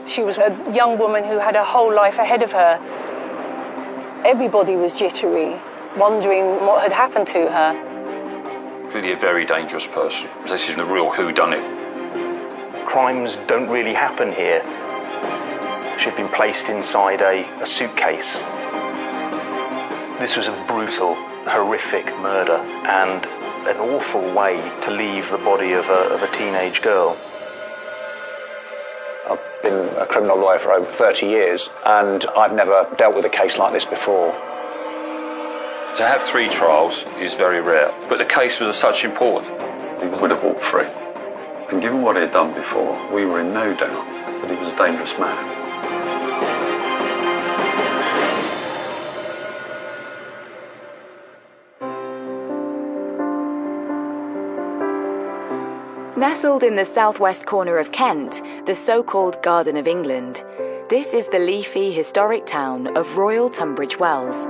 She was a young woman who had a whole life ahead of her. Everybody was jittery, wondering what had happened to her. Clearly a very dangerous person. This is the real whodunit. Crimes don't really happen here. She'd been placed inside a suitcase. This was a brutal, horrific murder and an awful way to leave the body of a teenage girl. I've been a criminal lawyer for over 30 years and I've never dealt with a case like this before. To have 3 trials is very rare, but the case was of such importance. He would have walked free. And given what he had done before, we were in no doubt that he was a dangerous man. Nestled in the southwest corner of Kent, the so-called Garden of England, this is the leafy, historic town of Royal Tunbridge Wells.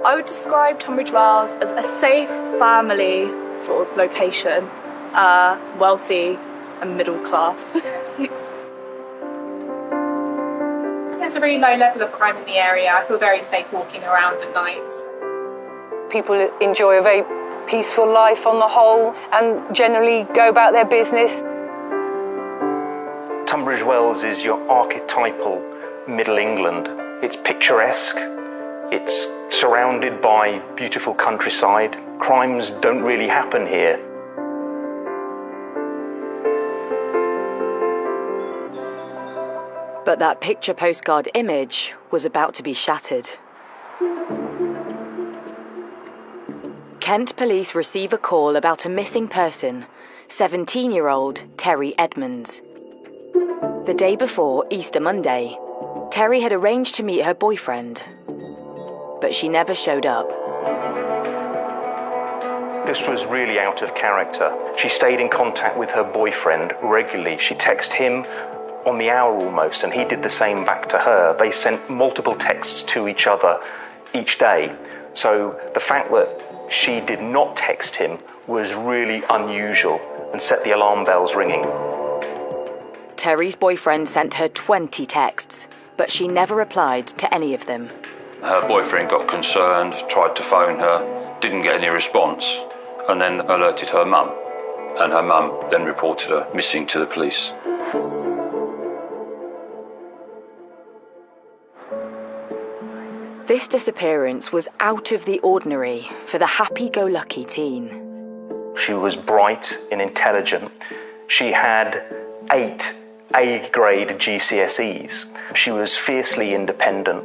I would describe Tunbridge Wells as a safe family sort of location, wealthy and middle class. There's a really low level of crime in the area. I feel very safe walking around at night. People enjoy a very peaceful life on the whole and generally go about their business. Tunbridge Wells is your archetypal Middle England. It's picturesque, it's surrounded by beautiful countryside. Crimes don't really happen here. But that picture postcard image was about to be shattered. Kent police receive a call about a missing person, 17-year-old Terry Edmonds. The day before, Easter Monday, Terry had arranged to meet her boyfriend, but she never showed up. This was really out of character. She stayed in contact with her boyfriend regularly. She texted him on the hour almost, and he did the same back to her. They sent multiple texts to each other each day. So the fact that she did not text him was really unusual and set the alarm bells ringing. Terry's boyfriend sent her 20 texts, but she never replied to any of them. Her boyfriend got concerned, tried to phone her, didn't get any response, and then alerted her mum. And her mum then reported her missing to the police. This disappearance was out of the ordinary for the happy-go-lucky teen. She was bright and intelligent. She had 8 A-grade GCSEs. She was fiercely independent.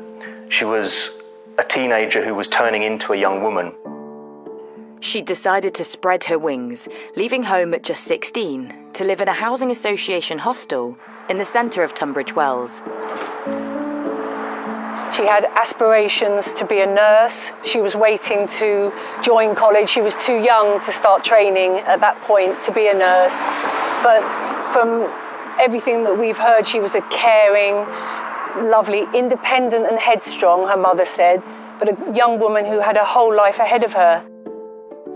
She was a teenager who was turning into a young woman. She decided to spread her wings, leaving home at just 16 to live in a housing association hostel in the centre of Tunbridge Wells. She had aspirations to be a nurse. She was waiting to join college. She was too young to start training at that point to be a nurse. But from everything that we've heard, she was a caring, lovely, independent and headstrong, her mother said, but a young woman who had a whole life ahead of her.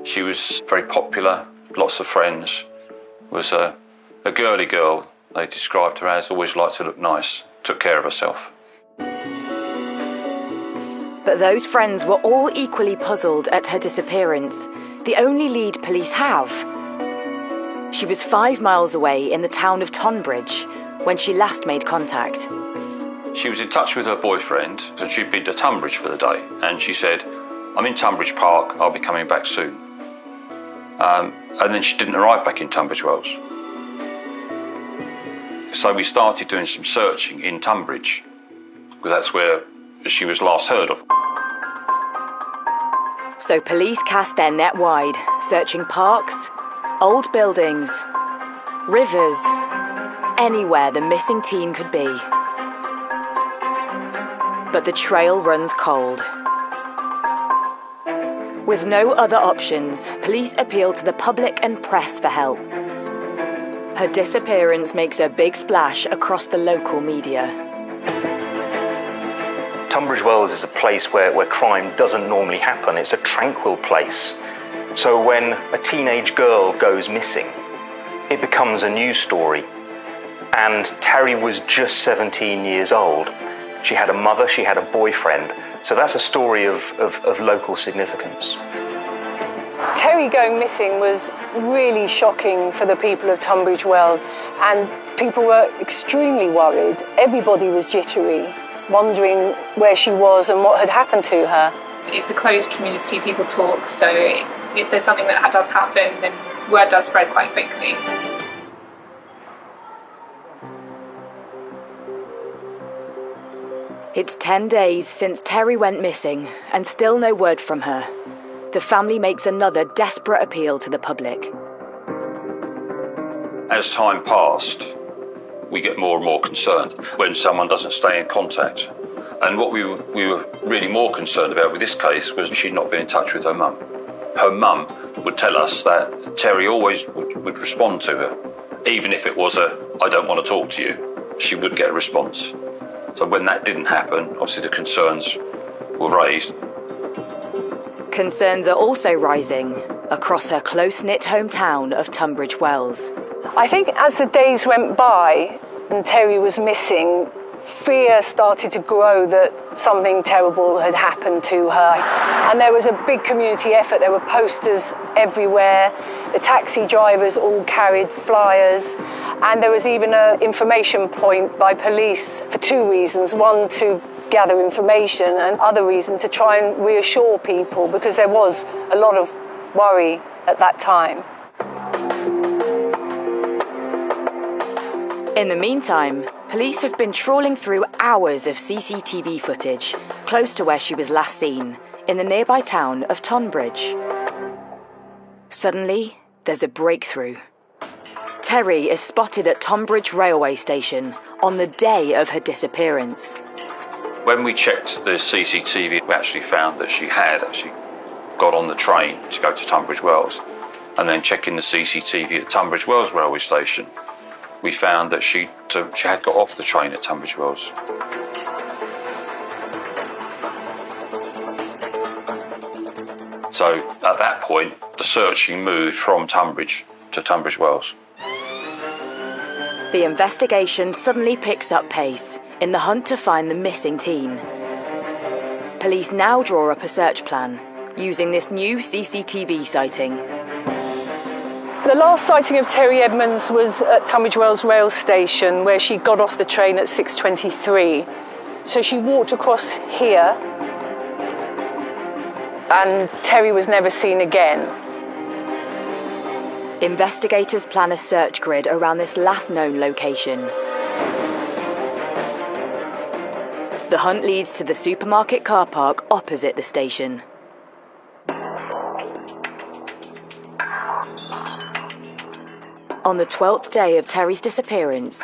She was very popular, lots of friends, was a girly girl. They described her as always liked to look nice, took care of herself. But those friends were all equally puzzled at her disappearance, the only lead police have. She was 5 miles away in the town of Tonbridge when she last made contact. She was in touch with her boyfriend, and she'd been to Tunbridge for the day, and she said, "I'm in Tunbridge Park, I'll be coming back soon." And then she didn't arrive back in Tunbridge Wells. So we started doing some searching in Tunbridge, because that's where she was last heard of. So police cast their net wide, searching parks, old buildings, rivers, anywhere the missing teen could be. But the trail runs cold. With no other options, police appeal to the public and press for help. Her disappearance makes a big splash across the local media. Tunbridge Wells is a place where crime doesn't normally happen. It's a tranquil place. So when a teenage girl goes missing, it becomes a news story. And Terry was just 17 years old. She had a mother, she had a boyfriend. So that's a story of local significance. Terry going missing was really shocking for the people of Tunbridge Wells, and people were extremely worried. Everybody was jittery, wondering where she was and what had happened to her. It's a closed community, people talk, so if there's something that does happen, then word does spread quite quickly. It's 10 days since Terry went missing, and still no word from her. The family makes another desperate appeal to the public. As time passed, we get more and more concerned when someone doesn't stay in contact. And what we were really more concerned about with this case was she'd not been in touch with her mum. Her mum would tell us that Terry always would respond to her. Even if it was I don't want to talk to you, she would get a response. So when that didn't happen, obviously the concerns were raised. Concerns are also rising across her close-knit hometown of Tunbridge Wells. I think as the days went by and Terry was missing, fear started to grow that something terrible had happened to her. And there was a big community effort. There were posters everywhere. The taxi drivers all carried flyers. And there was even an information point by police for two reasons. One, to gather information, and other reason to try and reassure people, because there was a lot of worry at that time. In the meantime, police have been trawling through hours of CCTV footage close to where she was last seen, in the nearby town of Tonbridge. Suddenly, there's a breakthrough. Terry is spotted at Tonbridge railway station on the day of her disappearance. When we checked the CCTV, we actually found that she had actually got on the train to go to Tunbridge Wells. And then checking the CCTV at Tunbridge Wells railway station, we found that she had got off the train at Tunbridge Wells. So at that point, the searching moved from Tunbridge to Tunbridge Wells. The investigation suddenly picks up pace in the hunt to find the missing teen. Police now draw up a search plan using this new CCTV sighting. The last sighting of Terry Edmonds was at Tunbridge Wells rail station, where she got off the train at 6:23. So she walked across here, and Terry was never seen again. Investigators plan a search grid around this last known location. The hunt leads to the supermarket car park opposite the station. On the 12th day of Terry's disappearance,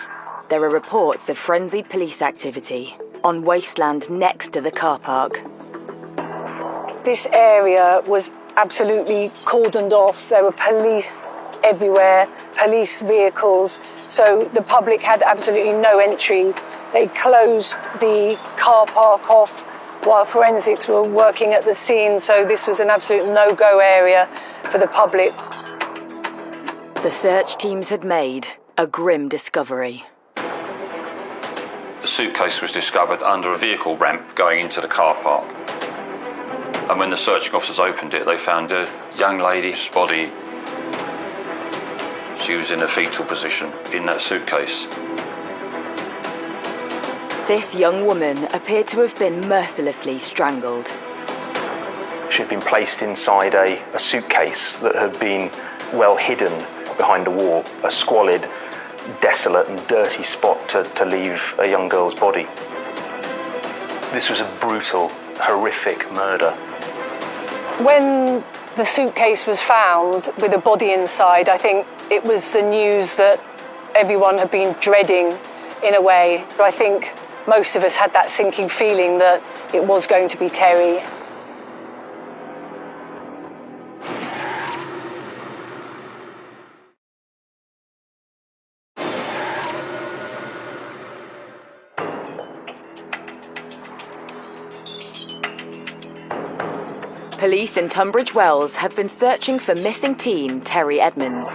there are reports of frenzied police activity on wasteland next to the car park. This area was absolutely cordoned off. There were police everywhere, police vehicles, so the public had absolutely no entry. They closed the car park off while forensics were working at the scene, so this was an absolute no-go area for the public. The search teams had made a grim discovery. The suitcase was discovered under a vehicle ramp going into the car park. And when the searching officers opened it, they found a young lady's body. She was in a fetal position in that suitcase. This young woman appeared to have been mercilessly strangled. She'd been placed inside a suitcase that had been well hidden behind a wall, a squalid, desolate and dirty spot to leave a young girl's body. This was a brutal, horrific murder. When the suitcase was found with a body inside, I think it was the news that everyone had been dreading in a way. I think most of us had that sinking feeling that it was going to be Terry. Police in Tunbridge Wells have been searching for missing teen Terry Edmonds.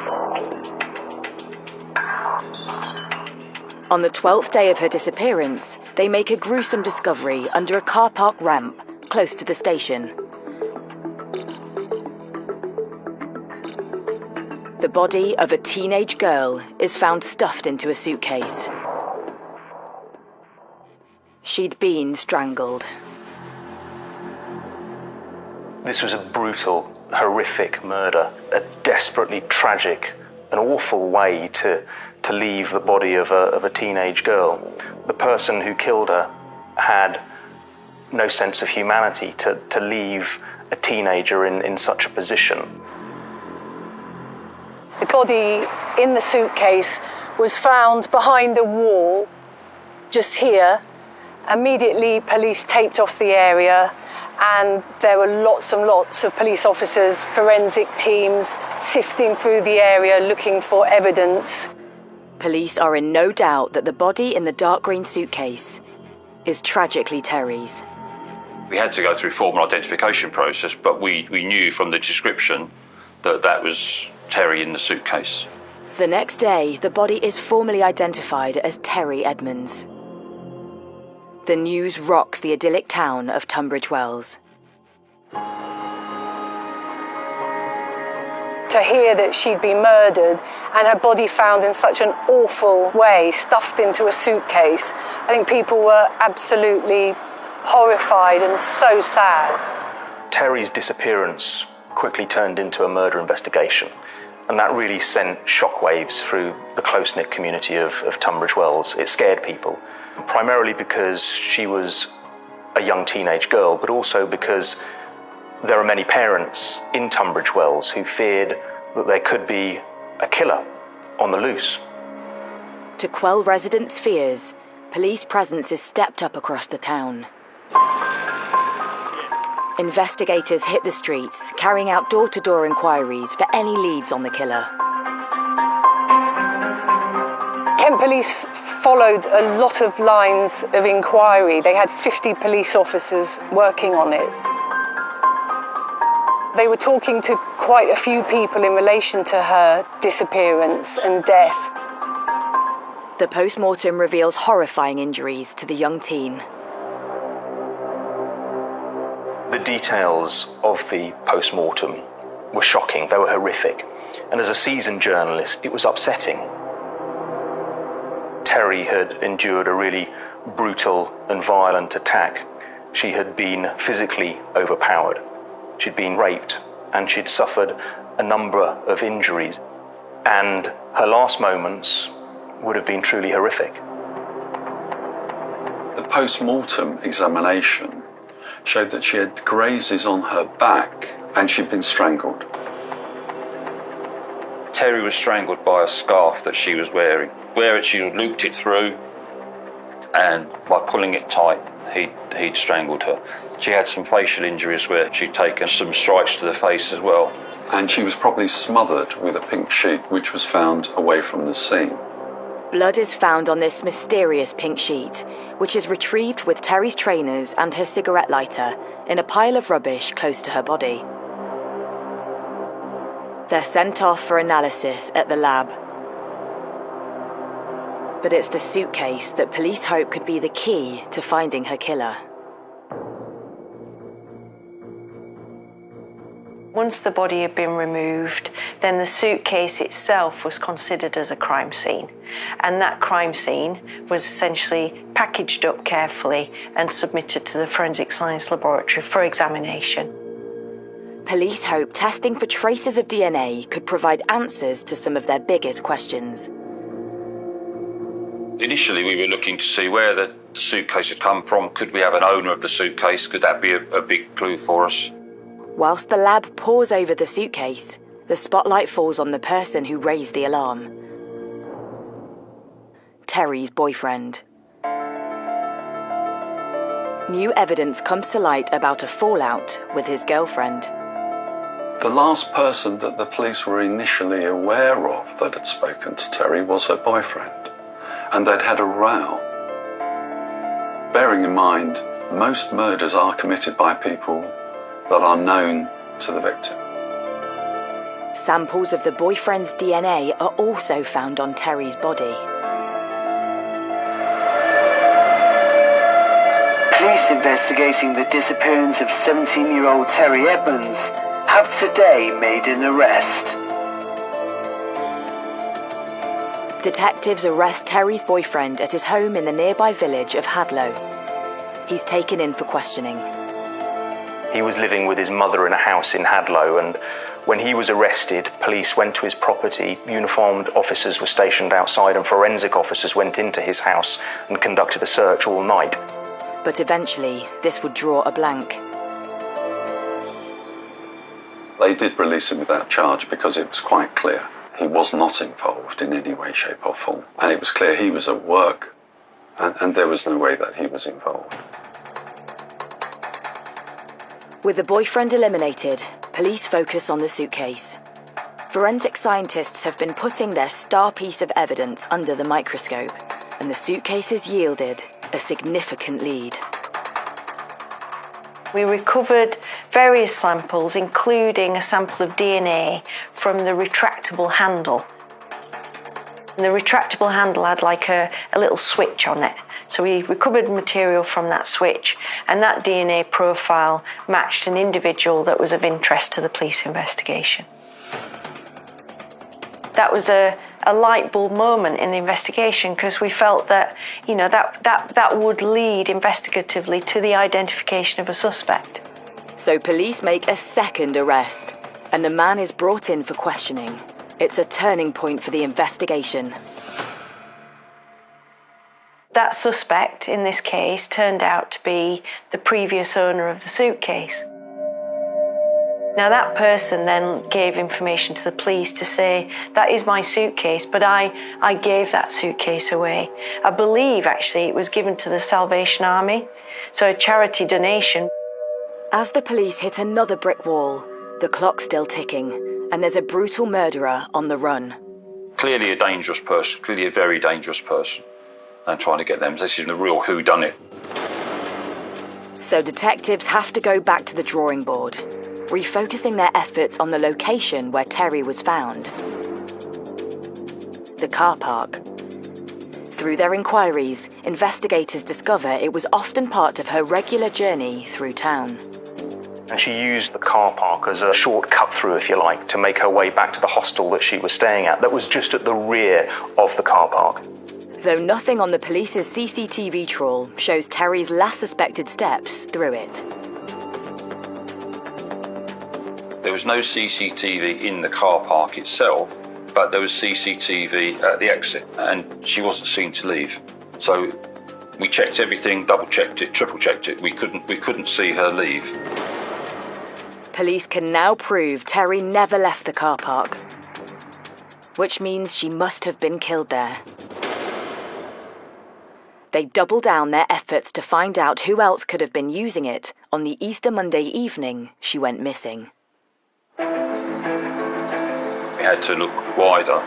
On the 12th day of her disappearance, they make a gruesome discovery under a car park ramp close to the station. The body of a teenage girl is found stuffed into a suitcase. She'd been strangled. This was a brutal, horrific murder, a desperately tragic and awful way to leave the body of a teenage girl. The person who killed her had no sense of humanity to leave a teenager in such a position. The body in the suitcase was found behind a wall, just here. Immediately, police taped off the area, and there were lots and lots of police officers, forensic teams, sifting through the area looking for evidence. Police are in no doubt that the body in the dark green suitcase is tragically Terry's. We had to go through formal identification process, but we knew from the description that that was Terry in the suitcase. The next day, the body is formally identified as Terry Edmonds. The news rocks the idyllic town of Tunbridge Wells. To hear that she'd been murdered and her body found in such an awful way, stuffed into a suitcase, I think people were absolutely horrified and so sad. Terry's disappearance quickly turned into a murder investigation, and that really sent shockwaves through the close-knit community of Tunbridge Wells. It scared people, primarily because she was a young teenage girl, but also because there are many parents in Tunbridge Wells who feared that there could be a killer on the loose. To quell residents' fears, police presence is stepped up across the town. Investigators hit the streets, carrying out door-to-door inquiries for any leads on the killer. Kent Police followed a lot of lines of inquiry. They had 50 police officers working on it. They were talking to quite a few people in relation to her disappearance and death. The post-mortem reveals horrifying injuries to the young teen. The details of the post-mortem were shocking, they were horrific, and as a seasoned journalist, it was upsetting. Terry had endured a really brutal and violent attack. She had been physically overpowered. She'd been raped, and she'd suffered a number of injuries, and her last moments would have been truly horrific. The post-mortem examination showed that she had grazes on her back and she'd been strangled. Terry was strangled by a scarf that she was wearing. She looped it through, and by pulling it tight, he'd strangled her. She had some facial injuries where she'd taken some strikes to the face as well. And she was probably smothered with a pink sheet, which was found away from the scene. Blood is found on this mysterious pink sheet, which is retrieved with Terry's trainers and her cigarette lighter in a pile of rubbish close to her body. They're sent off for analysis at the lab. But it's the suitcase that police hope could be the key to finding her killer. Once the body had been removed, then the suitcase itself was considered as a crime scene. And that crime scene was essentially packaged up carefully and submitted to the Forensic Science Laboratory for examination. Police hope testing for traces of DNA could provide answers to some of their biggest questions. Initially, we were looking to see where the suitcase had come from. Could we have an owner of the suitcase? Could that be a big clue for us? Whilst the lab pores over the suitcase, the spotlight falls on the person who raised the alarm. Terry's boyfriend. New evidence comes to light about a fallout with his girlfriend. The last person that the police were initially aware of that had spoken to Terry was her boyfriend, and they'd had a row. Bearing in mind, most murders are committed by people that are known to the victim. Samples of the boyfriend's DNA are also found on Terry's body. Police investigating the disappearance of 17-year-old Terry Edmonds have today made an arrest. Detectives arrest Terry's boyfriend at his home in the nearby village of Hadlow. He's taken in for questioning. He was living with his mother in a house in Hadlow, and when he was arrested, police went to his property, uniformed officers were stationed outside, and forensic officers went into his house and conducted a search all night. But eventually, this would draw a blank. They did release him without charge because it was quite clear he was not involved in any way, shape or form. And it was clear he was at work, and there was no way that he was involved. With the boyfriend eliminated, police focus on the suitcase. Forensic scientists have been putting their star piece of evidence under the microscope, and the suitcase has yielded a significant lead. We recovered various samples, including a sample of DNA from the retractable handle. And the retractable handle had like a little switch on it. So we recovered material from that switch, and that DNA profile matched an individual that was of interest to the police investigation. That was a light bulb moment in the investigation, because we felt that, that would lead investigatively to the identification of a suspect. So police make a second arrest, and the man is brought in for questioning. It's a turning point for the investigation. That suspect, in this case, turned out to be the previous owner of the suitcase. Now, that person then gave information to the police to say, that is my suitcase, but I gave that suitcase away. I believe, actually, it was given to the Salvation Army, so a charity donation. As the police hit another brick wall, the clock's still ticking, and there's a brutal murderer on the run. Clearly a dangerous person, clearly a very dangerous person, and trying to get them. This is the real whodunit. So detectives have to go back to the drawing board, refocusing their efforts on the location where Terry was found. The car park. Through their inquiries, investigators discover it was often part of her regular journey through town. And she used the car park as a short cut through, if you like, to make her way back to the hostel that she was staying at, that was just at the rear of the car park. Though nothing on the police's CCTV trawl shows Terry's last suspected steps through it. There was no CCTV in the car park itself, but there was CCTV at the exit, and she wasn't seen to leave. So we checked everything, double-checked it, triple-checked it. We couldn't see her leave. Police can now prove Terry never left the car park, which means she must have been killed there. They double down their efforts to find out who else could have been using it on the Easter Monday evening she went missing. We had to look wider,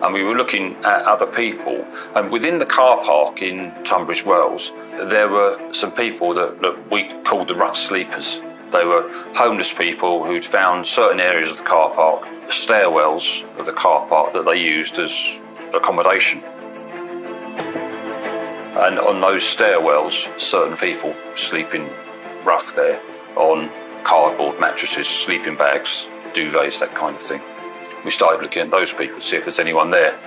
and we were looking at other people. And within the car park in Tunbridge Wells, there were some people that we called the rough sleepers. They were homeless people who'd found certain areas of the car park, stairwells of the car park that they used as accommodation. And on those stairwells, certain people sleeping rough there on cardboard mattresses, sleeping bags, duvets, that kind of thing. We started looking at those people to see if there's anyone there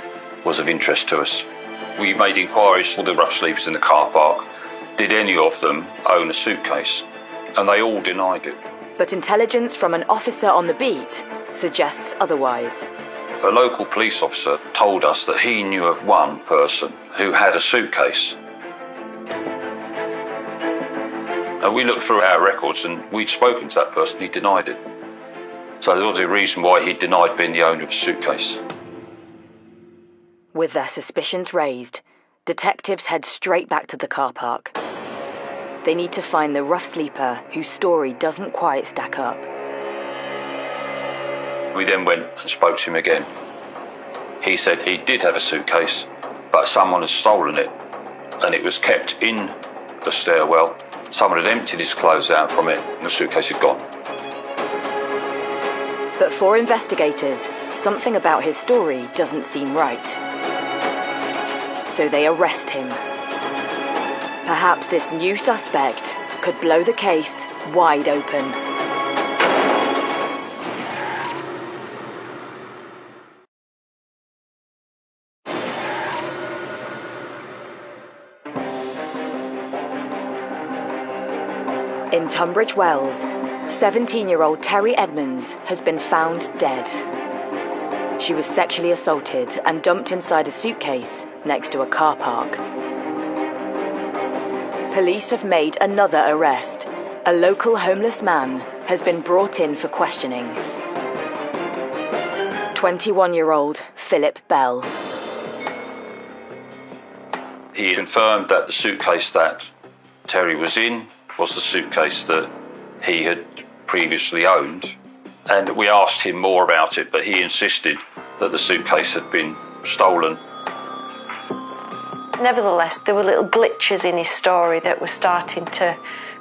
was of interest to us. We made inquiries to the rough sleepers in the car park. Did any of them own a suitcase? And they all denied it. But intelligence from an officer on the beat suggests otherwise. A local police officer told us that he knew of one person who had a suitcase. And we looked through our records and we'd spoken to that person, he denied it. So there was a reason why he denied being the owner of a suitcase. With their suspicions raised, detectives head straight back to the car park. They need to find the rough sleeper whose story doesn't quite stack up. We then went and spoke to him again. He said he did have a suitcase, but someone had stolen it, and it was kept in the stairwell. Someone had emptied his clothes out from it, and the suitcase had gone. But for investigators, something about his story doesn't seem right. So they arrest him. Perhaps this new suspect could blow the case wide open. In Tunbridge Wells, 17-year-old Terry Edmonds has been found dead. She was sexually assaulted and dumped inside a suitcase next to a car park. Police have made another arrest. A local homeless man has been brought in for questioning. 21-year-old Philip Bell. He confirmed that the suitcase that Terry was in was the suitcase that he had previously owned. And we asked him more about it, but he insisted that the suitcase had been stolen. Nevertheless, there were little glitches in his story that were starting to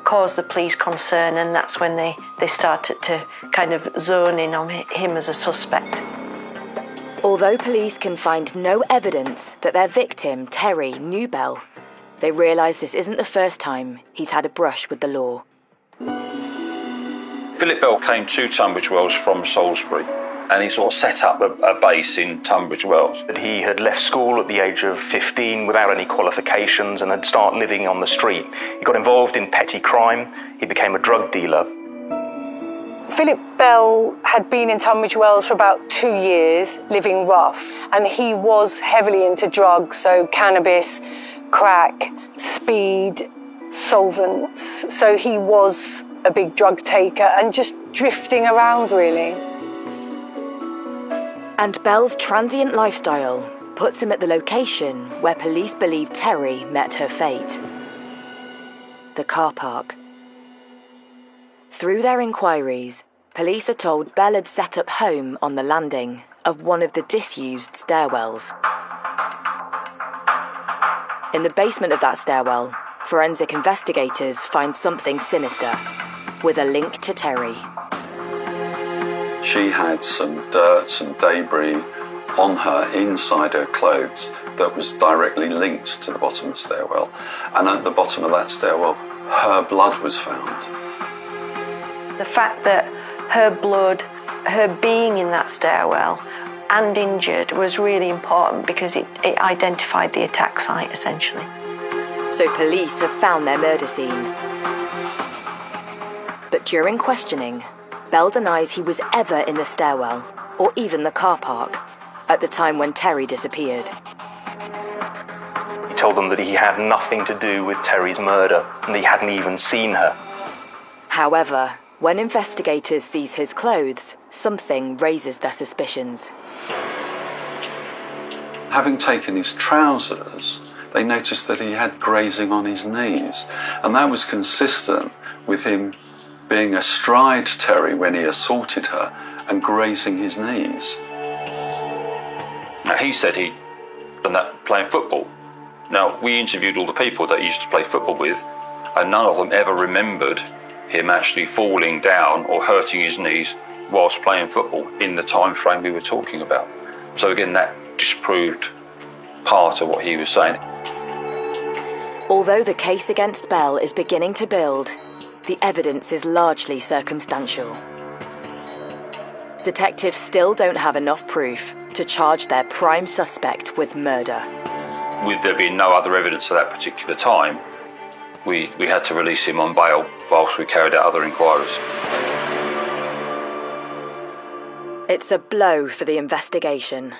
cause the police concern, and that's when they started to kind of zone in on him as a suspect. Although police can find no evidence that their victim, Terry, knew Bell, they realise this isn't the first time he's had a brush with the law. Philip Bell came to Tunbridge Wells from Salisbury, and he sort of set up a base in Tunbridge Wells. He had left school at the age of 15 without any qualifications and had started living on the street. He got involved in petty crime. He became a drug dealer. Philip Bell had been in Tunbridge Wells for about 2 years, living rough, and he was heavily into drugs, so cannabis, crack, speed, solvents. So he was a big drug taker and just drifting around, really. And Bell's transient lifestyle puts him at the location where police believe Terry met her fate. The car park. Through their inquiries, police are told Bell had set up home on the landing of one of the disused stairwells. In the basement of that stairwell, forensic investigators find something sinister, with a link to Terry. She had some dirt, some debris on her inside her clothes that was directly linked to the bottom of the stairwell. And at the bottom of that stairwell, her blood was found. The fact that her blood, her being in that stairwell and injured was really important because it identified the attack site, essentially. So police have found their murder scene. But during questioning, Bell denies he was ever in the stairwell, or even the car park, at the time when Terry disappeared. He told them that he had nothing to do with Terry's murder, and he hadn't even seen her. However, when investigators seize his clothes, something raises their suspicions. Having taken his trousers, they noticed that he had grazing on his knees, and that was consistent with him being astride Terry when he assaulted her and grazing his knees. Now, he said he'd done that playing football. Now, we interviewed all the people that he used to play football with, and none of them ever remembered him actually falling down or hurting his knees whilst playing football in the time frame we were talking about. So again, that disproved part of what he was saying. Although the case against Bell is beginning to build, the evidence is largely circumstantial. Detectives still don't have enough proof to charge their prime suspect with murder. With there being no other evidence at that particular time, we had to release him on bail whilst we carried out other inquiries. It's a blow for the investigation.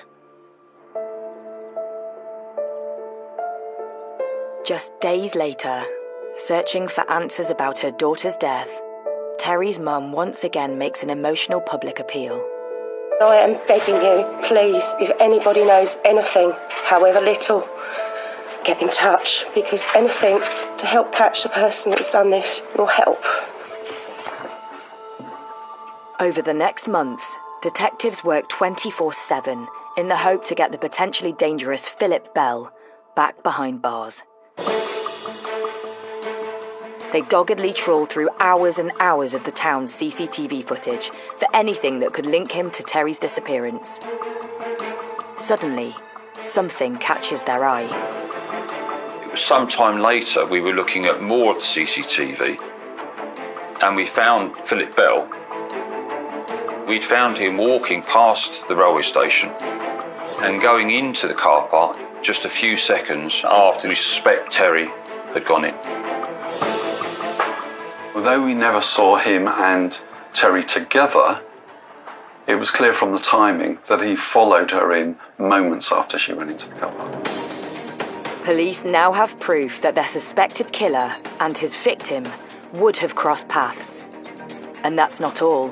Just days later, searching for answers about her daughter's death, Terry's mum once again makes an emotional public appeal. I am begging you, please, if anybody knows anything, however little, get in touch, because anything to help catch the person that's done this will help. Over the next months, detectives work 24/7 in the hope to get the potentially dangerous Philip Bell back behind bars. They doggedly trawl through hours and hours of the town's CCTV footage for anything that could link him to Terry's disappearance. Suddenly, something catches their eye. Sometime later, we were looking at more of the CCTV, and we found Philip Bell. We'd found him walking past the railway station and going into the car park just a few seconds after we suspect Terry had gone in. Although we never saw him and Terry together, it was clear from the timing that he followed her in moments after she went into the car park. Police now have proof that their suspected killer and his victim would have crossed paths. And that's not all.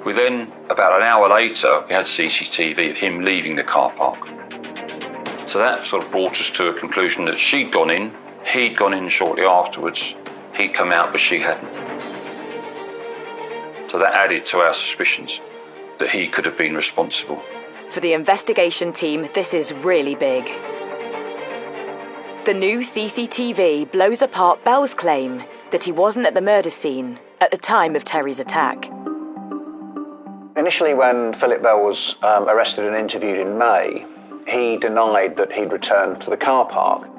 We then, about an hour later, we had CCTV of him leaving the car park. So that sort of brought us to a conclusion that she'd gone in, he'd gone in shortly afterwards, he'd come out, but she hadn't. So that added to our suspicions that he could have been responsible. For the investigation team, this is really big. The new CCTV blows apart Bell's claim that he wasn't at the murder scene at the time of Terry's attack. Initially, when Philip Bell was arrested and interviewed in May, he denied that he'd returned to the car park.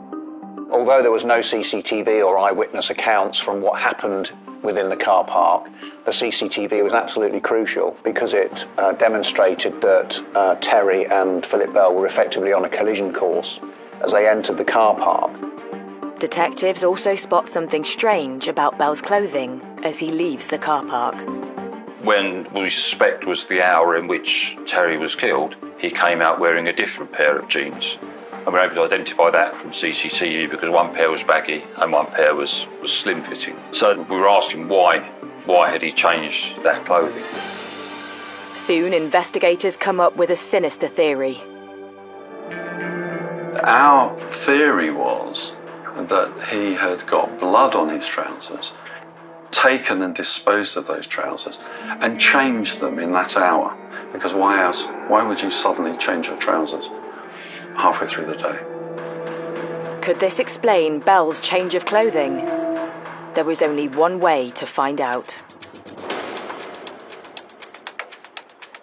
Although there was no CCTV or eyewitness accounts from what happened within the car park, the CCTV was absolutely crucial because it demonstrated that Terry and Philip Bell were effectively on a collision course as they entered the car park. Detectives also spot something strange about Bell's clothing as he leaves the car park. When we suspect was the hour in which Terry was killed, he came out wearing a different pair of jeans. And we're able to identify that from CCTV because one pair was baggy and one pair was slim-fitting. So we were asking why had he changed that clothing? Soon, investigators come up with a sinister theory. Our theory was that he had got blood on his trousers, taken and disposed of those trousers, and changed them in that hour. Because why else? Why would you suddenly change your trousers halfway through the day? Could this explain Bell's change of clothing? There was only one way to find out.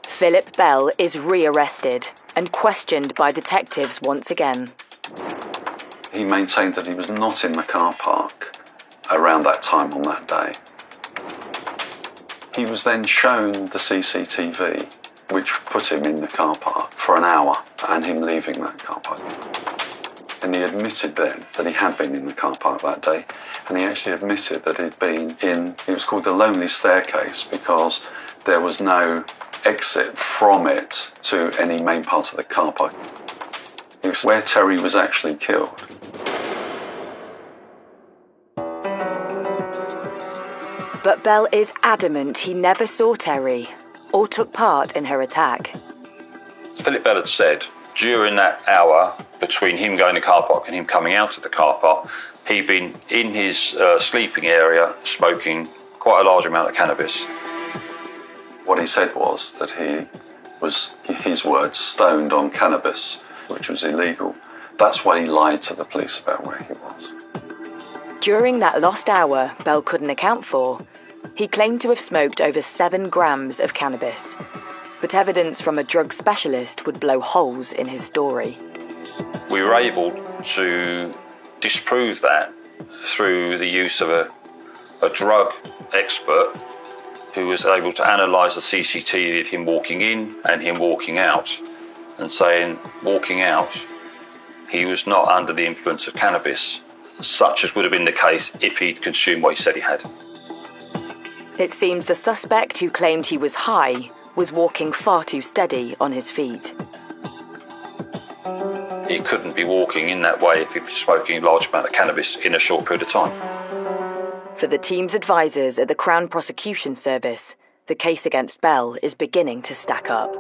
Philip Bell is rearrested and questioned by detectives once again. He maintained that he was not in the car park around that time on that day. He was then shown the CCTV, which put him in the car park for an hour and him leaving that car park. And he admitted then that he had been in the car park that day, and he actually admitted that he'd been in, it was called the Lonely Staircase because there was no exit from it to any main part of the car park. It was where Terry was actually killed. But Bell is adamant he never saw Terry or took part in her attack. Philip Bell had said during that hour between him going to the car park and him coming out of the car park, he'd been in his sleeping area smoking quite a large amount of cannabis. What he said was that he was, his words, stoned on cannabis, which was illegal. That's why he lied to the police about where he was. During that lost hour Bell couldn't account for, he claimed to have smoked over 7 grams of cannabis. But evidence from a drug specialist would blow holes in his story. We were able to disprove that through the use of a drug expert who was able to analyse the CCTV of him walking in and him walking out, and saying, walking out, he was not under the influence of cannabis, such as would have been the case if he'd consumed what he said he had. It seems the suspect who claimed he was high was walking far too steady on his feet. He couldn't be walking in that way if he was smoking a large amount of cannabis in a short period of time. For the team's advisors at the Crown Prosecution Service, the case against Bell is beginning to stack up.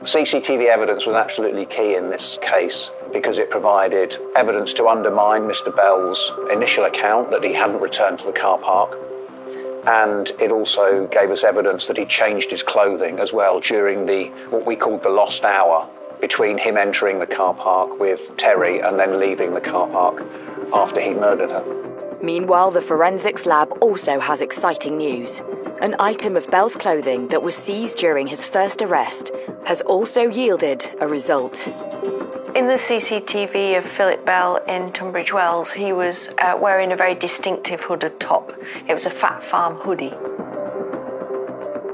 CCTV evidence was absolutely key in this case because it provided evidence to undermine Mr. Bell's initial account that he hadn't returned to the car park, and it also gave us evidence that he changed his clothing as well during what we called the lost hour between him entering the car park with Terry and then leaving the car park after he'd murdered her. Meanwhile, the forensics lab also has exciting news. an item of Bell's clothing that was seized during his first arrest, has also yielded a result. In the CCTV of Philip Bell in Tunbridge Wells, he was wearing a very distinctive hooded top. It was a Fat Farm hoodie.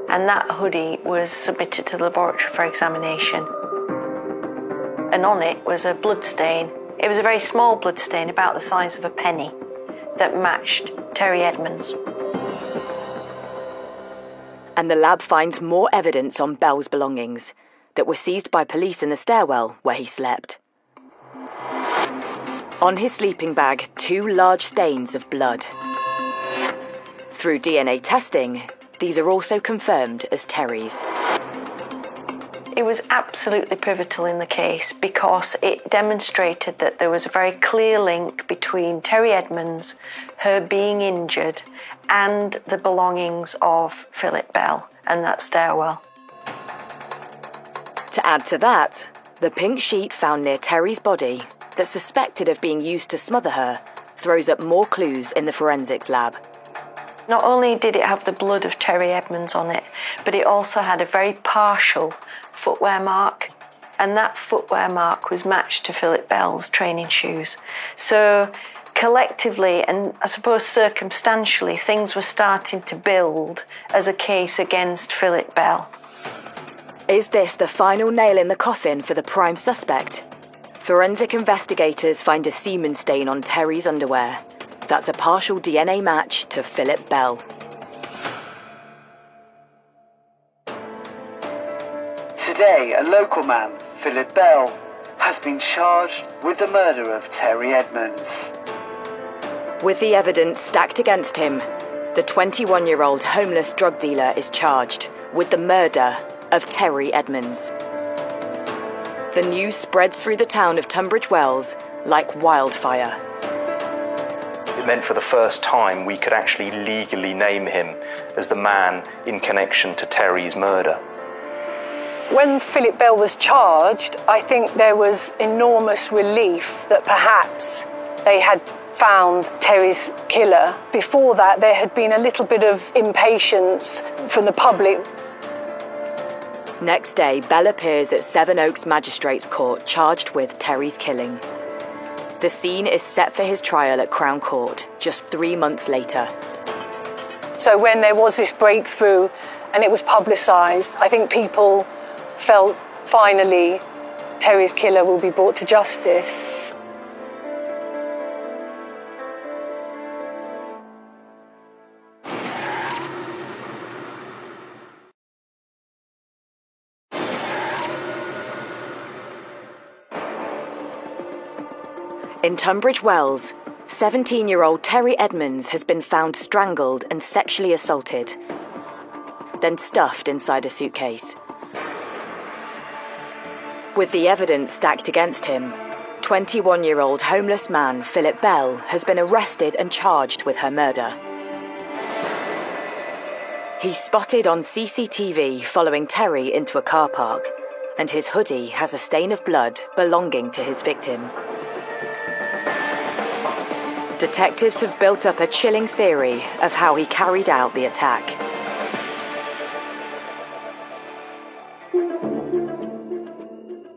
And that hoodie was submitted to the laboratory for examination. And on it was a blood stain. It was a very small blood stain, about the size of a penny, that matched Terry Edmonds. And the lab finds more evidence on Bell's belongings that were seized by police in the stairwell where he slept. On his sleeping bag, 2 large stains of blood. Through DNA testing, these are also confirmed as Terry's. It was absolutely pivotal in the case because it demonstrated that there was a very clear link between Terry Edmonds, her being injured, and the belongings of Philip Bell and that stairwell. To add to that, the pink sheet found near Terry's body, that's suspected of being used to smother her, throws up more clues in the forensics lab. Not only did it have the blood of Terry Edmonds on it, but it also had a very partial footwear mark, and that footwear mark was matched to Philip Bell's training shoes. So collectively, and I suppose circumstantially, things were starting to build as a case against Philip Bell. Is this the final nail in the coffin for the prime suspect? Forensic investigators find a semen stain on Terry's underwear. That's a partial DNA match to Philip Bell. Today, a local man, Philip Bell, has been charged with the murder of Terry Edmonds. With the evidence stacked against him, the 21-year-old homeless drug dealer is charged with the murder of Terry Edmonds. The news spreads through the town of Tunbridge Wells like wildfire. It meant for the first time we could actually legally name him as the man in connection to Terry's murder. When Philip Bell was charged, I think there was enormous relief that perhaps they had found Terry's killer. Before that, there had been a little bit of impatience from the public. Next day, Bell appears at Sevenoaks Magistrates Court charged with Terry's killing. The scene is set for his trial at Crown Court just 3 months later. So when there was this breakthrough and it was publicised, I think people felt finally Terry's killer will be brought to justice. In Tunbridge Wells, 17-year-old Terry Edmonds has been found strangled and sexually assaulted, then stuffed inside a suitcase. With the evidence stacked against him, 21-year-old homeless man Philip Bell has been arrested and charged with her murder. He's spotted on CCTV following Terry into a car park, and his hoodie has a stain of blood belonging to his victim. Detectives have built up a chilling theory of how he carried out the attack.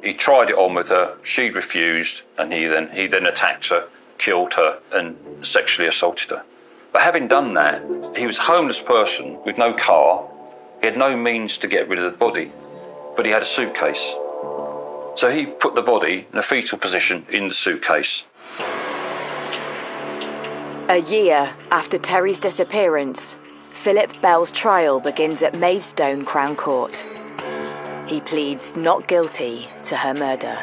He tried it on with her, she refused, and he then attacked her, killed her, and sexually assaulted her. But having done that, he was a homeless person with no car, he had no means to get rid of the body, but he had a suitcase. So he put the body in a fetal position in the suitcase. A year after Terry's disappearance, Philip Bell's trial begins at Maidstone Crown Court. He pleads not guilty to her murder.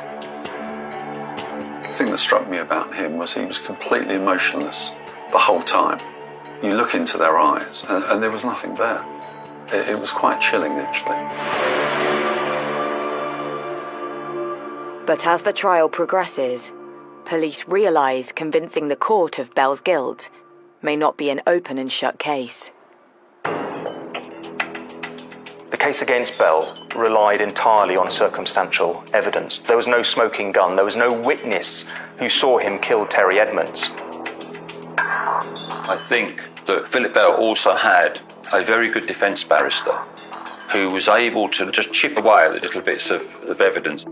The thing that struck me about him was he was completely emotionless the whole time. You look into their eyes and there was nothing there. It was quite chilling, actually. But as the trial progresses, police realise convincing the court of Bell's guilt may not be an open and shut case. The case against Bell relied entirely on circumstantial evidence. There was no smoking gun, there was no witness who saw him kill Terry Edmonds. I think that Philip Bell also had a very good defence barrister who was able to just chip away at the little bits of evidence.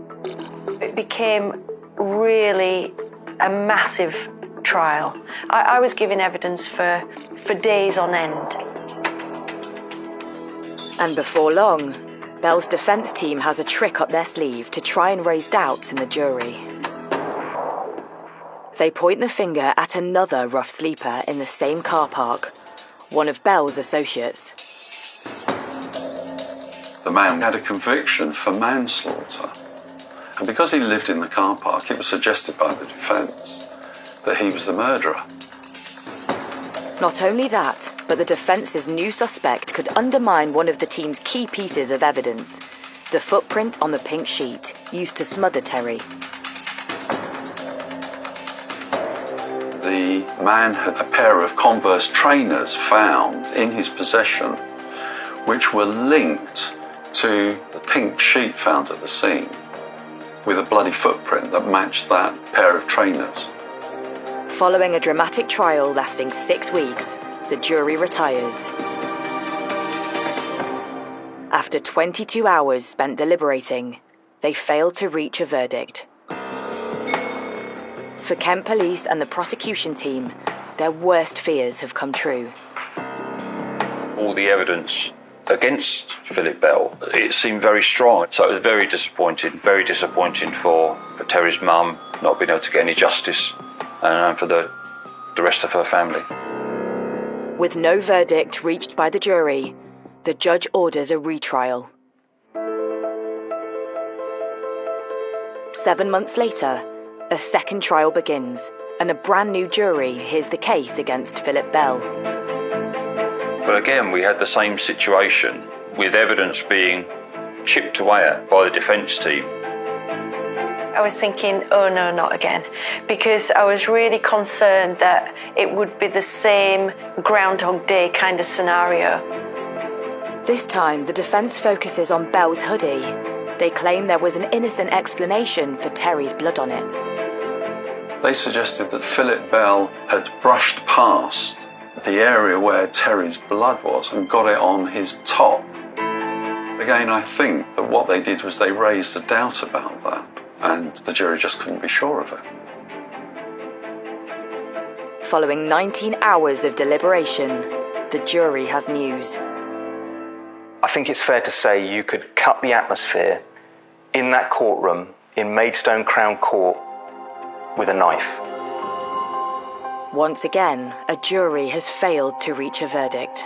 It became really a massive trial. I was giving evidence for days on end. And before long, Bell's defence team has a trick up their sleeve to try and raise doubts in the jury. They point the finger at another rough sleeper in the same car park, one of Bell's associates. The man had a conviction for manslaughter. And because he lived in the car park, it was suggested by the defence that he was the murderer. Not only that, but the defence's new suspect could undermine one of the team's key pieces of evidence, the footprint on the pink sheet used to smother Terry. The man had a pair of Converse trainers found in his possession, which were linked to the pink sheet found at the scene, with a bloody footprint that matched that pair of trainers. Following a dramatic trial lasting 6 weeks, the jury retires. After 22 hours spent deliberating, they failed to reach a verdict. For Kent Police and the prosecution team, their worst fears have come true. All the evidence against Philip Bell, it seemed very strong. So it was very disappointing for Terry's mum not being able to get any justice, and for the rest of her family. With no verdict reached by the jury, the judge orders a retrial. 7 months later, a second trial begins, and a brand new jury hears the case against Philip Bell. But again, we had the same situation, with evidence being chipped away at by the defence team. I was thinking, oh no, not again, because I was really concerned that it would be the same Groundhog Day kind of scenario. This time, the defence focuses on Bell's hoodie. They claim there was an innocent explanation for Terry's blood on it. They suggested that Philip Bell had brushed past the area where Terry's blood was and got it on his top. Again, I think that what they did was they raised a doubt about that, and the jury just couldn't be sure of it. Following 19 hours of deliberation, the jury has news. I think it's fair to say you could cut the atmosphere in that courtroom in Maidstone Crown Court with a knife. Once again, a jury has failed to reach a verdict.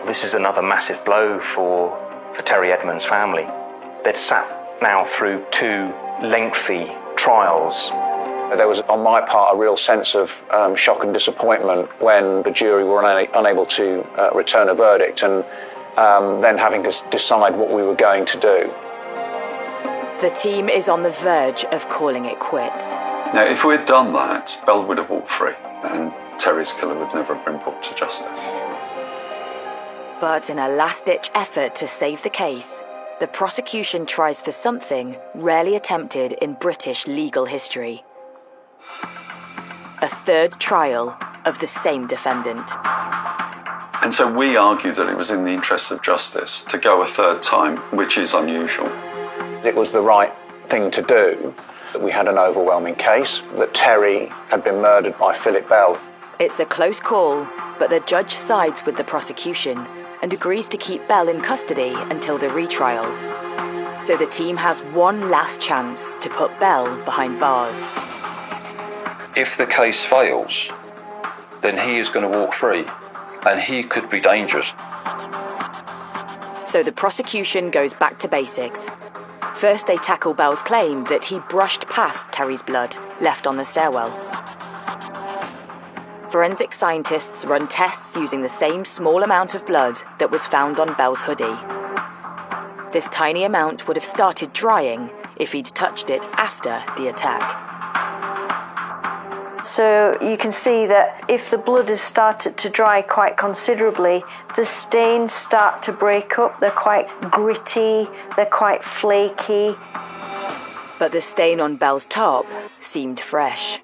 This is another massive blow for Terry Edmonds' family. They'd sat now through 2 lengthy trials. There was, on my part, a real sense of shock and disappointment when the jury were unable to return a verdict, and then having to decide what we were going to do. The team is on the verge of calling it quits. Now, if we had done that, Bell would have walked free, and Terry's killer would never have been brought to justice. But in a last-ditch effort to save the case, the prosecution tries for something rarely attempted in British legal history. A third trial of the same defendant. And so we argue that it was in the interests of justice to go a third time, which is unusual. It was the right thing to do, that we had an overwhelming case, that Terry had been murdered by Philip Bell. It's a close call, but the judge sides with the prosecution and agrees to keep Bell in custody until the retrial. So the team has one last chance to put Bell behind bars. If the case fails, then he is going to walk free, and he could be dangerous. So the prosecution goes back to basics. First, they tackle Bell's claim that he brushed past Terry's blood, left on the stairwell. Forensic scientists run tests using the same small amount of blood that was found on Bell's hoodie. This tiny amount would have started drying if he'd touched it after the attack. So you can see that if the blood has started to dry quite considerably, the stains start to break up. They're quite gritty, they're quite flaky. But the stain on Bell's top seemed fresh,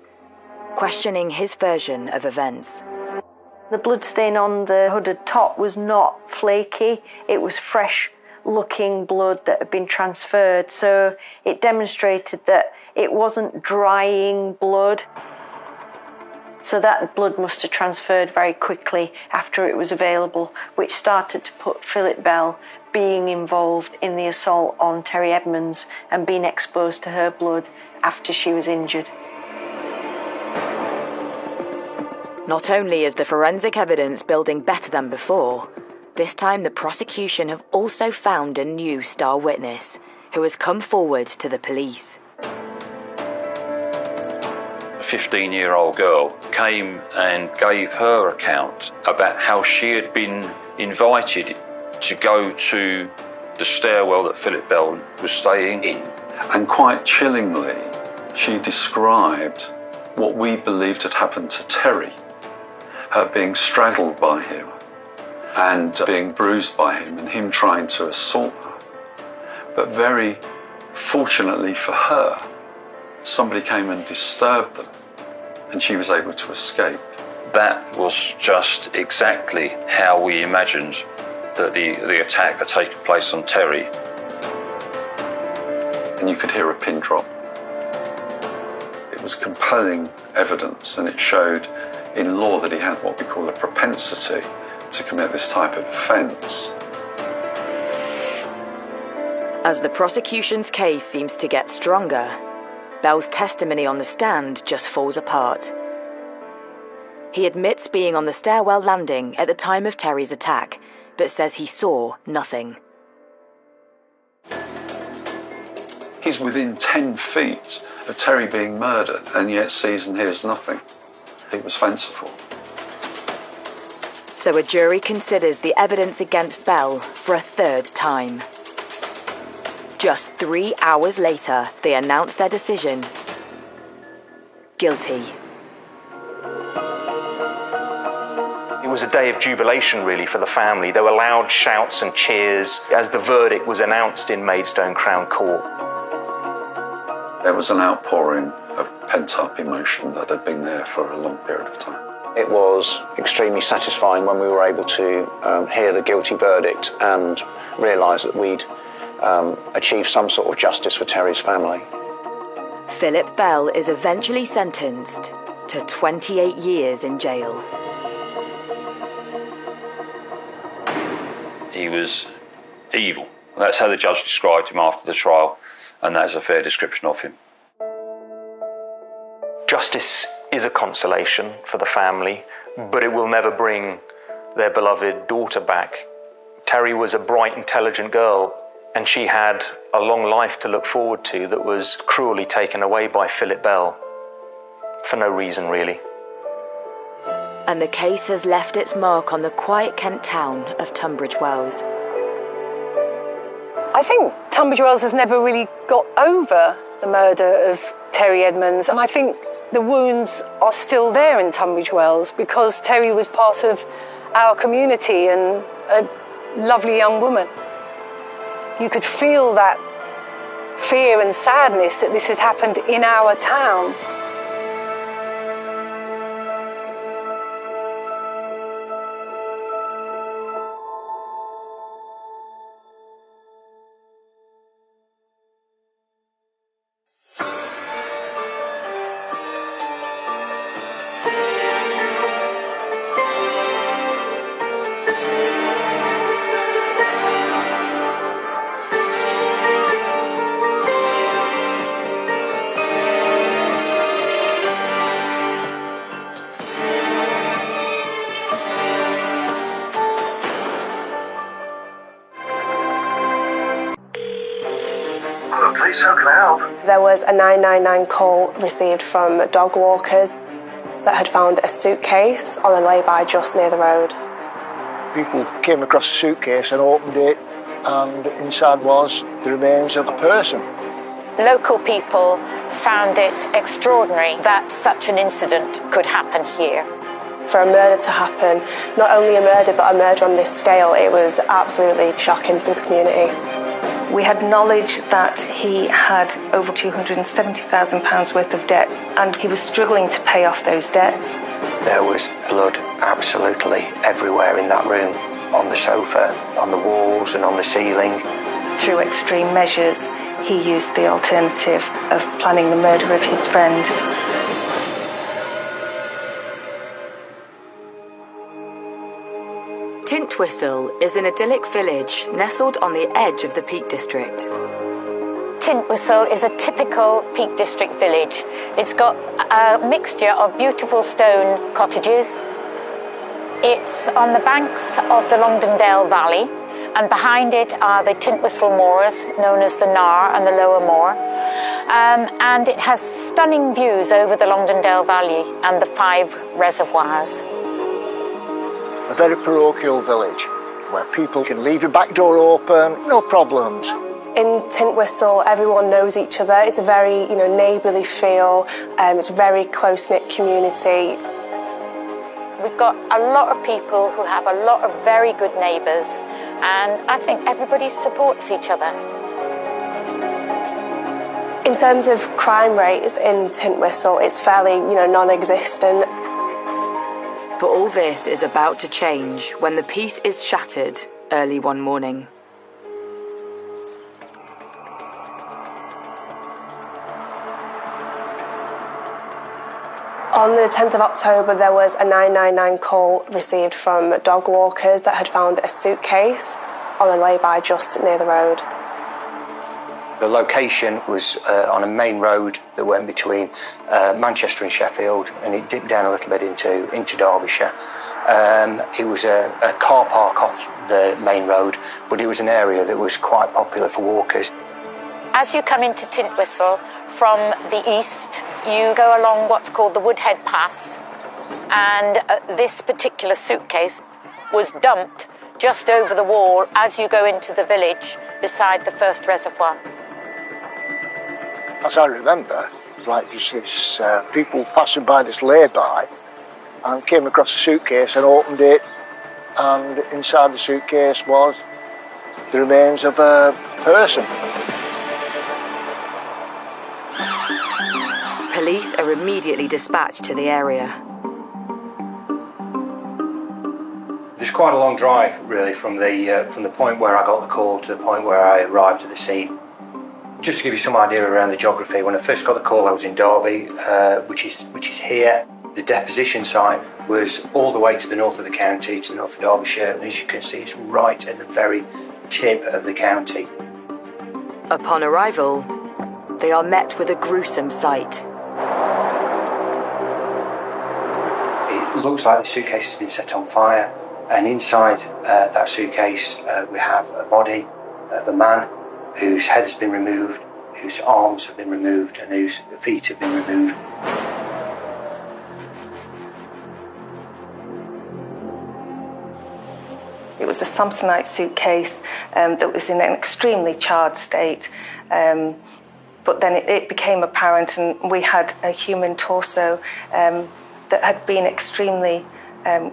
questioning his version of events. The bloodstain on the hooded top was not flaky, it was fresh looking blood that had been transferred, so it demonstrated that it wasn't drying blood. So that blood must have transferred very quickly after it was available, which started to put Philip Bell being involved in the assault on Terry Edmonds and being exposed to her blood after she was injured. Not only is the forensic evidence building better than before, this time the prosecution have also found a new star witness who has come forward to the police. A 15-year-old girl came and gave her account about how she had been invited to go to the stairwell that Philip Bell was staying in. And quite chillingly, she described what we believed had happened to Terry. Her being straddled by him and being bruised by him and him trying to assault her. But very fortunately for her, somebody came and disturbed them and she was able to escape. That was just exactly how we imagined that the attack had taken place on Terry. And you could hear a pin drop. It was compelling evidence, and it showed in law that he had what we call a propensity to commit this type of offence. As the prosecution's case seems to get stronger, Bell's testimony on the stand just falls apart. He admits being on the stairwell landing at the time of Terry's attack, but says he saw nothing. He's within 10 feet of Terry being murdered and yet sees and hears nothing. It was fanciful. So a jury considers the evidence against Bell for a third time. Just 3 hours later, they announce their decision. Guilty. It was a day of jubilation, really, for the family. There were loud shouts and cheers as the verdict was announced in Maidstone Crown Court. There was an outpouring of pent-up emotion that had been there for a long period of time. It was extremely satisfying when we were able to hear the guilty verdict and realise that we'd achieved some sort of justice for Terry's family. Philip Bell is eventually sentenced to 28 years in jail. He was evil. That's how the judge described him after the trial, and that is a fair description of him. Justice is a consolation for the family, but it will never bring their beloved daughter back. Terry was a bright, intelligent girl, and she had a long life to look forward to that was cruelly taken away by Philip Bell, for no reason, really. And the case has left its mark on the quiet Kent town of Tunbridge Wells. I think Tunbridge Wells has never really got over the murder of Terry Edmonds, and I think the wounds are still there in Tunbridge Wells because Terry was part of our community and a lovely young woman. You could feel that fear and sadness that this had happened in our town. Police, how can I help? There was a 999 call received from dog walkers that had found a suitcase on a lay-by just near the road. People came across the suitcase and opened it, and inside was the remains of a person. Local people found it extraordinary that such an incident could happen here. For a murder to happen, not only a murder but a murder on this scale, it was absolutely shocking for the community. We had knowledge that he had over £270,000 worth of debt and he was struggling to pay off those debts. There was blood absolutely everywhere in that room, on the sofa, on the walls and on the ceiling. Through extreme measures, he used the alternative of planning the murder of his friend. Tintwistle is an idyllic village nestled on the edge of the Peak District. Tintwistle is a typical Peak District village. It's got a mixture of beautiful stone cottages. It's on the banks of the Longdendale Valley, and behind it are the Tintwistle Moors, known as the Nar and the Lower Moor. And it has stunning views over the Longdendale Valley and the 5 reservoirs. A very parochial village where people can leave your back door open, no problems. In Tintwistle, everyone knows each other. It's a very, neighbourly feel. It's a very close-knit community. We've got a lot of people who have a lot of very good neighbours, and I think everybody supports each other. In terms of crime rates in Tintwistle, it's fairly, non-existent. But all this is about to change when the peace is shattered early one morning. On the 10th of October, there was a 999 call received from dog walkers that had found a suitcase on a lay-by just near the road. The location was on a main road that went between Manchester and Sheffield, and it dipped down a little bit into Derbyshire. It was a car park off the main road, but it was an area that was quite popular for walkers. As you come into Tintwistle from the east, you go along what's called the Woodhead Pass, and this particular suitcase was dumped just over the wall as you go into the village beside the first reservoir. As I remember, it's like just this people passing by this lay-by and came across a suitcase and opened it, and inside the suitcase was the remains of a person. Police are immediately dispatched to the area. There's quite a long drive, really, from the point where I got the call to the point where I arrived at the scene. Just to give you some idea around the geography, when I first got the call, I was in Derby, which is here. The deposition site was all the way to the north of the county, to the north of Derbyshire, and as you can see, it's right at the very tip of the county. Upon arrival, they are met with a gruesome sight. It looks like the suitcase has been set on fire, and inside that suitcase we have a body of a man whose head has been removed, whose arms have been removed, and whose feet have been removed. It was a Samsonite suitcase that was in an extremely charred state, but then it became apparent, and we had a human torso that had been extremely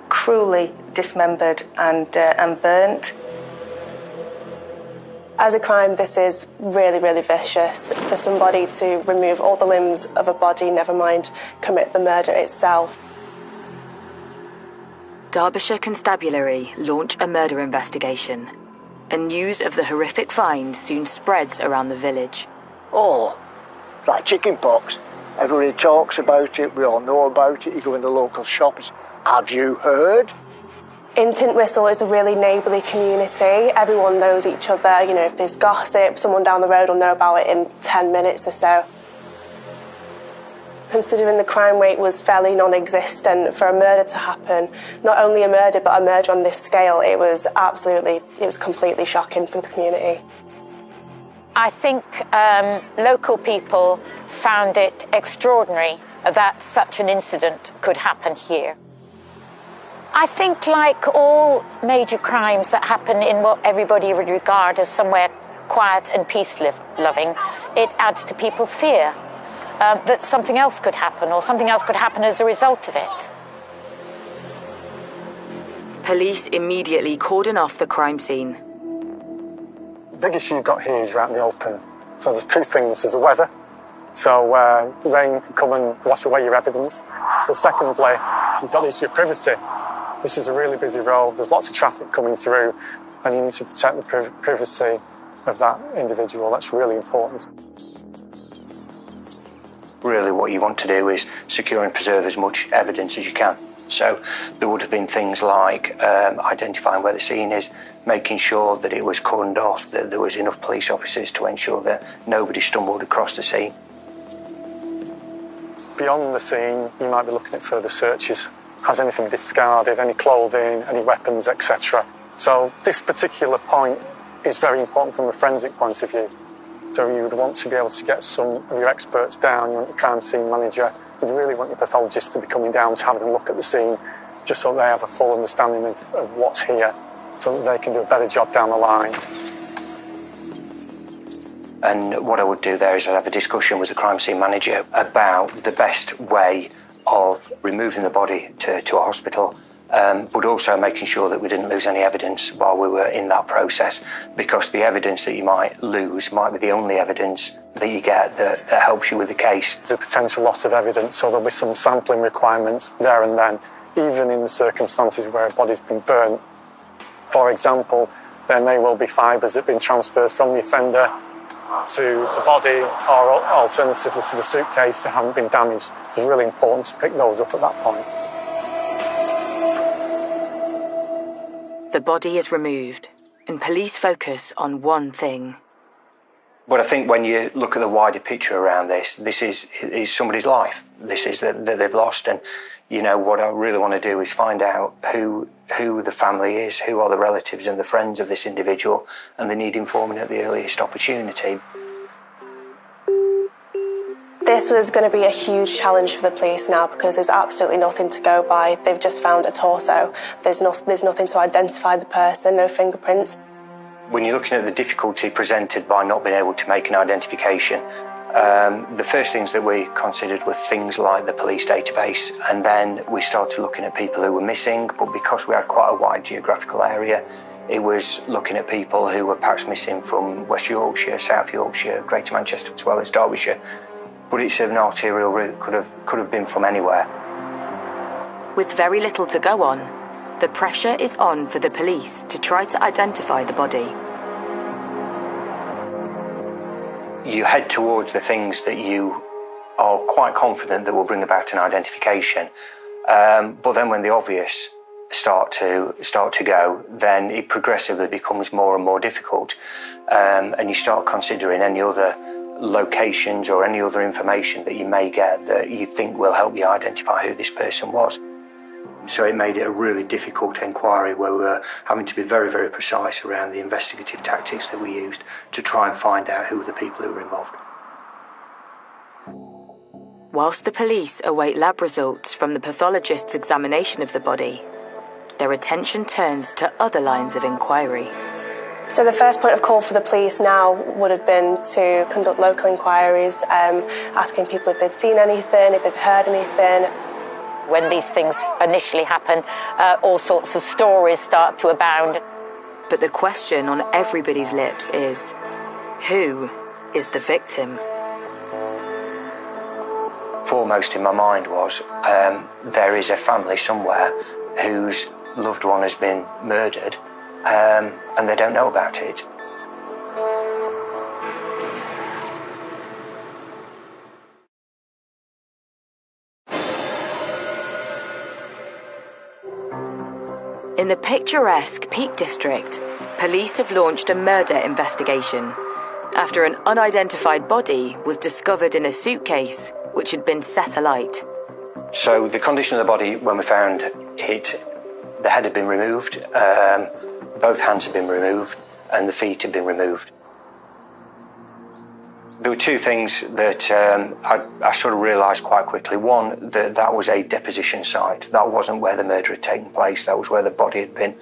cruelly dismembered and burnt. As a crime, this is really, really vicious. For somebody to remove all the limbs of a body, never mind commit the murder itself. Derbyshire Constabulary launch a murder investigation, and news of the horrific find soon spreads around the village. Oh, like chicken pox. Everybody talks about it, we all know about it, you go in the local shops. Have you heard? In Tintwistle, it's a really neighbourly community. Everyone knows each other. If there's gossip, someone down the road will know about it in 10 minutes or so. Considering the crime rate was fairly non-existent, for a murder to happen, not only a murder, but a murder on this scale, it was completely shocking for the community. I think local people found it extraordinary that such an incident could happen here. I think, like all major crimes that happen in what everybody would regard as somewhere quiet and peace-loving, it adds to people's fear that something else could happen, or something else could happen as a result of it. Police immediately cordon off the crime scene. The big issue you've got here is out in the open. So there's two things. There's the weather. So rain can come and wash away your evidence. But secondly, you've got the issue of privacy. This is a really busy road, there's lots of traffic coming through, and you need to protect the privacy of that individual. That's really important. Really what you want to do is secure and preserve as much evidence as you can. So there would have been things like identifying where the scene is, making sure that it was cordoned off, that there was enough police officers to ensure that nobody stumbled across the scene. Beyond the scene, you might be looking at further searches. Has anything discarded, any clothing, any weapons, etc. So this particular point is very important from a forensic point of view. So you would want to be able to get some of your experts down, you want your crime scene manager, you'd really want your pathologist to be coming down to having a look at the scene, just so they have a full understanding of what's here, so that they can do a better job down the line. And what I would do there is I'd have a discussion with the crime scene manager about the best way of removing the body to a hospital, but also making sure that we didn't lose any evidence while we were in that process, because the evidence that you might lose might be the only evidence that you get that helps you with the case. There's a potential loss of evidence, so there'll be some sampling requirements there and then, even in the circumstances where a body's been burnt. For example, there may well be fibres that have been transferred from the offender to the body, or alternatively to the suitcase that haven't been damaged. It's really important to pick those up at that point. The body is removed, and police focus on one thing. But I think when you look at the wider picture around this is somebody's life. This is that they've lost, and you know what I really want to do is find out who the family is, who are the relatives and the friends of this individual, and they need informing at the earliest opportunity. This was going to be a huge challenge for the police now, because there's absolutely nothing to go by. They've just found a torso. There's nothing to identify the person, no fingerprints. When you're looking at the difficulty presented by not being able to make an identification, the first things that we considered were things like the police database, and then we started looking at people who were missing, but because we had quite a wide geographical area, it was looking at people who were perhaps missing from West Yorkshire, South Yorkshire, Greater Manchester, as well as Derbyshire. But it's an arterial route, could have been from anywhere. With very little to go on, the pressure is on for the police to try to identify the body. You head towards the things that you are quite confident that will bring about an identification, but then when the obvious start to go, then it progressively becomes more and more difficult, and you start considering any other locations or any other information that you may get that you think will help you identify who this person was. So it made it a really difficult inquiry, where we were having to be very, very precise around the investigative tactics that we used to try and find out who were the people who were involved. Whilst the police await lab results from the pathologist's examination of the body, their attention turns to other lines of inquiry. So the first point of call for the police now would have been to conduct local inquiries, asking people if they'd seen anything, if they'd heard anything. When these things initially happen, all sorts of stories start to abound. But the question on everybody's lips is, who is the victim? Foremost in my mind was, there is a family somewhere whose loved one has been murdered, and they don't know about it. In the picturesque Peak District, police have launched a murder investigation after an unidentified body was discovered in a suitcase which had been set alight. So the condition of the body when we found it, the head had been removed, both hands had been removed, and the feet had been removed. There were two things that I sort of realised quite quickly. One, that was a deposition site. That wasn't where the murder had taken place. That was where the body had been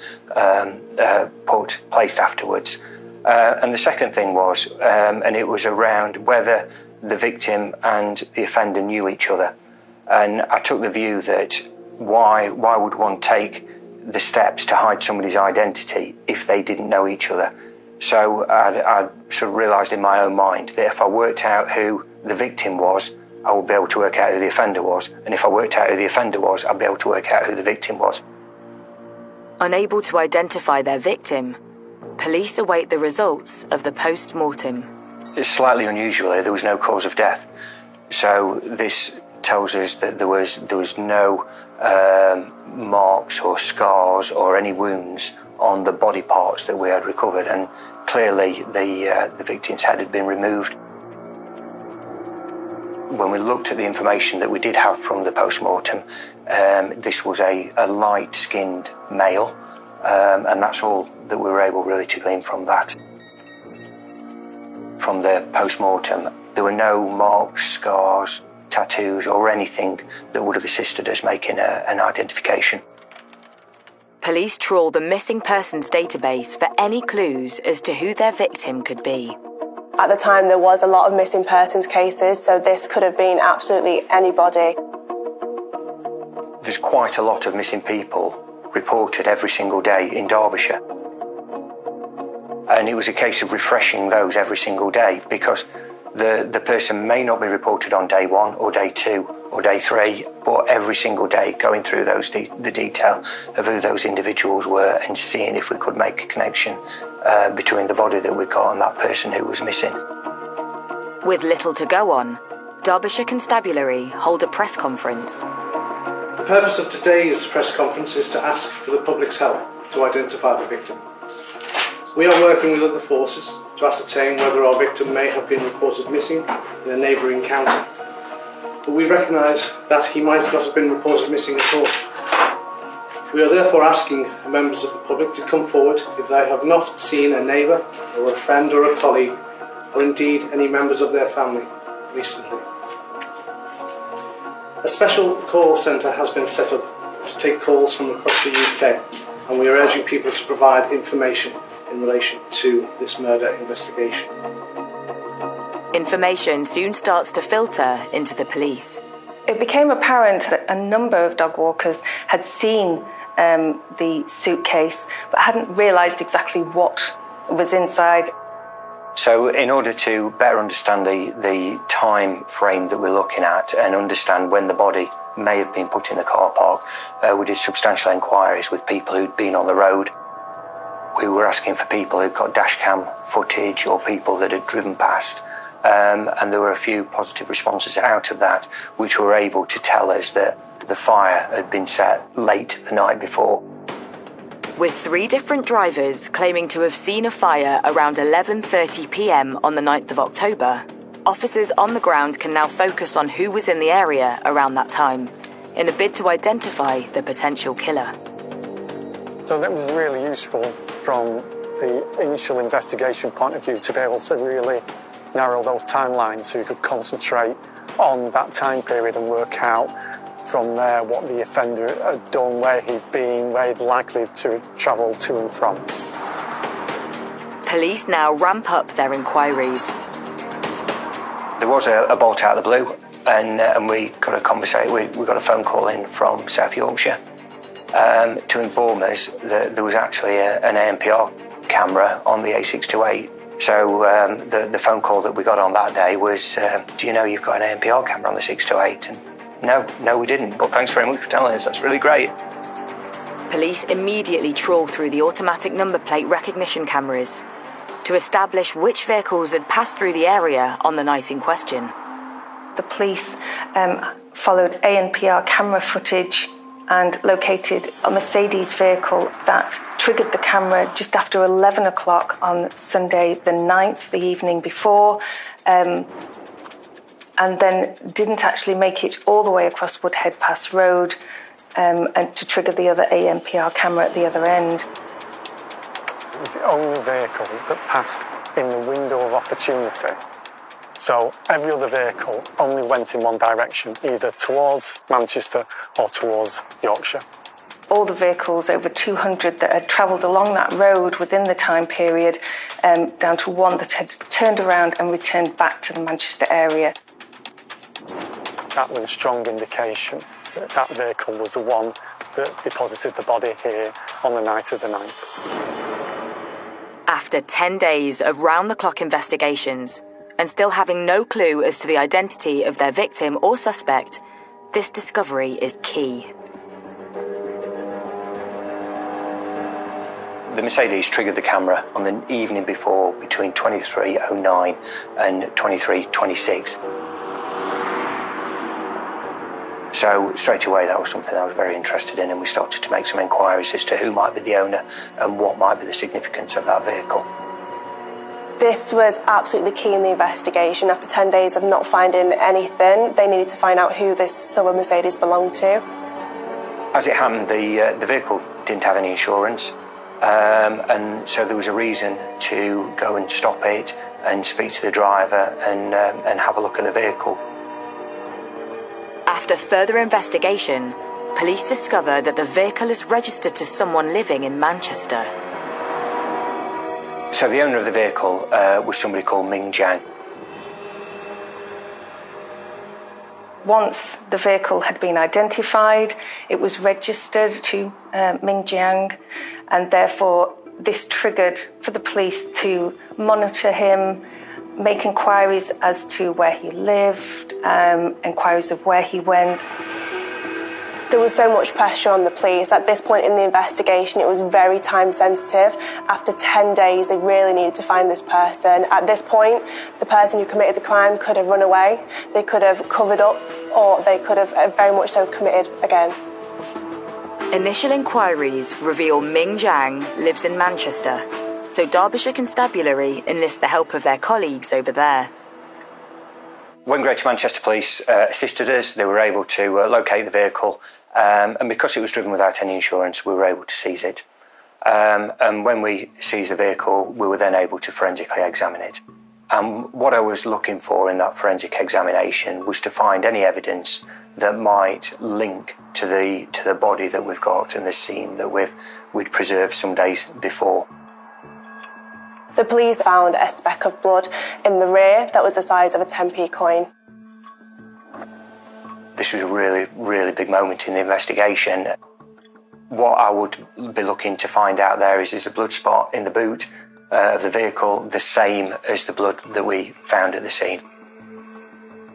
placed afterwards. And the second thing was, and it was around whether the victim and the offender knew each other. And I took the view that why would one take the steps to hide somebody's identity if they didn't know each other? So I sort of realised in my own mind that if I worked out who the victim was, I would be able to work out who the offender was. And if I worked out who the offender was, I'd be able to work out who the victim was. Unable to identify their victim, police await the results of the post-mortem. It's slightly unusual here, there was no cause of death. So this tells us that there was no marks or scars or any wounds on the body parts that we had recovered, and clearly the victim's head had been removed. When we looked at the information that we did have from the post-mortem, this was a light-skinned male, and that's all that we were able really to glean from that. From the post-mortem, there were no marks, scars, tattoos or anything that would have assisted us making an identification. Police trawl the missing persons database for any clues as to who their victim could be. At the time, there was a lot of missing persons cases, so this could have been absolutely anybody. There's quite a lot of missing people reported every single day in Derbyshire. And it was a case of refreshing those every single day, because the person may not be reported on day 1 or day 2 or day 3, but every single day going through the detail of who those individuals were and seeing if we could make a connection between the body that we got and that person who was missing. With little to go on, Derbyshire Constabulary hold a press conference. The purpose of today's press conference is to ask for the public's help to identify the victim. We are working with other forces to ascertain whether our victim may have been reported missing in a neighbouring county, but we recognise that he might not have been reported missing at all. We are therefore asking members of the public to come forward if they have not seen a neighbour or a friend or a colleague, or indeed any members of their family recently. A special call centre has been set up to take calls from across the UK, and we are urging people to provide information in relation to this murder investigation. Information soon starts to filter into the police. It became apparent that a number of dog walkers had seen the suitcase but hadn't realised exactly what was inside. So in order to better understand the time frame that we're looking at and understand when the body may have been put in the car park, we did substantial inquiries with people who'd been on the road. We were asking for people who'd got dash cam footage or people that had driven past, and there were a few positive responses out of that, which were able to tell us that the fire had been set late the night before. With 3 different drivers claiming to have seen a fire around 11:30 p.m. on the 9th of October, officers on the ground can now focus on who was in the area around that time, in a bid to identify the potential killer. So that was really useful from the initial investigation point of view to be able to really narrow those timelines so you could concentrate on that time period and work out from there what the offender had done, where he'd been, where he'd likely to travel to and from. Police now ramp up their inquiries. There was a bolt out of the blue, and we got we got a phone call in from South Yorkshire to inform us that there was actually an ANPR camera on the A628. So the phone call that we got on that day was, do you know you've got an ANPR camera on the 628? And no, we didn't, but thanks very much for telling us, that's really great. Police immediately trawl through the automatic number plate recognition cameras to establish which vehicles had passed through the area on the night in question. The police followed ANPR camera footage and located a Mercedes vehicle that triggered the camera just after 11 o'clock on Sunday the 9th, the evening before, and then didn't actually make it all the way across Woodhead Pass Road and to trigger the other ANPR camera at the other end. It was the only vehicle that passed in the window of opportunity. So every other vehicle only went in one direction, either towards Manchester or towards Yorkshire. All the vehicles, over 200 that had travelled along that road within the time period, down to one that had turned around and returned back to the Manchester area. That was a strong indication that that vehicle was the one that deposited the body here on the night of the 9th. After 10 days of round-the-clock investigations, and still having no clue as to the identity of their victim or suspect, this discovery is key. The Mercedes triggered the camera on the evening before between 23:09 and 23:26. So straight away that was something I was very interested in, and we started to make some inquiries as to who might be the owner and what might be the significance of that vehicle. This was absolutely key in the investigation. After 10 days of not finding anything, they needed to find out who this silver Mercedes belonged to. As it happened, the vehicle didn't have any insurance, and so there was a reason to go and stop it and speak to the driver and have a look at the vehicle. After further investigation, police discover that the vehicle is registered to someone living in Manchester. So the owner of the vehicle was somebody called Ming Jiang. Once the vehicle had been identified, it was registered to Ming Jiang, and therefore this triggered for the police to monitor him, make inquiries as to where he lived, inquiries of where he went. There was so much pressure on the police. At this point in the investigation, it was very time sensitive. After 10 days, they really needed to find this person. At this point, the person who committed the crime could have run away, they could have covered up, or they could have very much so committed again. Initial inquiries reveal Ming Jiang lives in Manchester, so Derbyshire Constabulary enlist the help of their colleagues over there. When Greater Manchester Police assisted us, they were able to locate the vehicle, and because it was driven without any insurance, we were able to seize it. And when we seized the vehicle, we were then able to forensically examine it. And what I was looking for in that forensic examination was to find any evidence that might link to the body that we've got and the scene that we'd preserved some days before. The police found a speck of blood in the rear that was the size of a 10p coin. This was a really, really big moment in the investigation. What I would be looking to find out there is a blood spot in the boot of the vehicle the same as the blood that we found at the scene.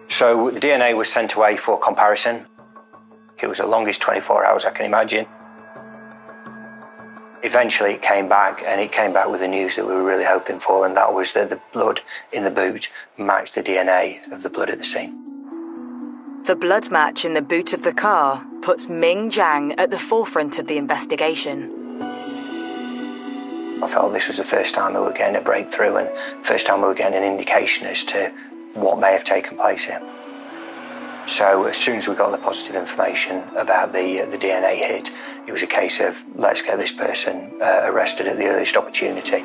So the DNA was sent away for comparison. It was the longest 24 hours I can imagine. Eventually it came back, and it came back with the news that we were really hoping for, and that was that the blood in the boot matched the DNA of the blood at the scene. The blood match in the boot of the car puts Ming Jiang at the forefront of the investigation. I felt this was the first time we were getting a breakthrough, and first time we were getting an indication as to what may have taken place here. So as soon as we got the positive information about the DNA hit, it was a case of let's get this person arrested at the earliest opportunity.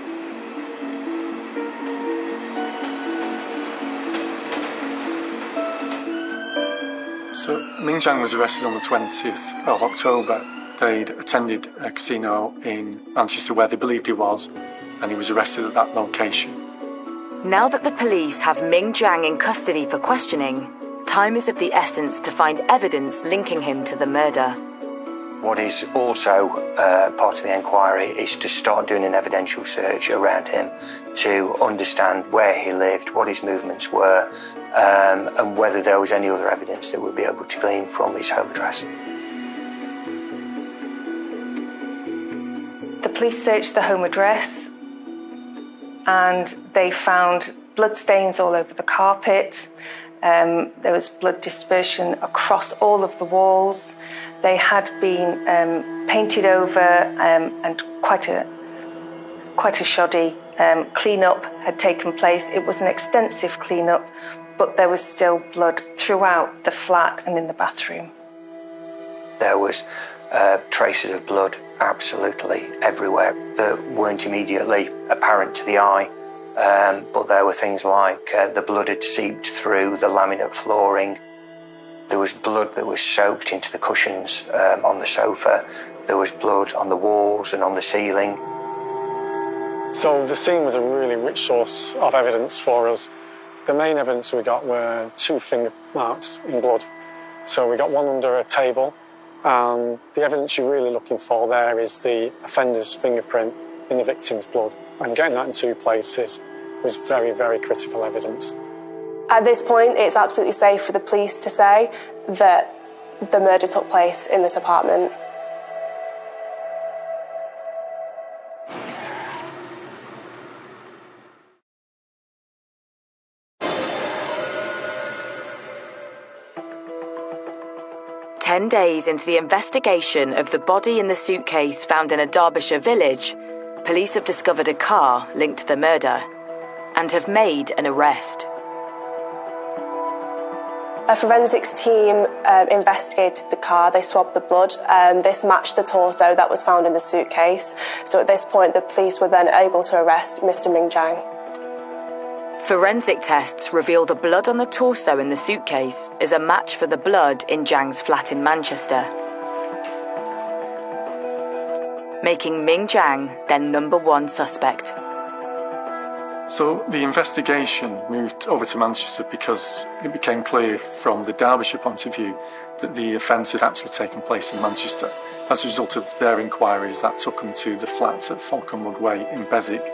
So Ming Jiang was arrested on the 20th of October. They'd attended a casino in Manchester where they believed he was, and he was arrested at that location. Now that the police have Ming Jiang in custody for questioning, time is of the essence to find evidence linking him to the murder. What is also part of the inquiry is to start doing an evidential search around him to understand where he lived, what his movements were, and whether there was any other evidence that we'd be able to glean from his home address. The police searched the home address, and they found bloodstains all over the carpet. There was blood dispersion across all of the walls. They had been painted over, and quite a shoddy clean-up had taken place. It was an extensive clean-up, but there was still blood throughout the flat and in the bathroom. There was traces of blood absolutely everywhere that weren't immediately apparent to the eye. But there were things like the blood had seeped through the laminate flooring. There was blood that was soaked into the cushions on the sofa. There was blood on the walls and on the ceiling. So the scene was a really rich source of evidence for us. The main evidence we got were 2 finger marks in blood. So we got one under a table, and the evidence you're really looking for there is the offender's fingerprint in the victim's blood. And getting that in 2 places was very, very critical evidence. At this point, it's absolutely safe for the police to say that the murder took place in this apartment. Ten days into the investigation of the body in the suitcase found in a Derbyshire village, police have discovered a car linked to the murder and have made an arrest. A forensics team investigated the car. They swabbed the blood. This matched the torso that was found in the suitcase. So at this point, the police were then able to arrest Mr. Ming Jiang. Forensic tests reveal the blood on the torso in the suitcase is a match for the blood in Jiang's flat in Manchester, making Ming Jiang their #1 suspect. So the investigation moved over to Manchester because it became clear from the Derbyshire point of view that the offence had actually taken place in Manchester. As a result of their inquiries, that took them to the flat at Falconwood Way in Beswick.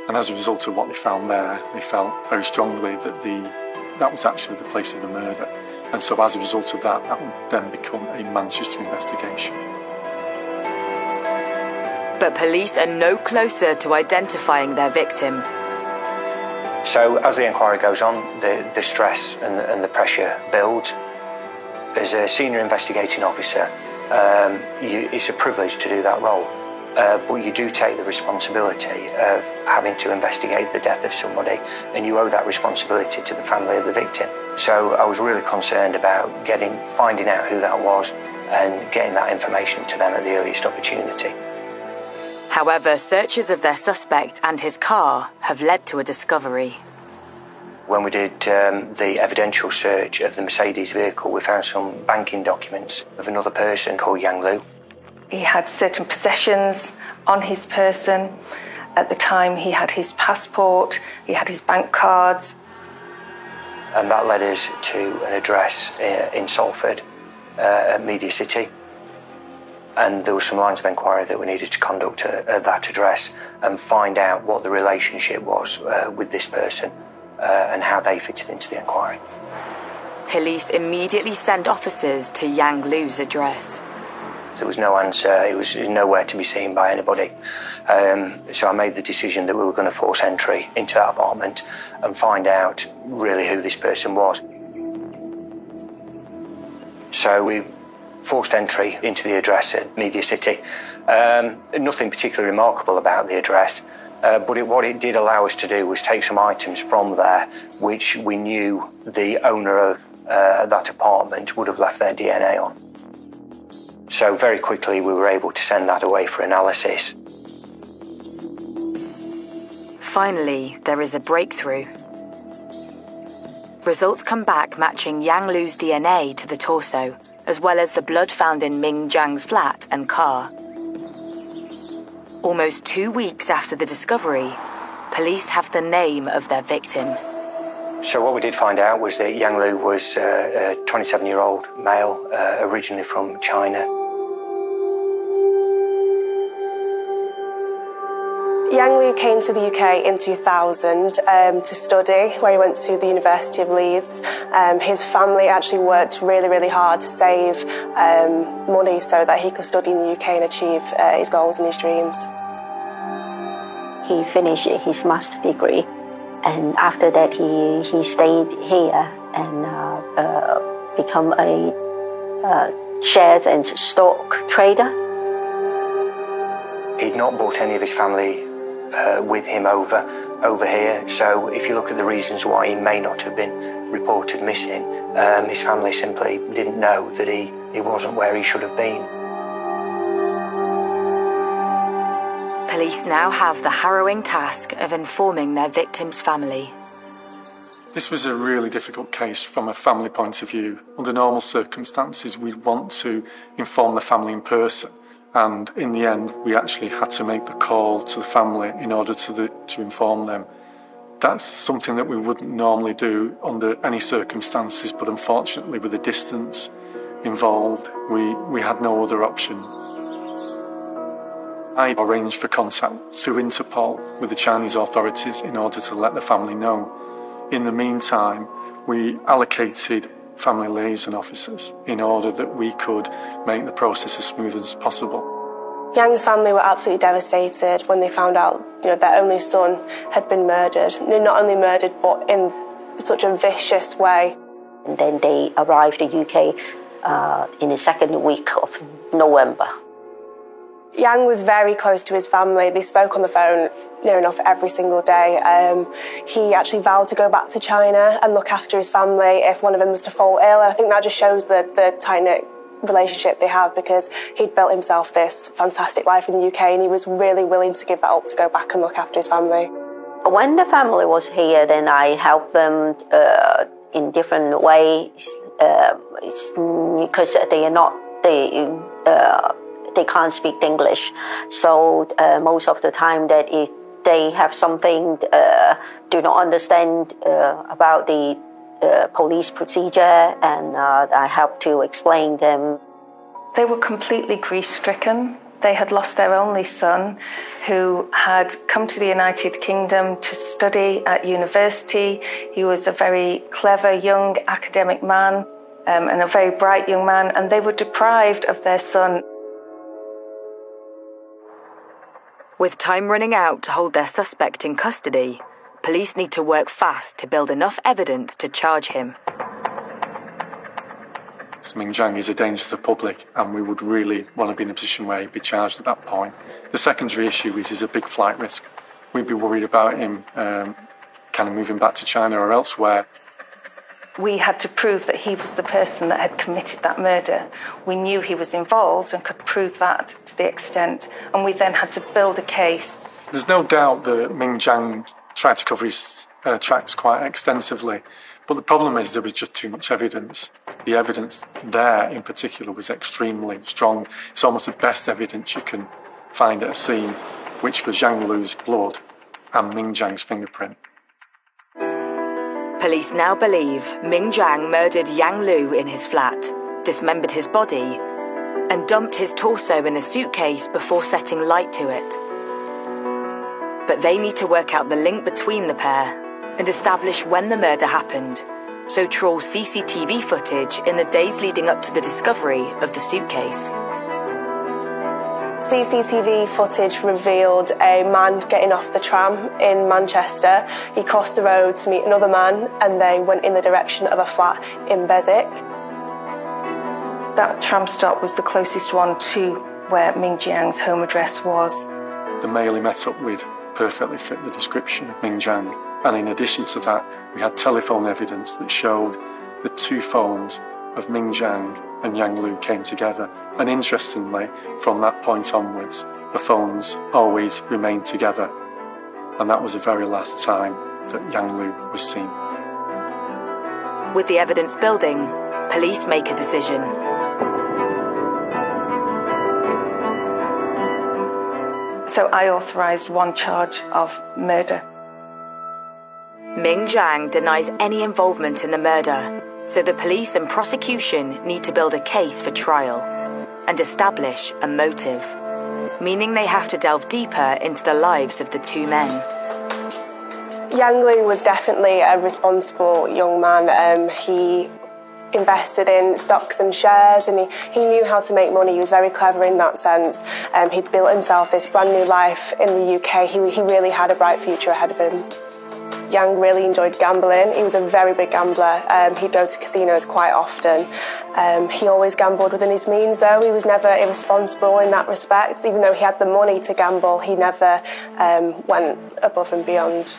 And as a result of what they found there, they felt very strongly that that was actually the place of the murder. And so as a result of that, that would then become a Manchester investigation. But police are no closer to identifying their victim. So as the inquiry goes on, the stress and the pressure builds. As a senior investigating officer, it's a privilege to do that role. But you do take the responsibility of having to investigate the death of somebody, and you owe that responsibility to the family of the victim. So I was really concerned about finding out who that was and getting that information to them at the earliest opportunity. However, searches of their suspect and his car have led to a discovery. When we did the evidential search of the Mercedes vehicle, we found some banking documents of another person called Yang Lu. He had certain possessions on his person. At the time, he had his passport, he had his bank cards. And that led us to an address in Salford, at Media City. And there were some lines of inquiry that we needed to conduct at that address and find out what the relationship was with this person and how they fitted into the inquiry. Police immediately sent officers to Yang Lu's address. There was no answer, it was nowhere to be seen by anybody. So I made the decision that we were going to force entry into that apartment and find out really who this person was. So we forced entry into the address at Media City. Nothing particularly remarkable about the address, but what it did allow us to do was take some items from there which we knew the owner of that apartment would have left their DNA on. So very quickly we were able to send that away for analysis. Finally, there is a breakthrough. Results come back matching Yang Lu's DNA to the torso, as well as the blood found in Ming Jiang's flat and car. Almost 2 weeks after the discovery, police have the name of their victim. So what we did find out was that Yang Lu was a 27-year-old male, originally from China. Yang Lu came to the UK in 2000 to study, where he went to the University of Leeds. His family actually worked really, really hard to save money so that he could study in the UK and achieve his goals and his dreams. He finished his master's degree, and after that he stayed here and become a shares and stock trader. He'd not brought any of his family with him over here, so if you look at the reasons why he may not have been reported missing, his family simply didn't know that he wasn't where he should have been. Police now have the harrowing task of informing their victim's family. This was a really difficult case from a family point of view. Under normal circumstances, we'd want to inform the family in person. And in the end, we actually had to make the call to the family in order to inform them. That's something that we wouldn't normally do under any circumstances, but unfortunately with the distance involved, we had no other option. I arranged for contact to Interpol with the Chinese authorities in order to let the family know. In the meantime, we allocated family liaison officers in order that we could make the process as smooth as possible. Yang's family were absolutely devastated when they found out, their only son had been murdered. Not only murdered, but in such a vicious way. And then they arrived in the UK in the second week of November. Yang was very close to his family. They spoke on the phone near enough every single day. He actually vowed to go back to China and look after his family if one of them was to fall ill. And I think that just shows the tight-knit relationship they have, because he'd built himself this fantastic life in the UK and he was really willing to give that up to go back and look after his family. When the family was here, then I helped them in different ways because they can't speak English. So most of the time that if they have something do not understand about the police procedure, and I help to explain them. They were completely grief-stricken. They had lost their only son, who had come to the United Kingdom to study at university. He was a very clever young academic man and a very bright young man, and they were deprived of their son. With time running out to hold their suspect in custody, police need to work fast to build enough evidence to charge him. Ming Jiang is a danger to the public, and we would really want to be in a position where he'd be charged at that point. The secondary issue is he's a big flight risk. We'd be worried about him kind of moving back to China or elsewhere. We had to prove that he was the person that had committed that murder. We knew he was involved and could prove that to the extent, and we then had to build a case. There's no doubt that Ming Jiang tried to cover his tracks quite extensively, but the problem is there was just too much evidence. The evidence there in particular was extremely strong. It's almost the best evidence you can find at a scene, which was Yang Lu's blood and Ming Jiang's fingerprint. Police now believe Ming Jiang murdered Yang Lu in his flat, dismembered his body, and dumped his torso in a suitcase before setting light to it. But they need to work out the link between the pair and establish when the murder happened, so trawl CCTV footage in the days leading up to the discovery of the suitcase. CCTV footage revealed a man getting off the tram in Manchester. He crossed the road to meet another man and they went in the direction of a flat in Beswick. That tram stop was the closest one to where Ming Jiang's home address was. The male he met up with perfectly fit the description of Ming Jiang, and in addition to that, we had telephone evidence that showed the two phones of Ming Jiang and Yang Lu came together. And interestingly, from that point onwards, the phones always remained together. And that was the very last time that Yang Lu was seen. With the evidence building, police make a decision. So I authorised one charge of murder. Ming Jiang denies any involvement in the murder, so the police and prosecution need to build a case for trial and establish a motive, meaning they have to delve deeper into the lives of the two men. Yang Lu was definitely a responsible young man. He invested in stocks and shares, and he knew how to make money. He was very clever in that sense. He'd built himself this brand new life in the UK. He really had a bright future ahead of him. Yang really enjoyed gambling. He was a very big gambler. He'd go to casinos quite often. He always gambled within his means, though. He was never irresponsible in that respect. Even though he had the money to gamble, he never went above and beyond.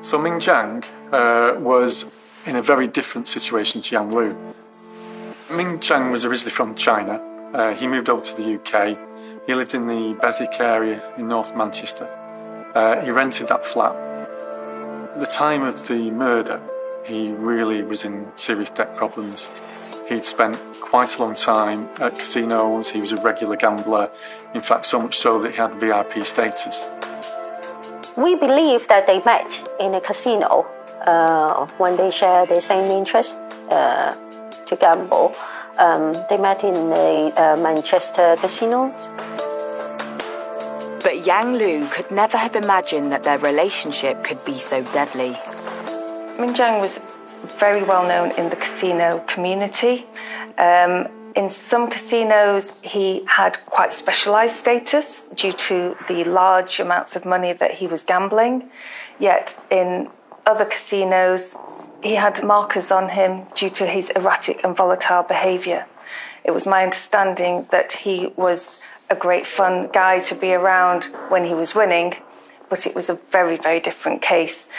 So Ming Jiang was in a very different situation to Yang Lu. Ming Jiang was originally from China. He moved over to the UK. He lived in the Beswick area in North Manchester. He rented that flat. At the time of the murder, he really was in serious debt problems. He'd spent quite a long time at casinos. He was a regular gambler. In fact, so much so that he had VIP status. We believe that they met in a casino when they share the same interest to gamble. They met in a Manchester casino. But Yang Lu could never have imagined that their relationship could be so deadly. Ming Jiang was very well known in the casino community. In some casinos, he had quite specialised status due to the large amounts of money that he was gambling. Yet in other casinos, he had markers on him due to his erratic and volatile behaviour. It was my understanding that he was a great fun guy to be around when he was winning, but it was a very, very different case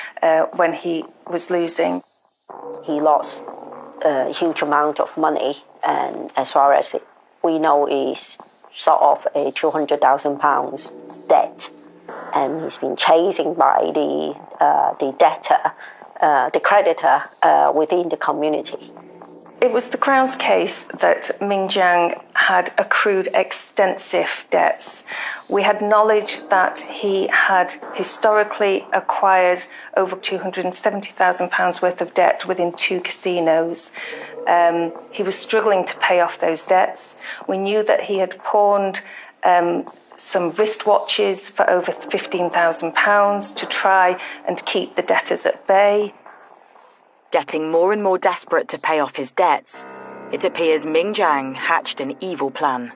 when he was losing. He lost a huge amount of money, and as far as we know, is sort of a £200,000 debt, and he's been chasing by the debtor, the creditor within the community. It was the Crown's case that Ming Jiang had accrued extensive debts. We had knowledge that he had historically acquired over £270,000 worth of debt within 2 casinos. He was struggling to pay off those debts. We knew that he had pawned some wristwatches for over £15,000 to try and keep the debtors at bay. Getting more and more desperate to pay off his debts, it appears Ming Jiang hatched an evil plan.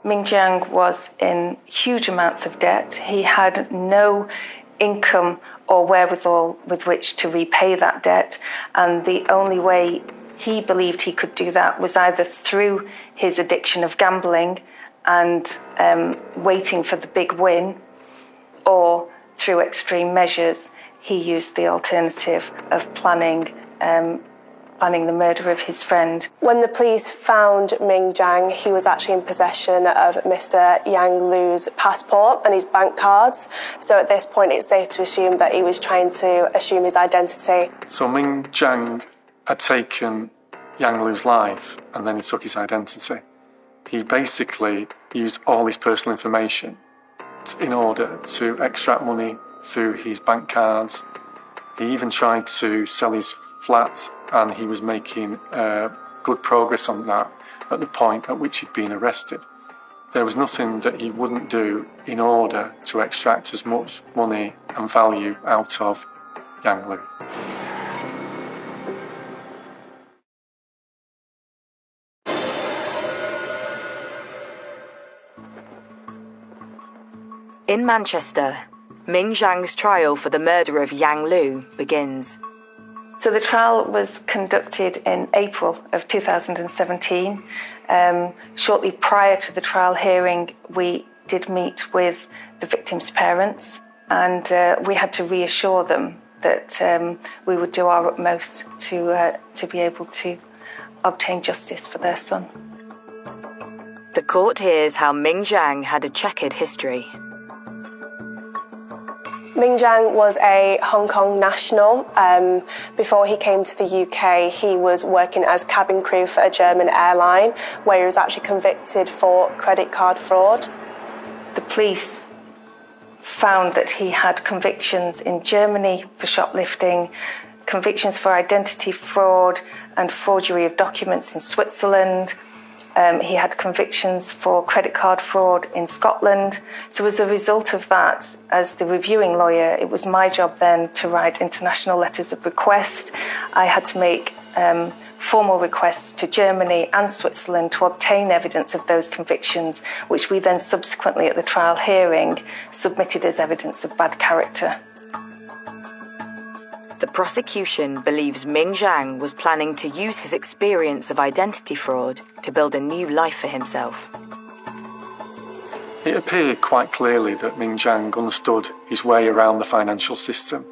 Ming Jiang was in huge amounts of debt. He had no income or wherewithal with which to repay that debt, and the only way he believed he could do that was either through his addiction of gambling and waiting for the big win, or through extreme measures. He used the alternative of planning the murder of his friend. When the police found Ming Jiang, he was actually in possession of Mr. Yang Lu's passport and his bank cards. So at this point, it's safe to assume that he was trying to assume his identity. So Ming Jiang had taken Yang Lu's life and then he took his identity. He basically used all his personal information in order to extract money through his bank cards. He even tried to sell his flat, and he was making good progress on that at the point at which he'd been arrested. There was nothing that he wouldn't do in order to extract as much money and value out of Yang Lu. In Manchester, Ming Jiang's trial for the murder of Yang Lu begins. So the trial was conducted in April of 2017. Shortly prior to the trial hearing, we did meet with the victims' parents, and we had to reassure them that we would do our utmost to be able to obtain justice for their son. The court hears how Ming Jiang had a checkered history. Ming Jiang was a Hong Kong national. Before he came to the UK, he was working as cabin crew for a German airline, where he was actually convicted for credit card fraud. The police found that he had convictions in Germany for shoplifting, convictions for identity fraud and forgery of documents in Switzerland. He had convictions for credit card fraud in Scotland. So as a result of that, as the reviewing lawyer, it was my job then to write international letters of request. I had to make formal requests to Germany and Switzerland to obtain evidence of those convictions, which we then subsequently at the trial hearing submitted as evidence of bad character. The prosecution believes Ming Jiang was planning to use his experience of identity fraud to build a new life for himself. It appeared quite clearly that Ming Jiang understood his way around the financial system,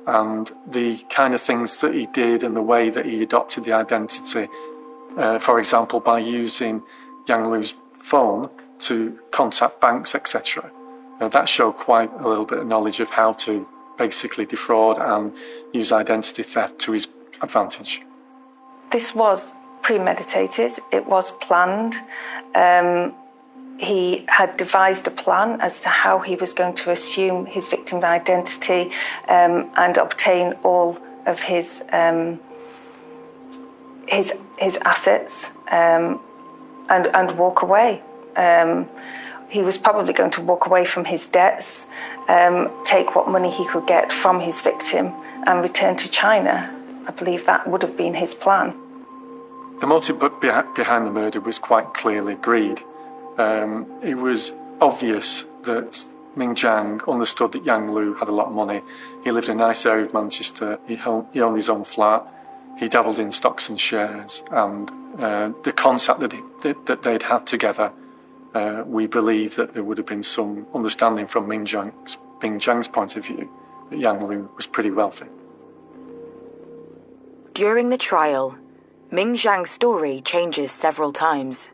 and the kind of things that he did and the way that he adopted the identity, for example, by using Yang Lu's phone to contact banks, etc. That showed quite a little bit of knowledge of how to basically defraud and use identity theft to his advantage. This was premeditated, it was planned. He had devised a plan as to how he was going to assume his victim's identity and obtain all of his assets and walk away. He was probably going to walk away from his debts, take what money he could get from his victim and return to China. I believe that would have been his plan. The motive behind the murder was quite clearly greed. It was obvious that Ming Jiang understood that Yang Lu had a lot of money. He lived in a nice area of Manchester. He owned his own flat. He dabbled in stocks and shares. And the contact that they'd had together, we believe that there would have been some understanding from Ming Jiang's point of view that Yang Lu was pretty wealthy. During the trial, Ming Jiang's story changes several times.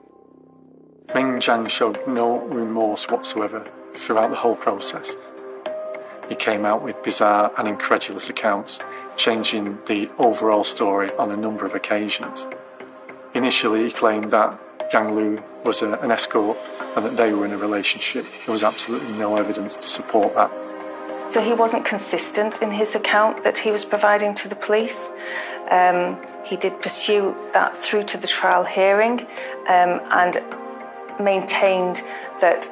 Ming Jiang showed no remorse whatsoever throughout the whole process. He came out with bizarre and incredulous accounts, changing the overall story on a number of occasions. Initially, he claimed that Yang Lu was an escort and that they were in a relationship. There was absolutely no evidence to support that. So he wasn't consistent in his account that he was providing to the police. He did pursue that through to the trial hearing and maintained that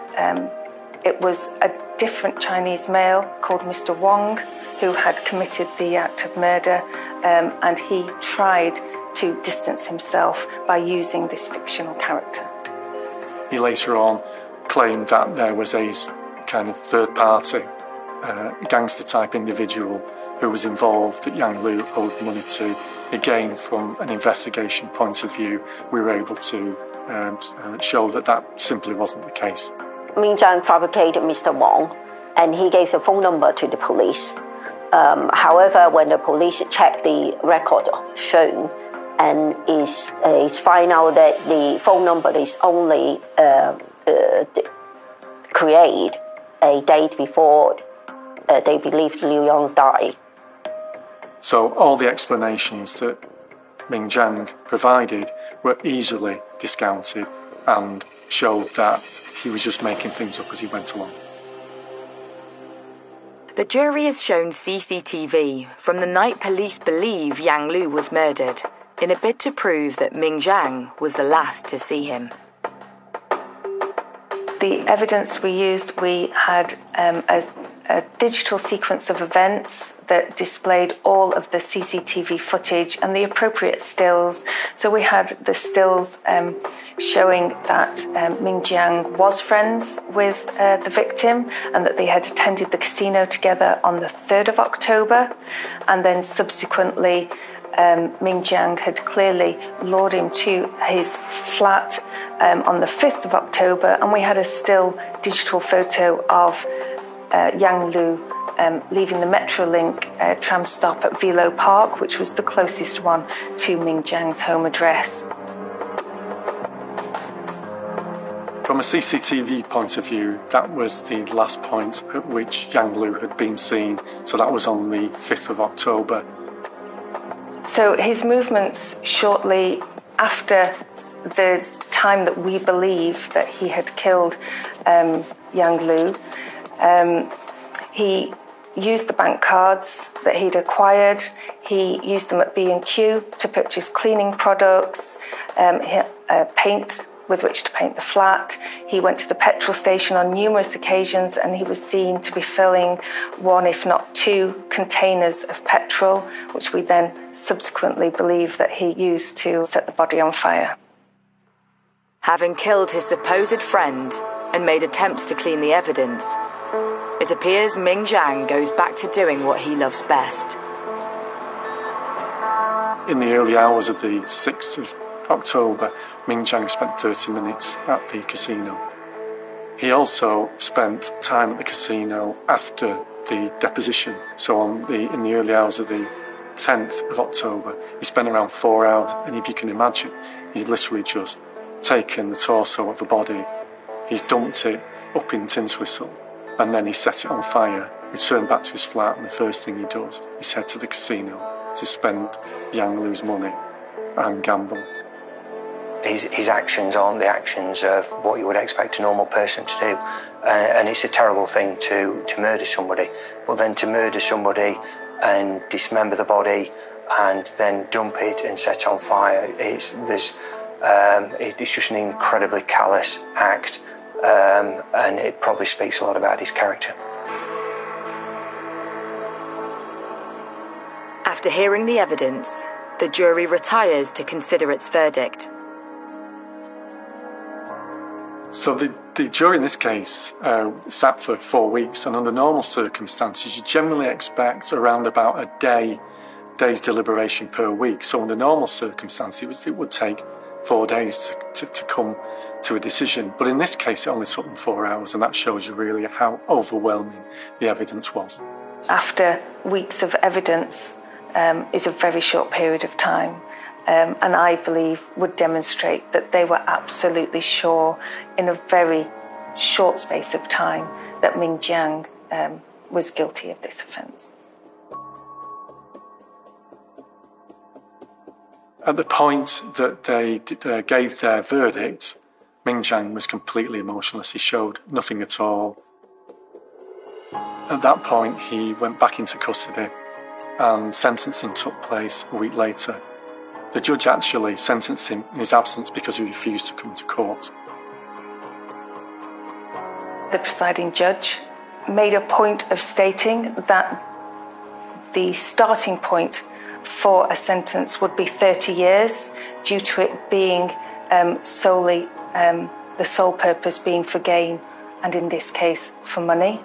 it was a different Chinese male called Mr. Wong who had committed the act of murder, and he tried to distance himself by using this fictional character. He later on claimed that there was a kind of third-party gangster-type individual who was involved that Yang Lu owed money to. Again, from an investigation point of view, we were able to show that that simply wasn't the case. Ming Jiang fabricated Mr. Wong, and he gave the phone number to the police. However, when the police checked the record of the phone, and it's find out that the phone number is only created a date before they believed Liu Yong died. So all the explanations that Ming Jiang provided were easily discounted and showed that he was just making things up as he went along. The jury has shown CCTV from the night police believe Yang Lu was murdered in a bid to prove that Ming Jiang was the last to see him. The evidence we used, we had a digital sequence of events that displayed all of the CCTV footage and the appropriate stills. So we had the stills showing that Ming Jiang was friends with the victim and that they had attended the casino together on the 3rd of October. And then subsequently, Ming Jiang had clearly lured him to his flat on the 5th of October, and we had a still digital photo of Yang Lu leaving the Metrolink tram stop at Velo Park, which was the closest one to Ming Jiang's home address. From a CCTV point of view, that was the last point at which Yang Lu had been seen, so that was on the 5th of October. So his movements shortly after the time that we believe that he had killed Yang Lu, he used the bank cards that he'd acquired. He used them at B&Q to purchase cleaning products, paint with which to paint the flat. He went to the petrol station on numerous occasions, and he was seen to be filling one, if not two, containers of petrol, which we then subsequently believe that he used to set the body on fire. Having killed his supposed friend and made attempts to clean the evidence, it appears Ming Jiang goes back to doing what he loves best. In the early hours of the 6th of October, Ming Jiang spent 30 minutes at the casino. He also spent time at the casino after the deposition. So in the early hours of the 10th of October, he spent around 4 hours, and if you can imagine, he's literally just taken the torso of the body, he's dumped it up in Tinswhistle, and then he set it on fire, returned back to his flat, and the first thing he does is head to the casino to spend Yang Lu's money and gamble. His actions aren't the actions of what you would expect a normal person to do, and it's a terrible thing to murder somebody, but then to murder somebody and dismember the body and then dump it and set on fire, it's just an incredibly callous act, and it probably speaks a lot about his character. After hearing the evidence, the jury retires to consider its verdict. So the jury in this case sat for 4 weeks, and under normal circumstances you generally expect around about a day's deliberation per week. So under normal circumstances it would take 4 days to come to a decision. But in this case it only took them 4 hours, and that shows you really how overwhelming the evidence was. After weeks of evidence is a very short period of time. And I believe would demonstrate that they were absolutely sure in a very short space of time that Ming Jiang was guilty of this offence. At the point that they gave their verdict, Ming Jiang was completely emotionless. He showed nothing at all. At that point, he went back into custody, and sentencing took place a week later. The judge actually sentenced him in his absence because he refused to come to court. The presiding judge made a point of stating that the starting point for a sentence would be 30 years due to it being solely the sole purpose being for gain, and in this case for money.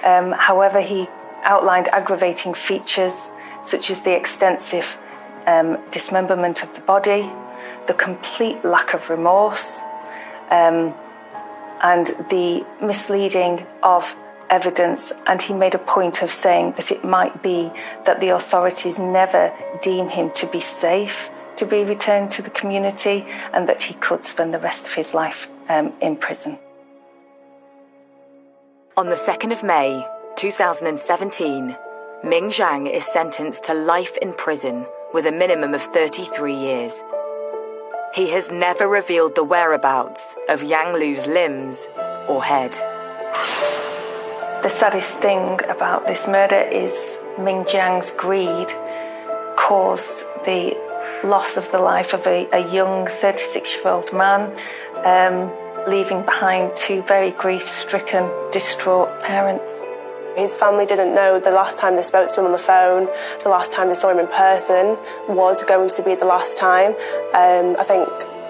However, he outlined aggravating features such as the extensive dismemberment of the body, the complete lack of remorse, and the misleading of evidence. And he made a point of saying that it might be that the authorities never deem him to be safe to be returned to the community, and that he could spend the rest of his life in prison. On the 2nd of May, 2017, Ming Jiang is sentenced to life in prison with a minimum of 33 years. He has never revealed the whereabouts of Yang Lu's limbs or head. The saddest thing about this murder is Ming Jiang's greed caused the loss of the life of a young 36-year-old man, leaving behind 2 very grief-stricken, distraught parents. His family didn't know the last time they spoke to him on the phone, the last time they saw him in person was going to be the last time. I think,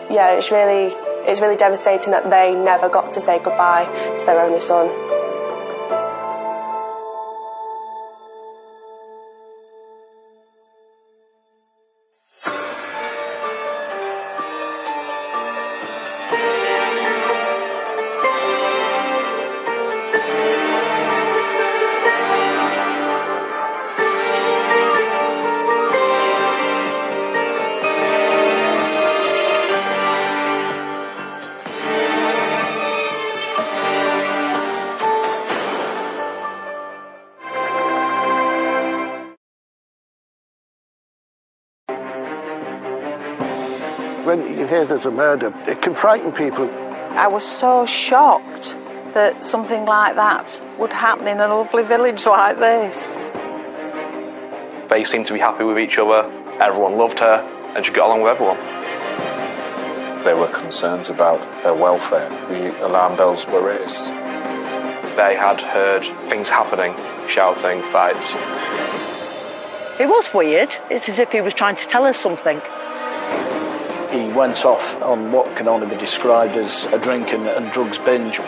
yeah, it's really devastating that they never got to say goodbye to their only son. When you hear there's a murder, it can frighten people. I was so shocked that something like that would happen in a lovely village like this. They seemed to be happy with each other, everyone loved her, and she got along with everyone. There were concerns about their welfare. The alarm bells were raised. They had heard things happening, shouting, fights. It was weird. It's as if he was trying to tell us something. He went off on what can only be described as a drink and drugs binge.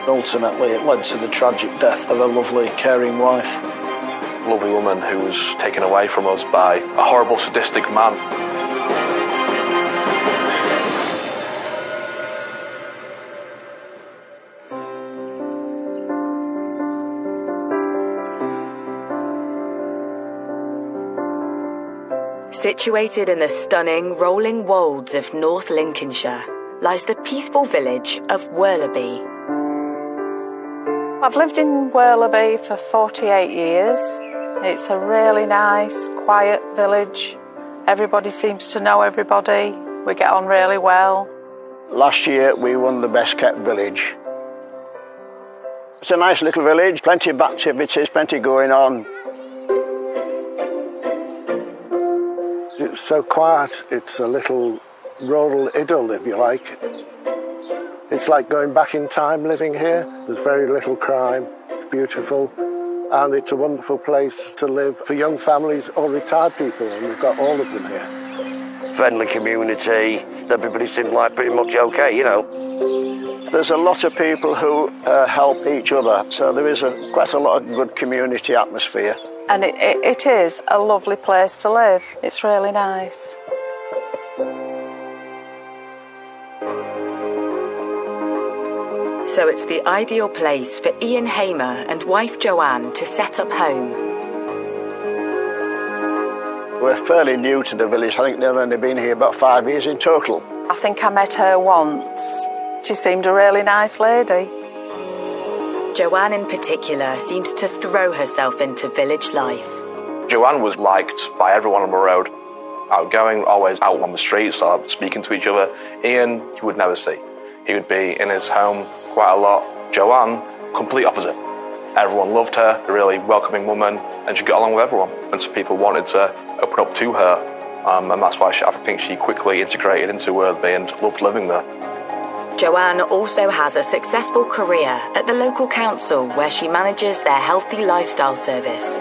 Ultimately, it led to the tragic death of a lovely, caring wife. A lovely woman who was taken away from us by a horrible, sadistic man. Situated in the stunning rolling wolds of North Lincolnshire lies the peaceful village of Worleby. I've lived in Worleby for 48 years. It's a really nice, quiet village. Everybody seems to know everybody. We get on really well. Last year we won the best kept village. It's a nice little village, plenty of activities, plenty going on. It's so quiet, it's a little rural idyll, if you like. It's like going back in time living here. There's very little crime, it's beautiful. and it's a wonderful place to live for young families or retired people, and we've got all of them here. Friendly community, everybody seems like pretty much okay, you know. There's a lot of people who help each other, so there is quite a lot of good community atmosphere. And it is a lovely place to live. It's really nice. So it's the ideal place for Ian Hamer and wife Joanne to set up home. We're fairly new to the village. I think they've only been here about 5 years in total. I think I met her once. She seemed a really nice lady. Joanne in particular seems to throw herself into village life. Joanne was liked by everyone on the road. Outgoing, always out on the streets, speaking to each other. Ian, you would never see. He would be in his home quite a lot. Joanne, complete opposite. Everyone loved her, a really welcoming woman, and she got along with everyone. And so people wanted to open up to her, and that's why I think she quickly integrated into Wortherby and loved living there. Joanne also has a successful career at the local council where she manages their healthy lifestyle service.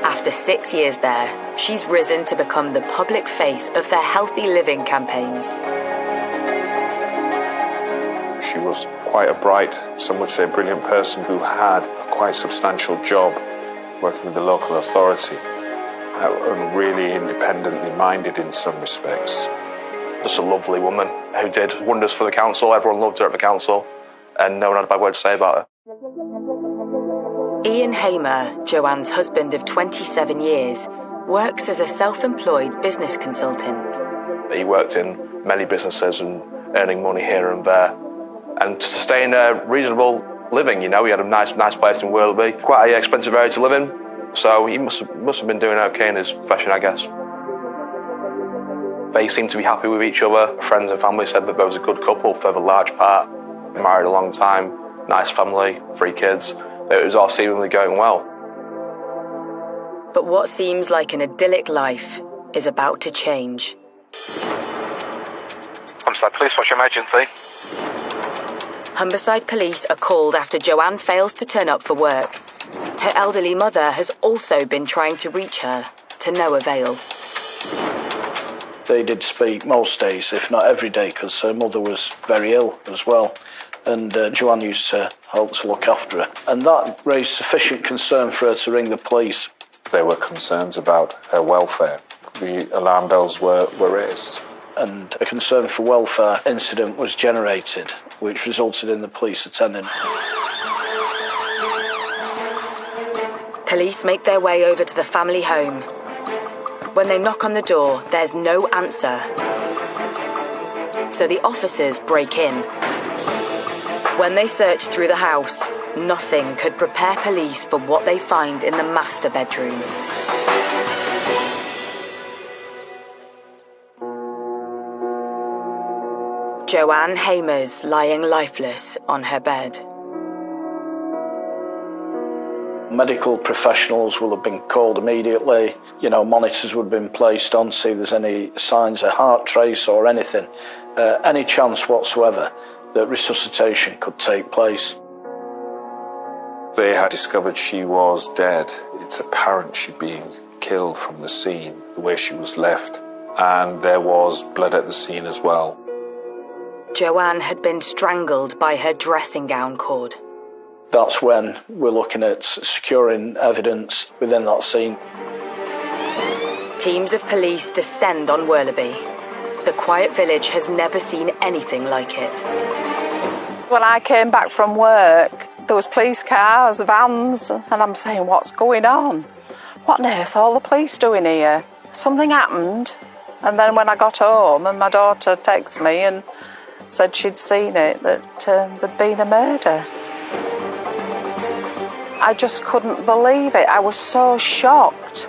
After 6 years there, she's risen to become the public face of their healthy living campaigns. She was quite a bright, some would say brilliant person who had a quite substantial job working with the local authority and really independently minded in some respects. Just a lovely woman who did wonders for the council. Everyone loved her at the council and no one had a bad word to say about her. Ian Hamer, Joanne's husband of 27 years, works as a self-employed business consultant. He worked in many businesses and earning money here and there. And to sustain a reasonable living, you know, he had a nice place in Wortherby, quite an expensive area to live in, so he must have been doing okay in his profession, I guess. They seemed to be happy with each other. Friends and family said that there was a good couple for the large part. Married a long time, nice family, 3 kids. It was all seemingly going well. But what seems like an idyllic life is about to change. Humberside Police, what's your emergency? Humberside Police are called after Joanne fails to turn up for work. Her elderly mother has also been trying to reach her, to no avail. They did speak most days, if not every day, because her mother was very ill as well. And Joanne used to help to look after her. And that raised sufficient concern for her to ring the police. There were concerns about her welfare. The alarm bells were raised. And a concern for welfare incident was generated, which resulted in the police attending. Police make their way over to the family home. When they knock on the door, there's no answer. So the officers break in. When they search through the house, nothing could prepare police for what they find in the master bedroom. Joanne Hamer's lying lifeless on her bed. Medical professionals will have been called immediately. You know, monitors would have been placed on to see if there's any signs of heart trace or anything. Any chance whatsoever that resuscitation could take place. They had discovered she was dead. It's apparent she'd been killed from the scene, the way she was left, and there was blood at the scene as well. Joanne had been strangled by her dressing gown cord. That's when we're looking at securing evidence within that scene. Teams of police descend on Wortherby. The quiet village has never seen anything like it. When I came back from work, there was police cars, vans, and I'm saying, what's going on? What on earth are all the police doing here? Something happened, and then when I got home and my daughter texted me and said she'd seen it, that there'd been a murder. I just couldn't believe it. I was so shocked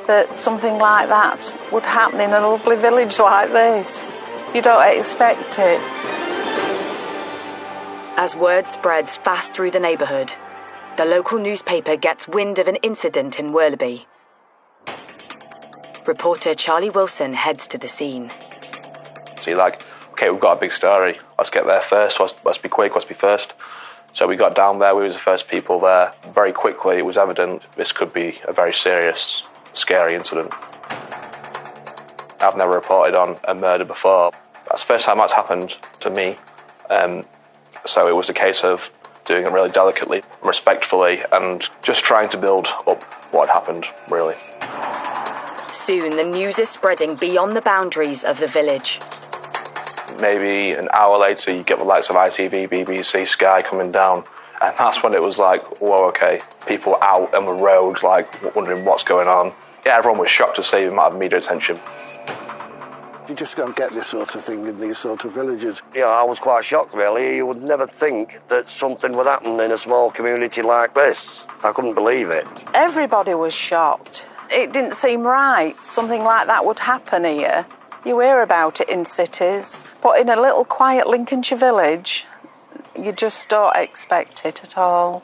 that something like that would happen in a lovely village like this. You don't expect it. As word spreads fast through the neighbourhood, the local newspaper gets wind of an incident in Wortherby. Reporter Charlie Wilson heads to the scene. So you're like, okay, we've got a big story. Let's get there first. Let's be quick. Let's be first. So we got down there, we were the first people there. Very quickly it was evident this could be a very serious, scary incident. I've never reported on a murder before. That's the first time that's happened to me. So it was a case of doing it really delicately, respectfully, and just trying to build up what had happened, really. Soon the news is spreading beyond the boundaries of the village. Maybe an hour later you get the likes of ITV, BBC, Sky coming down, and that's when it was like, whoa, okay, people out on the road, like, wondering what's going on. Yeah, everyone was shocked to see the amount of media attention. You just don't get this sort of thing in these sort of villages. Yeah, I was quite shocked, really. You would never think that something would happen in a small community like this. I couldn't believe it. Everybody was shocked. It didn't seem right. Something like that would happen here. You hear about it in cities, but in a little quiet Lincolnshire village, you just don't expect it at all.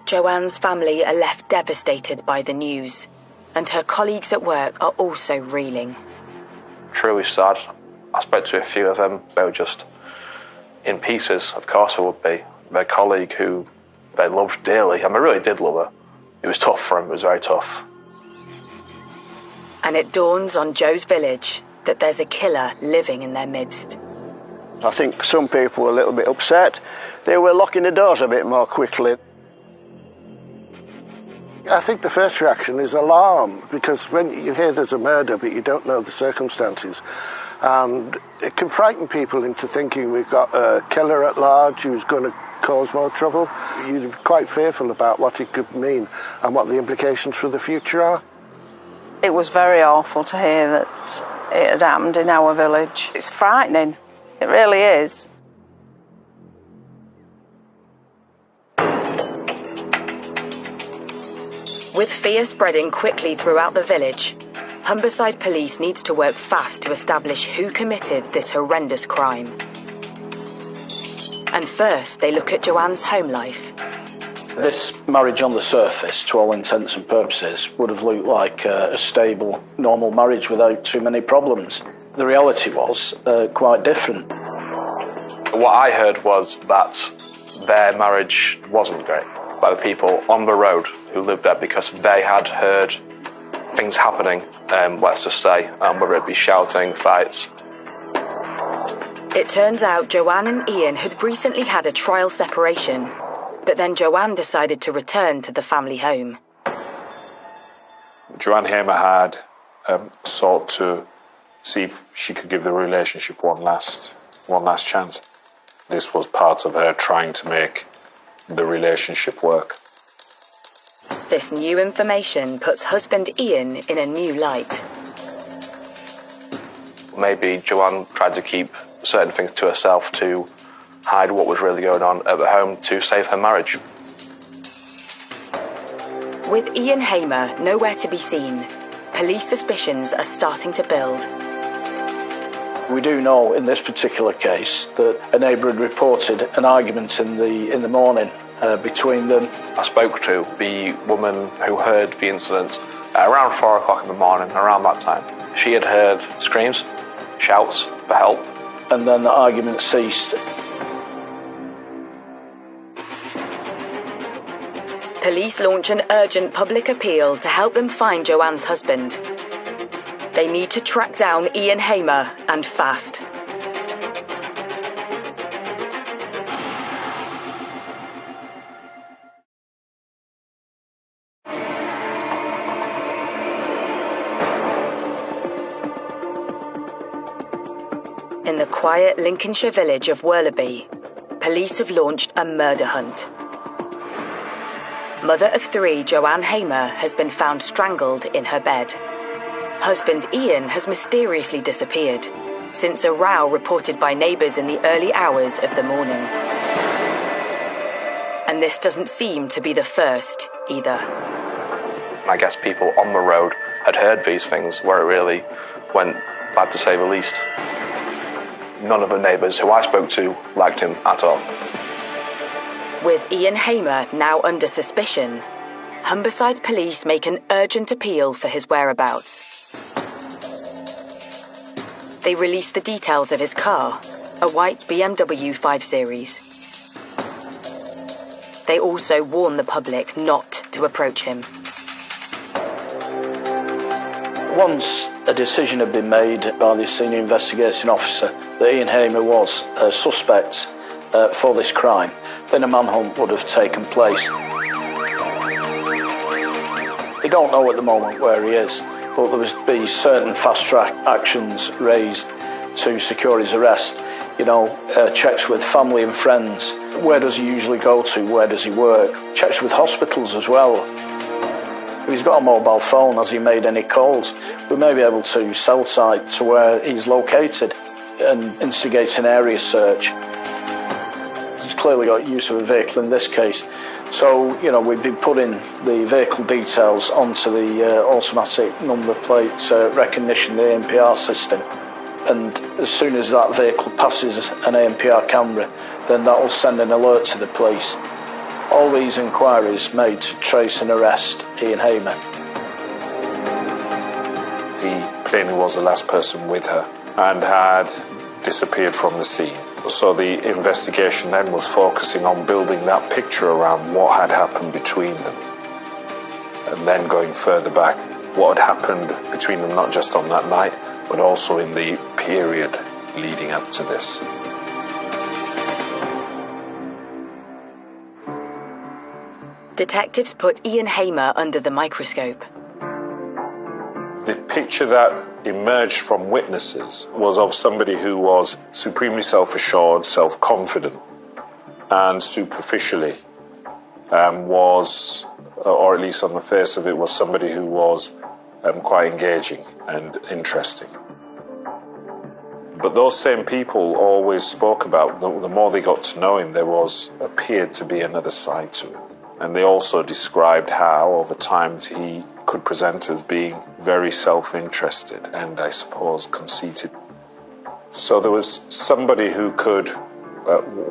Joanne's family are left devastated by the news, and her colleagues at work are also reeling. Truly sad. I spoke to a few of them. They were just in pieces. Of course they would be. Their colleague who they loved dearly, and they really did love her. It was tough for them. It was very tough. And it dawns on Joe's village that there's a killer living in their midst. I think some people were a little bit upset. They were locking the doors a bit more quickly. I think the first reaction is alarm, because when you hear there's a murder but you don't know the circumstances, and it can frighten people into thinking we've got a killer at large who's going to cause more trouble. You're quite fearful about what it could mean and what the implications for the future are. It was very awful to hear that it had happened in our village. It's frightening. It really is. With fear spreading quickly throughout the village, Humberside Police needs to work fast to establish who committed this horrendous crime. And first, they look at Joanne's home life. This marriage on the surface, to all intents and purposes, would have looked like a stable, normal marriage without too many problems. The reality was quite different. What I heard was that their marriage wasn't great by the people on the road who lived there, because they had heard things happening, let's just say, whether it be shouting, fights. It turns out Joanne and Ian had recently had a trial separation, but then Joanne decided to return to the family home. Joanne Hamer had sought to see if she could give the relationship one last chance. This was part of her trying to make the relationship work. This new information puts husband Ian in a new light. Maybe Joanne tried to keep certain things to herself to hide what was really going on at the home to save her marriage. With Ian Hamer nowhere to be seen, police suspicions are starting to build. We do know in this particular case that a neighbour had reported an argument in the morning between them. I spoke to the woman who heard the incident around 4 o'clock in the morning, around that time. She had heard screams, shouts for help. And then the argument ceased. Police launch an urgent public appeal to help them find Joanne's husband. They need to track down Ian Hamer, and fast. In the quiet Lincolnshire village of Worlaby, police have launched a murder hunt. Mother of 3, Joanne Hamer, has been found strangled in her bed. Husband Ian has mysteriously disappeared since a row reported by neighbours in the early hours of the morning. And this doesn't seem to be the first either. I guess people on the road had heard these things where it really went bad, to say the least. None of the neighbours who I spoke to liked him at all. With Ian Hamer now under suspicion, Humberside Police make an urgent appeal for his whereabouts. They release the details of his car, a white BMW 5 Series. They also warn the public not to approach him. Once a decision had been made by the senior investigating officer that Ian Hamer was a suspect for this crime, then a manhunt would have taken place. They don't know at the moment where he is, but there would be certain fast-track actions raised to secure his arrest. You know, checks with family and friends. Where does he usually go to? Where does he work? Checks with hospitals as well. If he's got a mobile phone, has he made any calls? We may be able to cell site to where he's located and instigate an area search. He's clearly got use of a vehicle in this case. So, you know, we've been putting the vehicle details onto the automatic number plate recognition, the ANPR system. And as soon as that vehicle passes an ANPR camera, then that will send an alert to the police. All these inquiries made to trace and arrest Ian Hamer. He plainly was the last person with her and had disappeared from the scene. So the investigation then was focusing on building that picture around what had happened between them. And then going further back, what had happened between them not just on that night, but also in the period leading up to this. Detectives put Ian Hamer under the microscope. The picture that emerged from witnesses was of somebody who was supremely self-assured, self-confident, and superficially was, or at least on the face of it, was somebody who was quite engaging and interesting. But those same people always spoke about, the more they got to know him, there appeared to be another side to him. And they also described how, over time, he could present as being very self-interested and, I suppose, conceited. So there was somebody who could,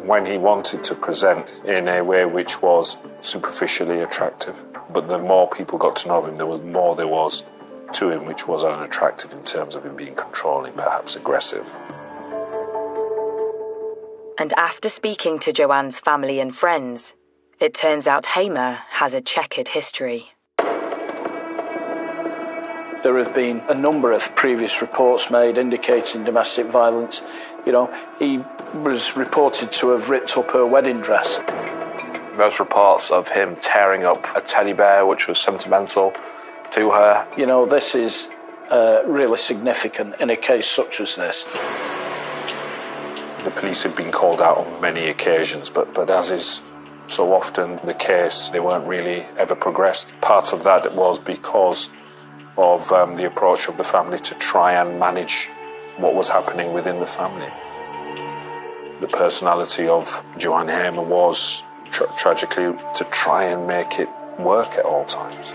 when he wanted to present in a way which was superficially attractive, but the more people got to know him, there was to him which was unattractive in terms of him being controlling, perhaps aggressive. And after speaking to Joanne's family and friends, it turns out Hamer has a checkered history. There have been a number of previous reports made indicating domestic violence. You know, he was reported to have ripped up her wedding dress. There's reports of him tearing up a teddy bear which was sentimental to her. You know, this is really significant in a case such as this. The police had been called out on many occasions, but as is so often the case, they weren't really ever progressed. Part of that was because of the approach of the family to try and manage what was happening within the family. The personality of Joanne Hamer was tragically to try and make it work at all times.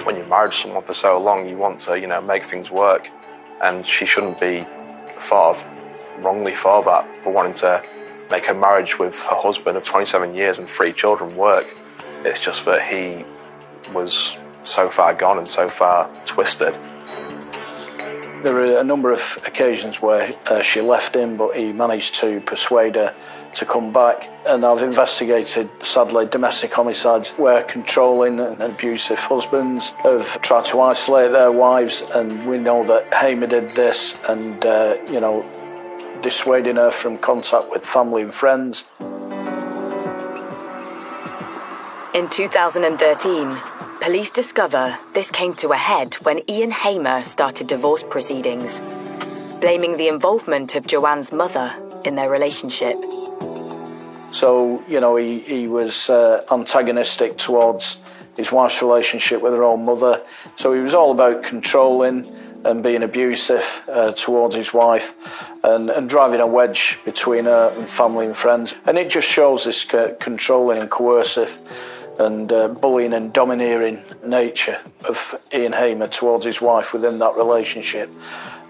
When you're married to someone for so long, you want to, make things work, and she shouldn't be wrongly thought about for wanting to make her marriage with her husband of 27 years and 3 children work. It's just that he was so far gone and so far twisted. There are a number of occasions where she left him, but he managed to persuade her to come back. And I've investigated, sadly, domestic homicides where controlling and abusive husbands have tried to isolate their wives, and we know that Hamer did this and, dissuading her from contact with family and friends. In 2013, police discover this came to a head when Ian Hamer started divorce proceedings, blaming the involvement of Joanne's mother in their relationship. So, he was antagonistic towards his wife's relationship with her own mother. So he was all about controlling and being abusive towards his wife and driving a wedge between her and family and friends. And it just shows this controlling and coercive and bullying and domineering nature of Ian Hamer towards his wife within that relationship.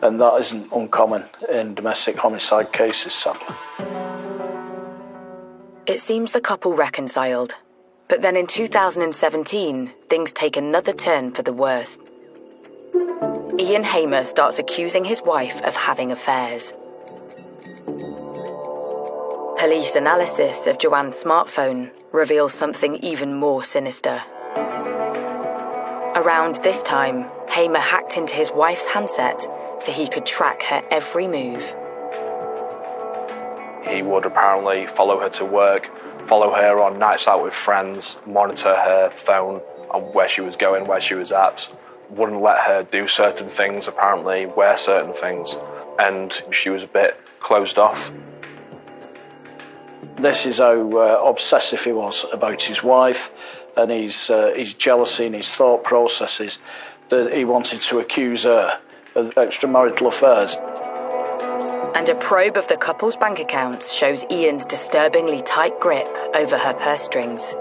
And that isn't uncommon in domestic homicide cases, sadly. It seems the couple reconciled, but then in 2017, things take another turn for the worse. Ian Hamer starts accusing his wife of having affairs. Police analysis of Joanne's smartphone reveals something even more sinister. Around this time, Hamer hacked into his wife's handset so he could track her every move. He would apparently follow her to work, follow her on nights out with friends, monitor her phone on where she was going, where she was at, wouldn't let her do certain things, apparently, wear certain things, and she was a bit closed off. This is how obsessive he was about his wife and his jealousy and his thought processes, that he wanted to accuse her of extramarital affairs. And a probe of the couple's bank accounts shows Ian's disturbingly tight grip over her purse strings.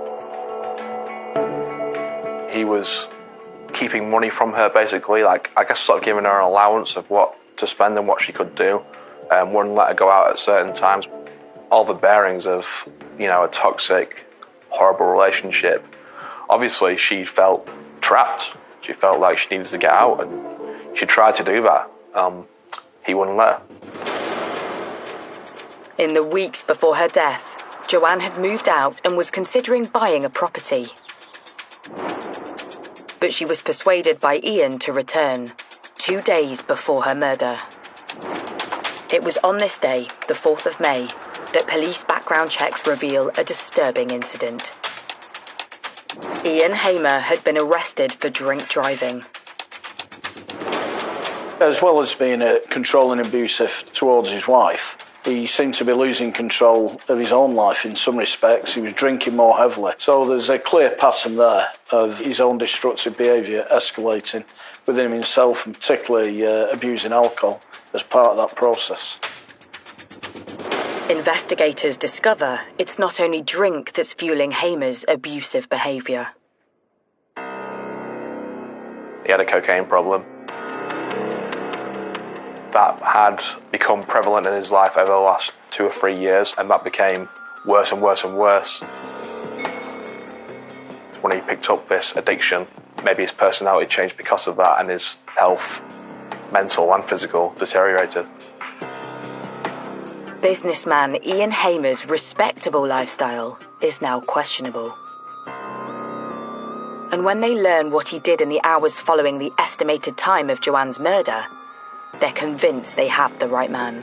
He was keeping money from her, basically, like, I guess sort of giving her an allowance of what to spend and what she could do, and wouldn't let her go out at certain times. All the bearings of, you know, a toxic, horrible relationship. Obviously, she felt trapped. She felt like she needed to get out, and she tried to do that. He wouldn't let her. In the weeks before her death, Joanne had moved out and was considering buying a property. But she was persuaded by Ian to return, 2 days before her murder. It was on this day, the 4th of May, that police background checks reveal a disturbing incident. Ian Hamer had been arrested for drink driving. As well as being controlling and abusive towards his wife, he seemed to be losing control of his own life in some respects. He was drinking more heavily. So there's a clear pattern there of his own destructive behaviour escalating within himself, and particularly abusing alcohol as part of that process. Investigators discover it's not only drink that's fueling Hamer's abusive behaviour. He had a cocaine problem that had become prevalent in his life over the last 2 or 3 years, and that became worse and worse and worse. When he picked up this addiction, maybe his personality changed because of that, and his health, mental and physical, deteriorated. Businessman Ian Hamer's respectable lifestyle is now questionable. And when they learn what he did in the hours following the estimated time of Joanne's murder, they're convinced they have the right man.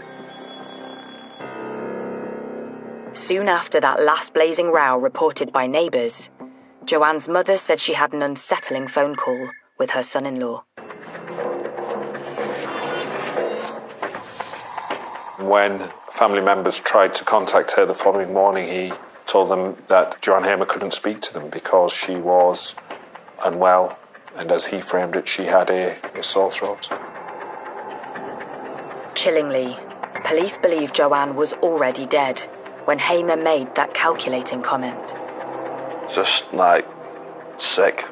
Soon after that last blazing row reported by neighbours, Joanne's mother said she had an unsettling phone call with her son-in-law. When family members tried to contact her the following morning, he told them that Joanne Hamer couldn't speak to them because she was unwell, and as he framed it, she had a sore throat. Chillingly, police believe Joanne was already dead when Hamer made that calculating comment. Just, like, sick.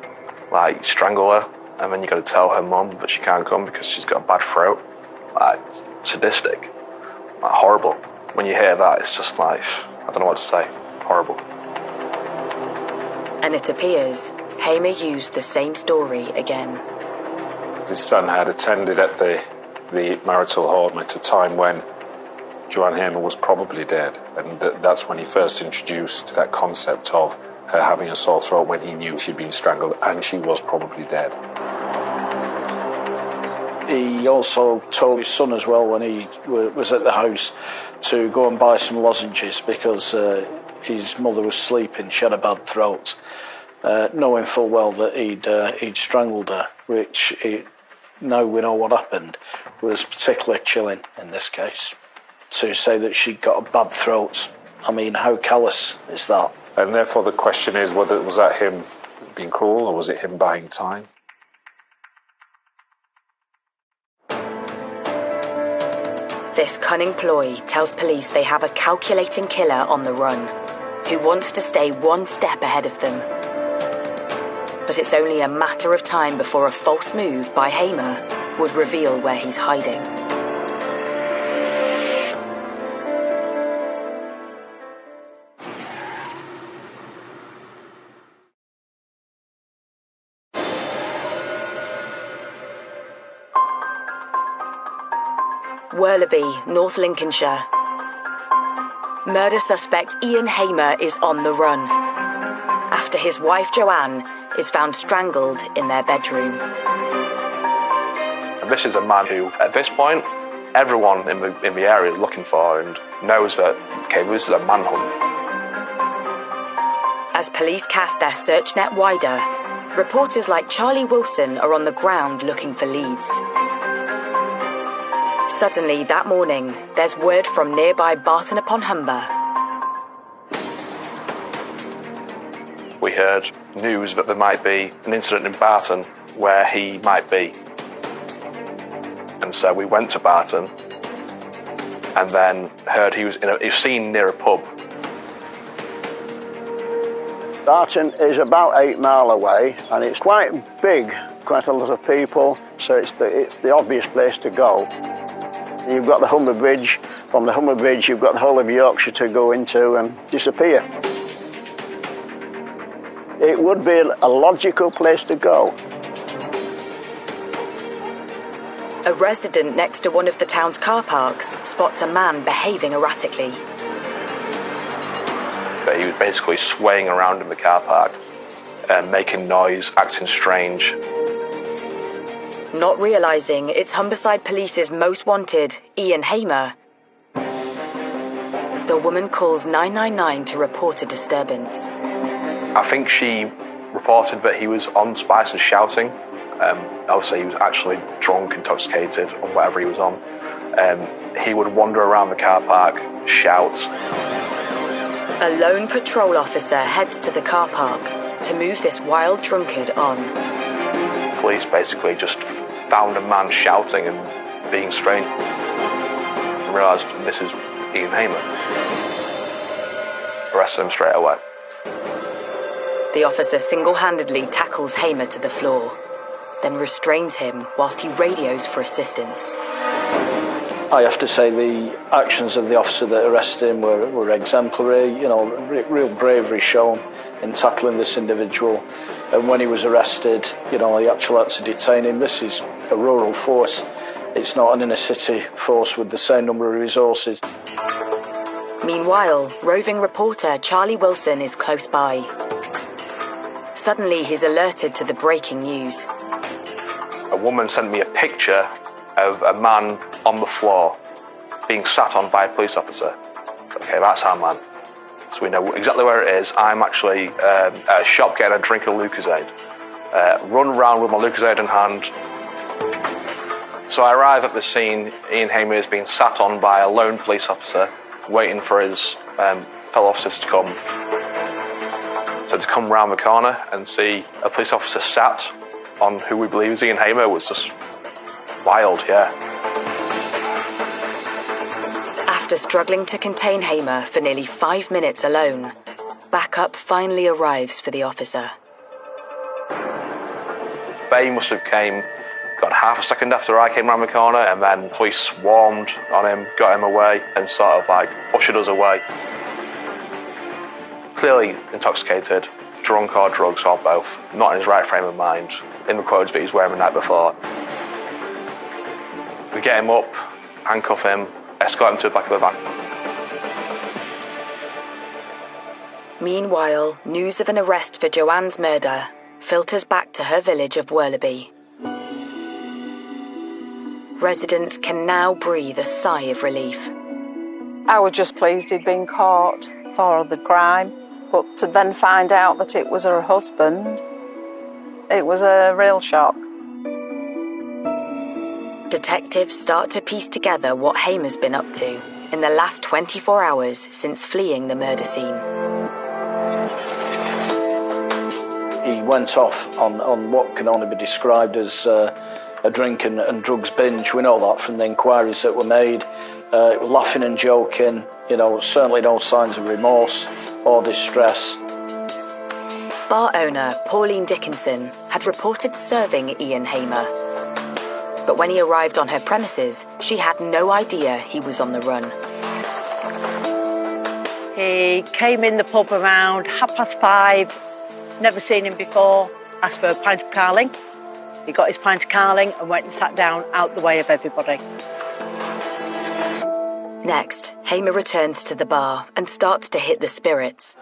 Like, strangle her, and then you got to tell her mum that she can't come because she's got a bad throat. Like, sadistic. Like, horrible. When you hear that, it's just like, I don't know what to say. Horrible. And it appears Hamer used the same story again. His son had attended at the marital home at a time when Joanne Hamer was probably dead, and that's when he first introduced that concept of her having a sore throat when he knew she'd been strangled and she was probably dead. He also told his son as well when he was at the house to go and buy some lozenges because his mother was sleeping, she had a bad throat, knowing full well that he'd strangled her, which now we know what happened, was particularly chilling in this case. To say that she got a bad throat, I mean, how callous is that? And therefore the question is, whether was that him being cruel or was it him buying time? This cunning ploy tells police they have a calculating killer on the run, who wants to stay one step ahead of them. But it's only a matter of time before a false move by Hamer would reveal where he's hiding. Worleby, North Lincolnshire. murder suspect Ian Hamer is on the run after his wife Joanne is found strangled in their bedroom. And this is a man who, at this point, everyone in the area is looking for and knows that, okay, this is a manhunt. As police cast their search net wider, reporters like Charlie Wilson are on the ground looking for leads. Suddenly, that morning, there's word from nearby Barton upon Humber. We heard news that there might be an incident in Barton where he might be. And so we went to Barton and then heard he was seen near a pub. Barton is about 8 miles away, and it's quite big, quite a lot of people, so it's the obvious place to go. You've got the Humber Bridge. From the Humber Bridge, you've got the whole of Yorkshire to go into and disappear. It would be a logical place to go. A resident next to one of the town's car parks spots a man behaving erratically. But he was basically swaying around in the car park, making noise, acting strange. Not realising it's Humberside Police's most wanted, Ian Hamer, the woman calls 999 to report a disturbance. I think she reported that he was on Spice and shouting. Obviously, he was actually drunk, intoxicated, on whatever he was on. He would wander around the car park, shout. A lone patrol officer heads to the car park to move this wild drunkard on. Police basically just found a man shouting and being strange and realised this is Ian Hamer. Arrested him straight away. The officer single-handedly tackles Hamer to the floor, then restrains him whilst he radios for assistance. I have to say the actions of the officer that arrested him were exemplary, real bravery shown in tackling this individual. And when he was arrested, he actually had to detain him. This is a rural force. It's not an inner city force with the same number of resources. Meanwhile, roving reporter Charlie Wilson is close by. Suddenly, he's alerted to the breaking news. A woman sent me a picture of a man on the floor being sat on by a police officer. Okay, that's our man. So we know exactly where it is. I'm actually at a shop getting a drink of Lucozade. Run around with my Lucozade in hand. So I arrive at the scene. Ian Hamer is being sat on by a lone police officer, waiting for his fellow officers to come. So to come round the corner and see a police officer sat on who we believe is Ian Hamer was just wild, yeah. After struggling to contain Hamer for nearly 5 minutes alone, backup finally arrives for the officer. They must have got half a second after I came round the corner, and then police swarmed on him, got him away, and sort of ushered us away. Clearly intoxicated, drunk or drugs or both, not in his right frame of mind, in the clothes that he was wearing the night before. We get him up, handcuff him, escort him to the back of the van. Meanwhile, news of an arrest for Joanne's murder filters back to her village of Worleby. Residents can now breathe a sigh of relief. I was just pleased he'd been caught for the crime, but to then find out that it was her husband, it was a real shock. Detectives start to piece together what Hamer's been up to in the last 24 hours since fleeing the murder scene. He went off on what can only be described as a drink and drugs binge. We know that from the inquiries that were made. Laughing and joking, certainly no signs of remorse or distress. Bar owner Pauline Dickinson had reported serving Ian Hamer. But when he arrived on her premises, she had no idea he was on the run. He came in the pub around 5:30, never seen him before, asked for a pint of Carling. He got his pint of Carling and went and sat down out the way of everybody. Next, Hamer returns to the bar and starts to hit the spirits.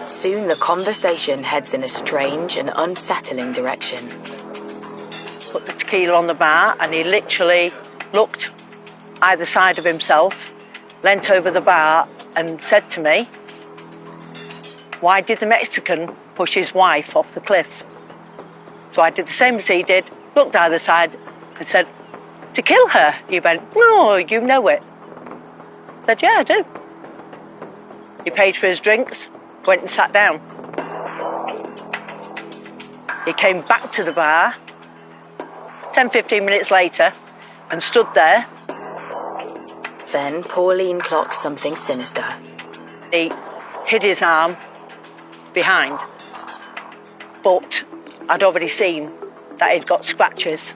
Soon the conversation heads in a strange and unsettling direction. Put the tequila on the bar and he literally looked either side of himself, leant over the bar and said to me, "Why did the Mexican push his wife off the cliff?" So I did the same as he did, looked either side and said, "To kill her." He went, "No, you know it." I said, "Yeah, I do." He paid for his drinks, went and sat down. He came back to the bar 10-15 minutes later and stood there. Then Pauline clocks something sinister. He hid his arm behind, but I'd already seen that he'd got scratches.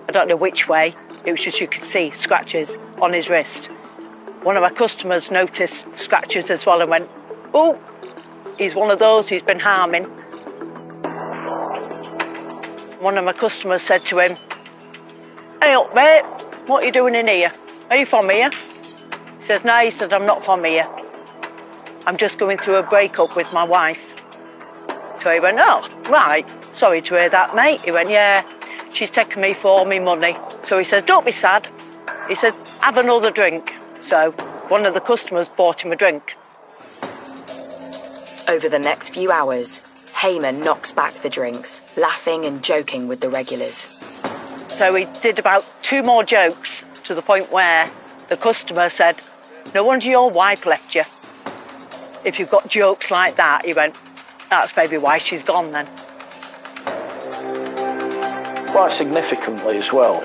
I don't know which way, it was just you could see scratches on his wrist. One of my customers noticed scratches as well and went, "Oh, he's one of those who's been harming." One of my customers said to him, "Hey up mate, what are you doing in here? Are you from here?" He says, "No," he said, "I'm not from here. I'm just going through a breakup with my wife." So he went, "Oh, right, sorry to hear that, mate." He went, "Yeah, she's taken me for all my money." So he says, "Don't be sad." He said, "Have another drink." So one of the customers bought him a drink. Over the next few hours, Hamer knocks back the drinks, laughing and joking with the regulars. So he did about 2 more jokes to the point where the customer said, "No wonder your wife left you. If you've got jokes like that," he went, "that's maybe why she's gone then." Quite significantly as well,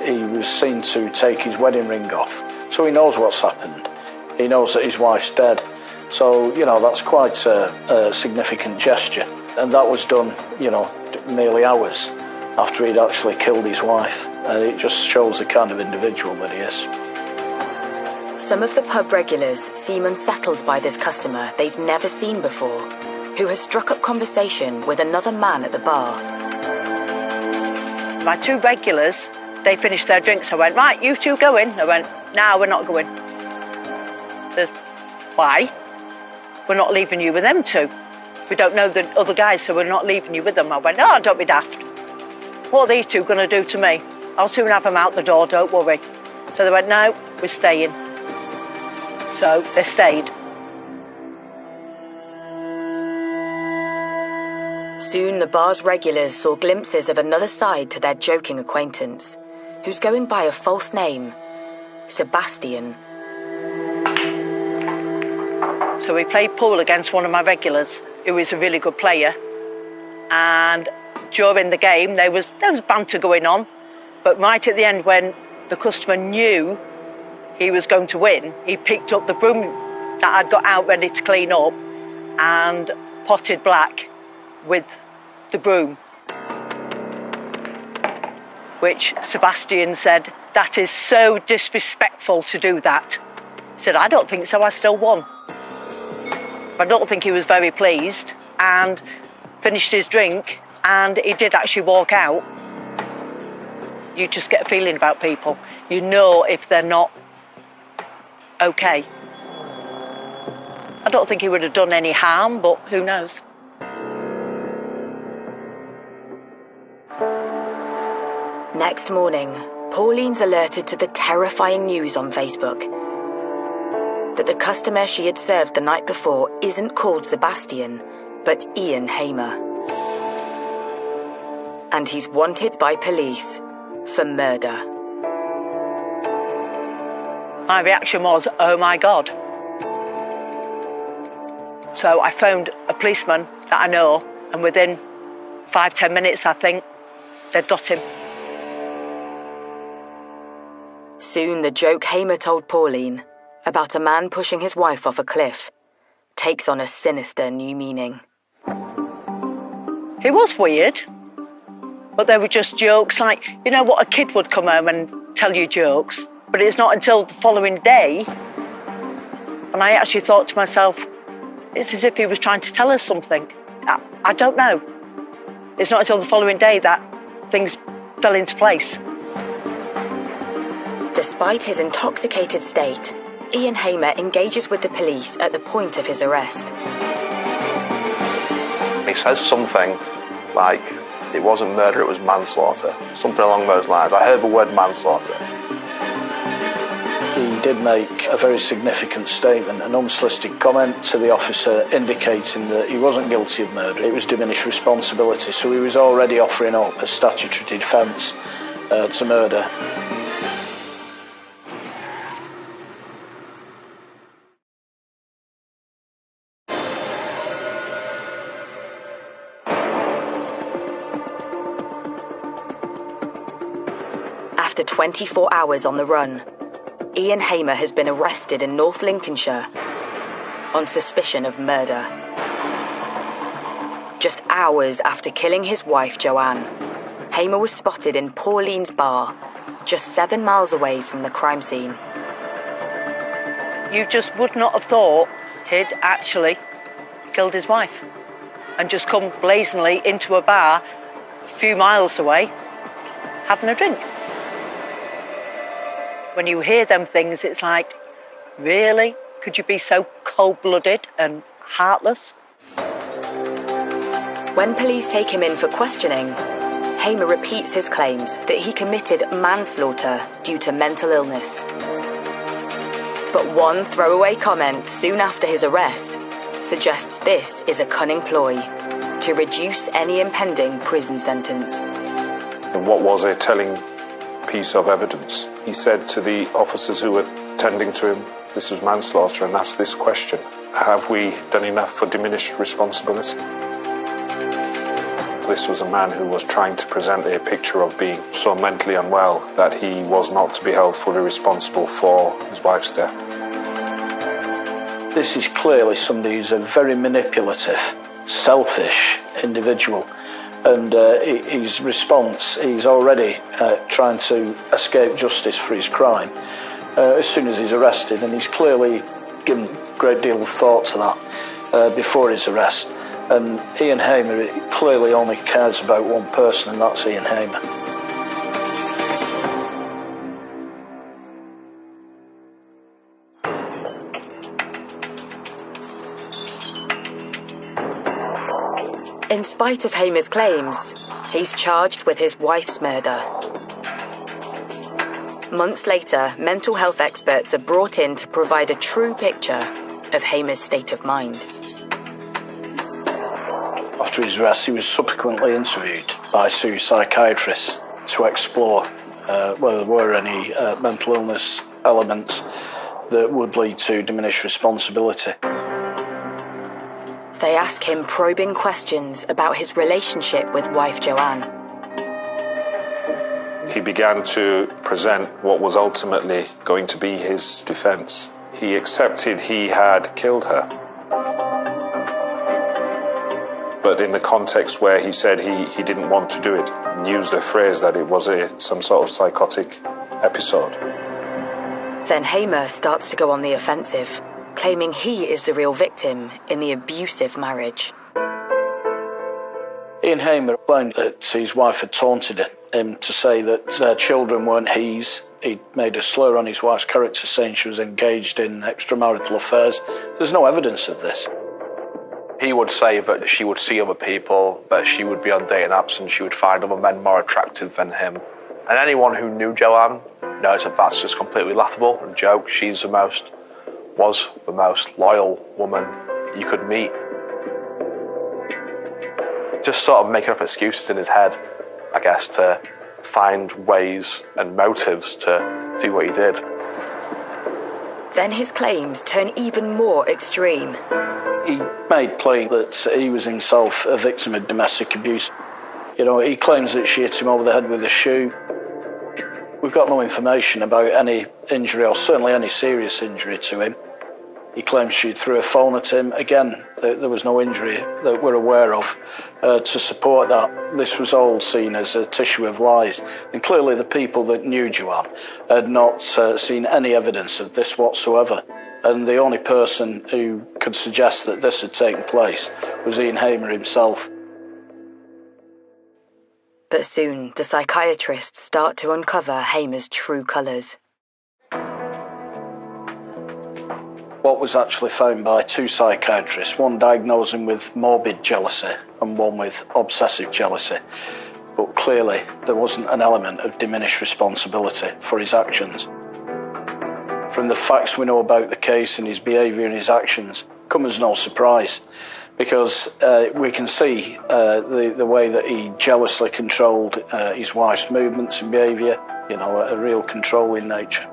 he was seen to take his wedding ring off. So he knows what's happened. He knows that his wife's dead. So, that's quite a significant gesture. And that was done, nearly hours after he'd actually killed his wife. It just shows the kind of individual that he is. Some of the pub regulars seem unsettled by this customer they've never seen before, who has struck up conversation with another man at the bar. My 2 regulars, they finished their drinks. I went, "Right, you 2 go in." I went, "No, we're not going." Says, "Why?" "We're not leaving you with them 2. We don't know the other guys, so we're not leaving you with them." I went, "Oh, don't be daft. What are these 2 going to do to me? I'll soon have them out the door, don't worry." So they went, "No, we're staying." So they stayed. Soon the bar's regulars saw glimpses of another side to their joking acquaintance, who's going by a false name, Sebastian. So we played pool against one of my regulars, who is a really good player. And during the game, there was banter going on. But right at the end, when the customer knew he was going to win, he picked up the broom that I'd got out ready to clean up and potted Black with the broom. Which Sebastian said, "That is so disrespectful to do that." He said, "I don't think so, I still won." I don't think he was very pleased and finished his drink, and he did actually walk out. You just get a feeling about people. You know if they're not okay. I don't think he would have done any harm, but who knows? Next morning, Pauline's alerted to the terrifying news on Facebook that the customer she had served the night before isn't called Sebastian, but Ian Hamer. And he's wanted by police for murder. My reaction was, "Oh my God." So I phoned a policeman that I know, and within 5-10 minutes, I think, they'd got him. Soon the joke Hamer told Pauline about a man pushing his wife off a cliff takes on a sinister new meaning. It was weird, but they were just jokes, like, you know what, a kid would come home and tell you jokes, but it's not until the following day, and I actually thought to myself, it's as if he was trying to tell us something. I don't know. It's not until the following day that things fell into place. Despite his intoxicated state, Ian Hamer engages with the police at the point of his arrest. He says something like, it wasn't murder, it was manslaughter. Something along those lines. I heard the word manslaughter. He did make a very significant statement, an unsolicited comment to the officer indicating that he wasn't guilty of murder, it was diminished responsibility, so he was already offering up a statutory defence to murder. After 24 hours on the run, Ian Hamer has been arrested in North Lincolnshire on suspicion of murder. Just hours after killing his wife, Joanne, Hamer was spotted in Pauline's bar, just 7 miles away from the crime scene. You just would not have thought he'd actually killed his wife and just come blazingly into a bar a few miles away having a drink. When you hear them things, it's like, really? Could you be so cold-blooded and heartless? When police take him in for questioning, Hamer repeats his claims that he committed manslaughter due to mental illness. But one throwaway comment soon after his arrest suggests this is a cunning ploy to reduce any impending prison sentence. And what was a telling piece of evidence? He said to the officers who were tending to him, this was manslaughter, and asked this question: have we done enough for diminished responsibility? This was a man who was trying to present a picture of being so mentally unwell that he was not to be held fully responsible for his wife's death. This is clearly somebody who's a very manipulative, selfish individual. And his response, he's already trying to escape justice for his crime as soon as he's arrested, and he's clearly given a great deal of thought to that before his arrest. And Ian Hamer clearly only cares about one person, and that's Ian Hamer. In spite of Hamer's claims, he's charged with his wife's murder. Months later, mental health experts are brought in to provide a true picture of Hamer's state of mind. After his arrest, he was subsequently interviewed by two psychiatrists to explore whether there were any mental illness elements that would lead to diminished responsibility. They ask him probing questions about his relationship with wife Joanne. He began to present what was ultimately going to be his defence. He accepted he had killed her, but in the context where he said he didn't want to do it, and used a phrase that it was some sort of psychotic episode. Then Hamer starts to go on the offensive, claiming he is the real victim in the abusive marriage. Ian Hamer claimed that his wife had taunted him to say that their children weren't his. He'd made a slur on his wife's character, saying she was engaged in extramarital affairs. There's no evidence of this. He would say that she would see other people, that she would be on dating apps and she would find other men more attractive than him. And anyone who knew Joanne knows that that's just completely laughable and a joke. Was the most loyal woman you could meet. Just sort of making up excuses in his head, I guess, to find ways and motives to do what he did. Then his claims turn even more extreme. He made plain that he was himself a victim of domestic abuse. You know, he claims that she hit him over the head with a shoe. We've got no information about any injury, or certainly any serious injury to him. He claims she threw a phone at him. Again, there was no injury that we're aware of to support that. This was all seen as a tissue of lies. And clearly the people that knew Joanne had not seen any evidence of this whatsoever. And the only person who could suggest that this had taken place was Ian Hamer himself. But soon, the psychiatrists start to uncover Hamer's true colours. what was actually found by two psychiatrists, one diagnosing with morbid jealousy and one with obsessive jealousy. But clearly there wasn't an element of diminished responsibility for his actions. From the facts we know about the case and his behaviour and his actions, come as no surprise, because we can see the way that he jealously controlled his wife's movements and behaviour, a real controlling nature.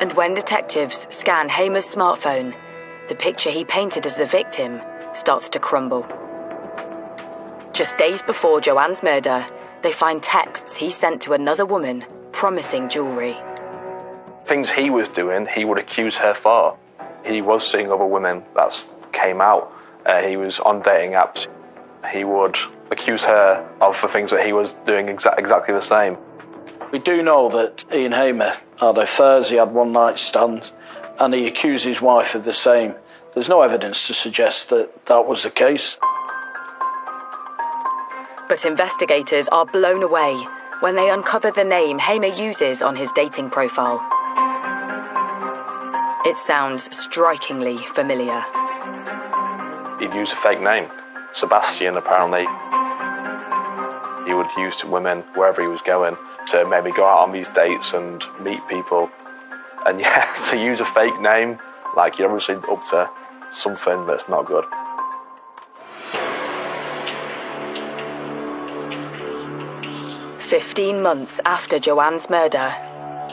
And when detectives scan Hamer's smartphone, the picture he painted as the victim starts to crumble. Just days before Joanne's murder, they find texts he sent to another woman promising jewellery. Things he was doing, he would accuse her for. He was seeing other women, that came out. He was on dating apps. He would accuse her of the things that he was doing exactly the same. We do know that Ian Hamer had affairs, he had one-night stands, and he accused his wife of the same. There's no evidence to suggest that that was the case. But investigators are blown away when they uncover the name Hamer uses on his dating profile. It sounds strikingly familiar. He'd use a fake name, Sebastian apparently. He would use women wherever he was going to maybe go out on these dates and meet people. And yeah, to use a fake name, like you're obviously up to something that's not good. "15 months after Joanne's murder,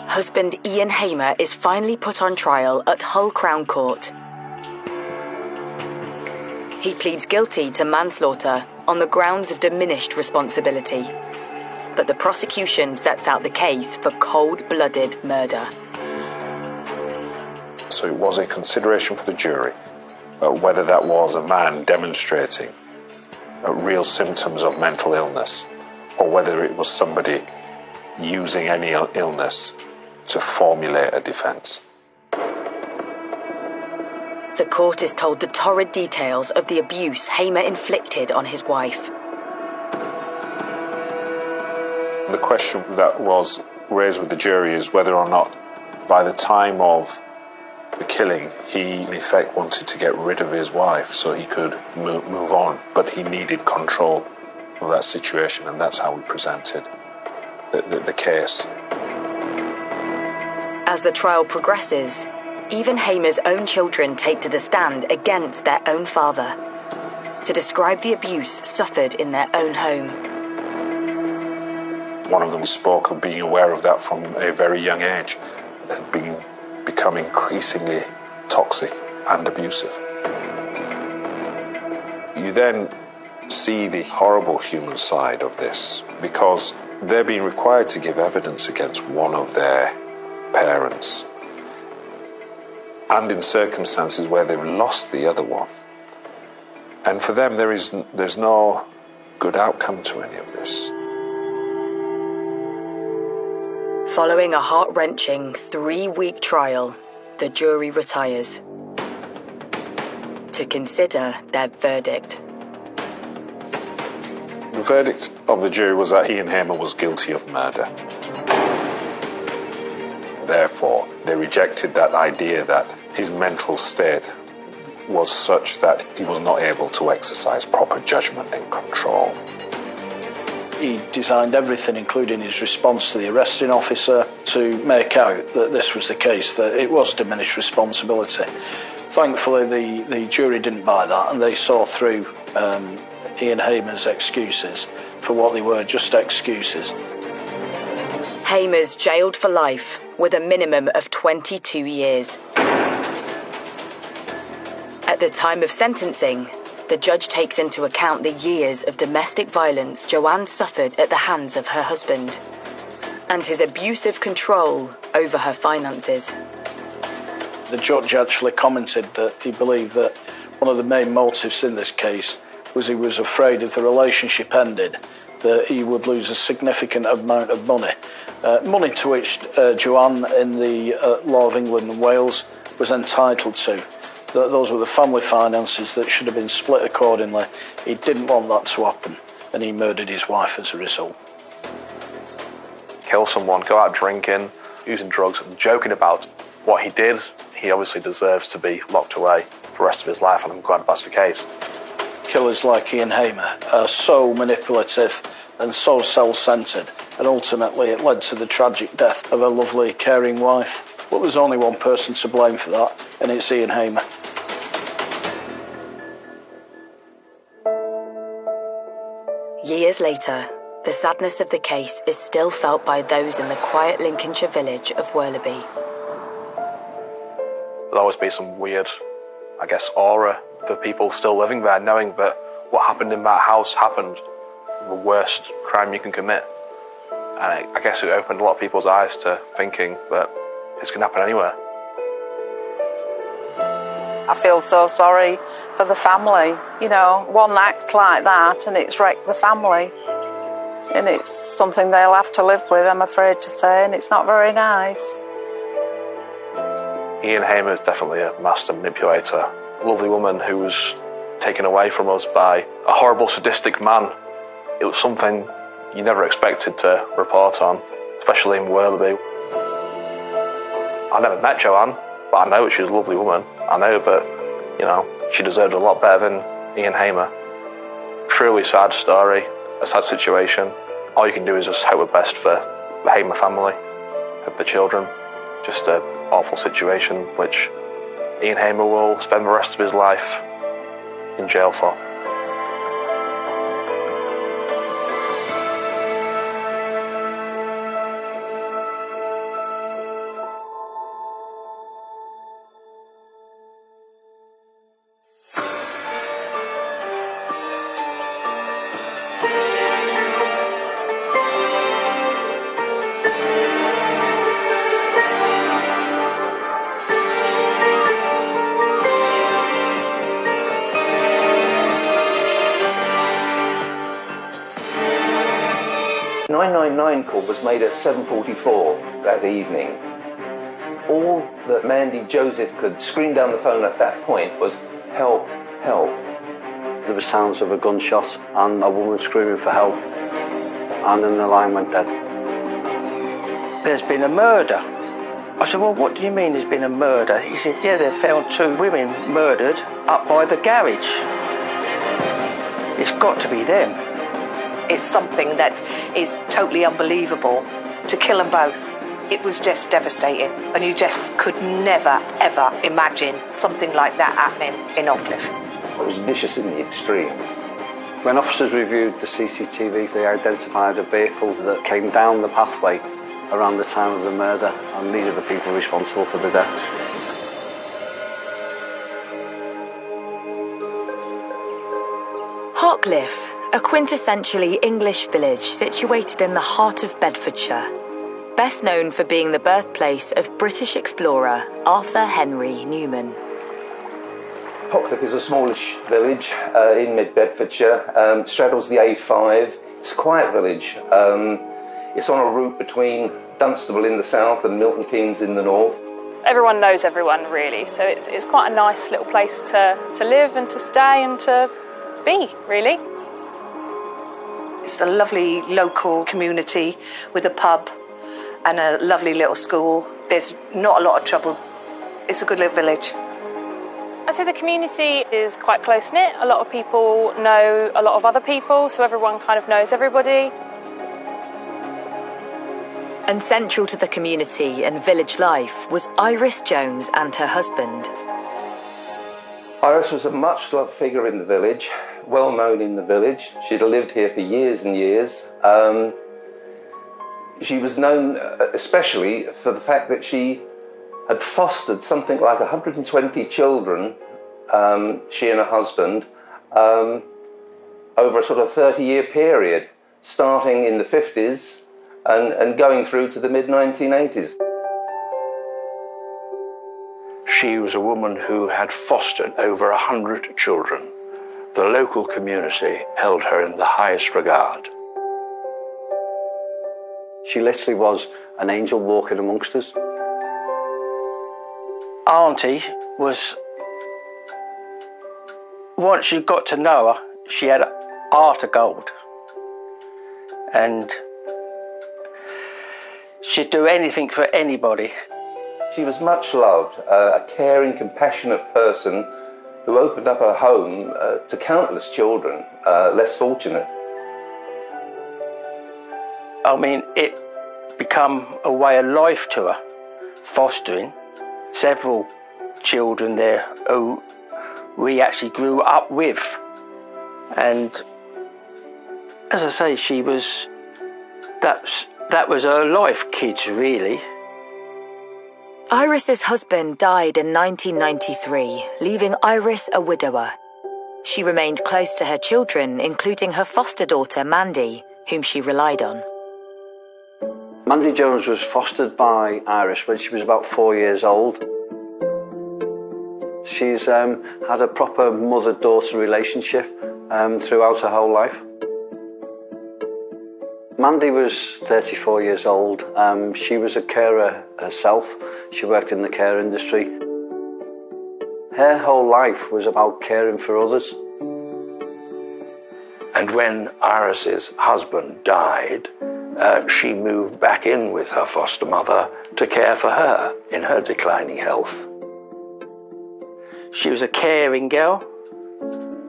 husband Ian Hamer is finally put on trial at Hull Crown Court. He pleads guilty to manslaughter on the grounds of diminished responsibility, but the prosecution sets out the case for cold-blooded murder. So it was a consideration for the jury whether that was a man demonstrating real symptoms of mental illness, or whether it was somebody using any illness to formulate a defence. The court is told the torrid details of the abuse Hamer inflicted on his wife. The question that was raised with the jury is whether or not, by the time of the killing, he in effect wanted to get rid of his wife so he could move on, but he needed control of that situation, and that's how we presented the case. As the trial progresses, even Hamer's own children take to the stand against their own father to describe the abuse suffered in their own home. One of them spoke of being aware of that from a very young age, and become increasingly toxic and abusive. You then see the horrible human side of this, because they're being required to give evidence against one of their parents, and in circumstances where they've lost the other one. And for them, there's no good outcome to any of this. Following a heart-wrenching 3-week trial, the jury retires to consider their verdict. The verdict of the jury was that Ian Hamer was guilty of murder. Therefore, they rejected that idea that his mental state was such that he was not able to exercise proper judgment and control. He designed everything, including his response to the arresting officer, to make out that this was the case, that it was diminished responsibility. Thankfully, the jury didn't buy that, and they saw through Ian Hamer's excuses for what they were, just excuses. Hamer's jailed for life with a minimum of 22 years. At the time of sentencing, the judge takes into account the years of domestic violence Joanne suffered at the hands of her husband and his abusive control over her finances. The judge actually commented that he believed that one of the main motives in this case was he was afraid if the relationship ended that he would lose a significant amount of money. Money to which Joanne in the law of England and Wales was entitled to. Those were the family finances that should have been split accordingly. He didn't want that to happen, and he murdered his wife as a result. Kill someone, go out drinking, using drugs, and joking about what he did. he obviously deserves to be locked away for the rest of his life, and I'm glad that's the case. Killers like Ian Hamer are so manipulative and so self-centred, and ultimately it led to the tragic death of a lovely, caring wife. But there's only one person to blame for that, and it's Ian Hamer. Years later, the sadness of the case is still felt by those in the quiet Lincolnshire village of Worleby. There'll always be some weird, I guess, aura for people still living there, knowing that what happened in that house happened, the worst crime you can commit. And I guess it opened a lot of people's eyes to thinking that it's going to happen anywhere. I feel so sorry for the family. You know, one act like that and it's wrecked the family. And it's something they'll have to live with, I'm afraid to say, and it's not very nice. Ian Hamer is definitely a master manipulator. A lovely woman who was taken away from us by a horrible, sadistic man. It was something you never expected to report on, especially in Worleby. I never met Joanne, but I know that she's a lovely woman. I know that, you know, she deserved a lot better than Ian Hamer. Truly sad story, a sad situation. All you can do is just hope the best for the Hamer family, of the children. Just an awful situation which Ian Hamer will spend the rest of his life in jail for. Call was made at 7:44 that evening. All that Mandy Joseph could scream down the phone at that point was, "Help, help." There were sounds of a gunshot and a woman screaming for help, and then the line went dead. There's been a murder. I said, well, what do you mean there's been a murder? He said, yeah, they found 2 women murdered up by the garage. It's got to be them. It's something that is totally unbelievable to kill them both. It was just devastating, and you just could never, ever imagine something like that happening in Aldclyffe. It was vicious in the extreme. When officers reviewed the CCTV, they identified a vehicle that came down the pathway around the time of the murder, and these are the people responsible for the deaths. Hartcliffe, a quintessentially English village situated in the heart of Bedfordshire, best known for being the birthplace of British explorer Arthur Henry Newman. Hartcliffe is a smallish village in mid-Bedfordshire, straddles the A5. It's a quiet village. It's on a route between Dunstable in the south and Milton Keynes in the north. Everyone knows everyone, really, so it's quite a nice little place to live and to stay and to be, really. It's a lovely local community with a pub and a lovely little school. There's not a lot of trouble. It's a good little village. I'd say the community is quite close-knit. A lot of people know a lot of other people, so everyone kind of knows everybody. And central to the community and village life was Iris Jones and her husband. Iris was a much-loved figure in the village, well known in the village. She'd lived here for years and years. She was known especially for the fact that she had fostered something like 120 children, she and her husband, over a sort of 30-year period, starting in the 50s and going through to the mid-1980s. She was a woman who had fostered over 100 children. The local community held her in the highest regard. She literally was an angel walking amongst us. Auntie was, once you got to know her, she had a heart of gold. And she'd do anything for anybody. She was much loved, a caring, compassionate person who opened up her home to countless children less fortunate. I mean, it became a way of life to her, fostering several children there who we actually grew up with. And as I say, that was her life, kids, really. Iris's husband died in 1993, leaving Iris a widower. She remained close to her children, including her foster daughter, Mandy, whom she relied on. Mandy Jones was fostered by Iris when she was about 4 years old. She's had a proper mother-daughter relationship throughout her whole life. Mandy was 34 years old. She was a carer herself. She worked in the care industry. Her whole life was about caring for others. And when Iris's husband died, she moved back in with her foster mother to care for her in her declining health. She was a caring girl.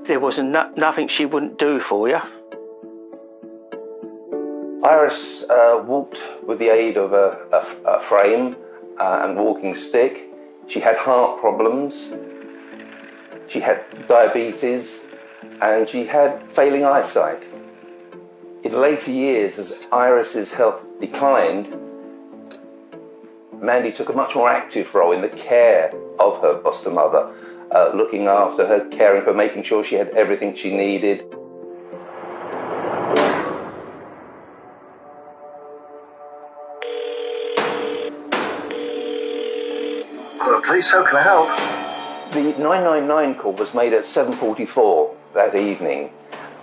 There was nothing she wouldn't do for you. Iris walked with the aid of a frame and walking stick. She had heart problems, she had diabetes, and she had failing eyesight. In later years, as Iris's health declined, Mandy took a much more active role in the care of her foster mother, looking after her, caring for, making sure she had everything she needed. Hello, police, how can I help? The 999 call was made at 7:44 that evening,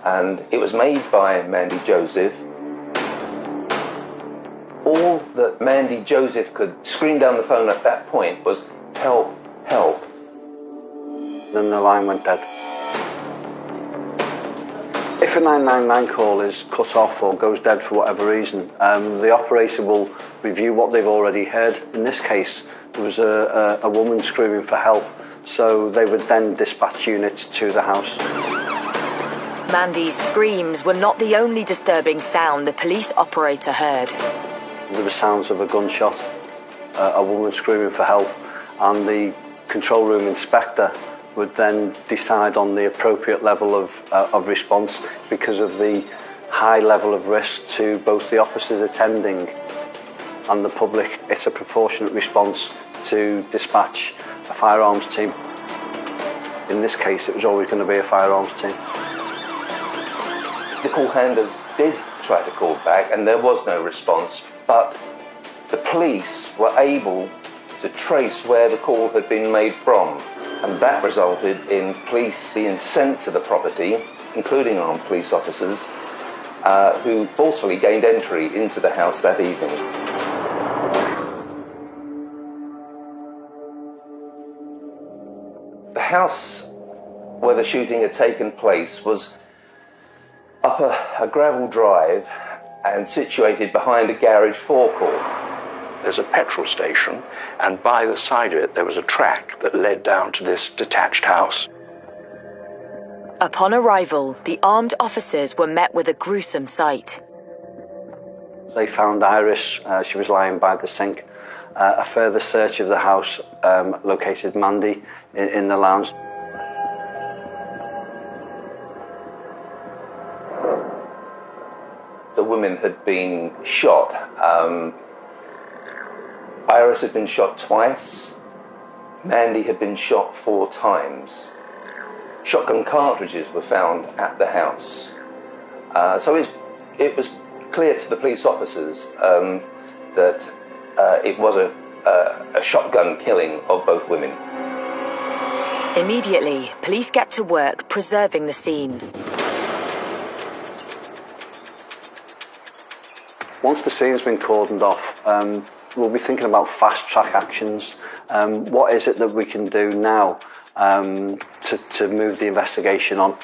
and it was made by Mandy Joseph. All that Mandy Joseph could scream down the phone at that point was, "Help, help." Then the line went dead. If a 999 call is cut off or goes dead for whatever reason, the operator will review what they've already heard. In this case, there was a woman screaming for help, so they would then dispatch units to the house. Mandy's screams were not the only disturbing sound the police operator heard. There were sounds of a gunshot, a woman screaming for help, and the control room inspector would then decide on the appropriate level of response because of the high level of risk to both the officers attending and the public. It's a proportionate response to dispatch a firearms team. In this case, it was always going to be a firearms team. The call handlers did try to call back and there was no response, but the police were able to trace where the call had been made from, and that resulted in police being sent to the property, including armed police officers, who forcefully gained entry into the house that evening. The house where the shooting had taken place was up a gravel drive and situated behind a garage forecourt. There's a petrol station, and by the side of it there was a track that led down to this detached house. Upon arrival, the armed officers were met with a gruesome sight. They found Iris, she was lying by the sink. A further search of the house located Mandy in the lounge. The women had been shot. Iris had been shot twice. Mandy had been shot 4 times. Shotgun cartridges were found at the house. So it was clear to the police officers that it was a shotgun killing of both women. Immediately, police get to work preserving the scene. Once the scene's been cordoned off, we'll be thinking about fast-track actions. What is it that we can do now to move the investigation on?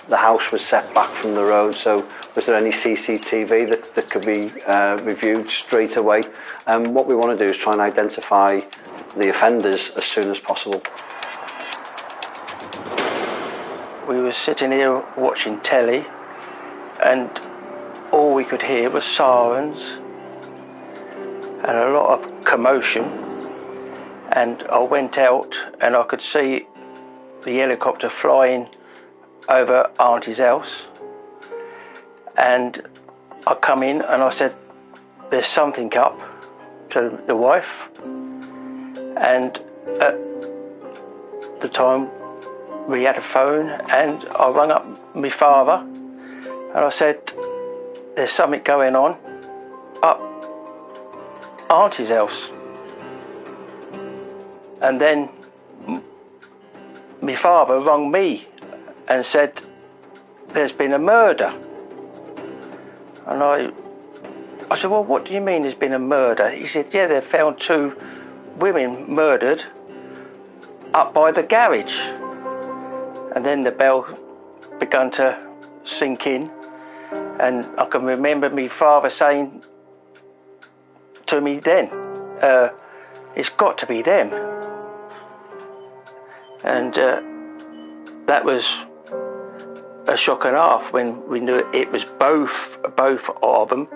The house was set back from the road, so was there any CCTV that could be reviewed straight away? What we want to do is try and identify the offenders as soon as possible. We were sitting here watching telly, and all we could hear was sirens and a lot of commotion. And I went out and I could see the helicopter flying over Auntie's house. And I come in and I said, "There's something up," to the wife. And at the time we had a phone, and I rang up my father and I said, "There's something going on up Auntie's house." And then my father rang me and said, "There's been a murder." And I said, "Well, what do you mean there's been a murder?" He said, "Yeah, they found 2 women murdered up by the garage." And then the bell began to sink in, and I can remember my father saying to me then, "It's got to be them." And that was a shock and a half when we knew it was both of them.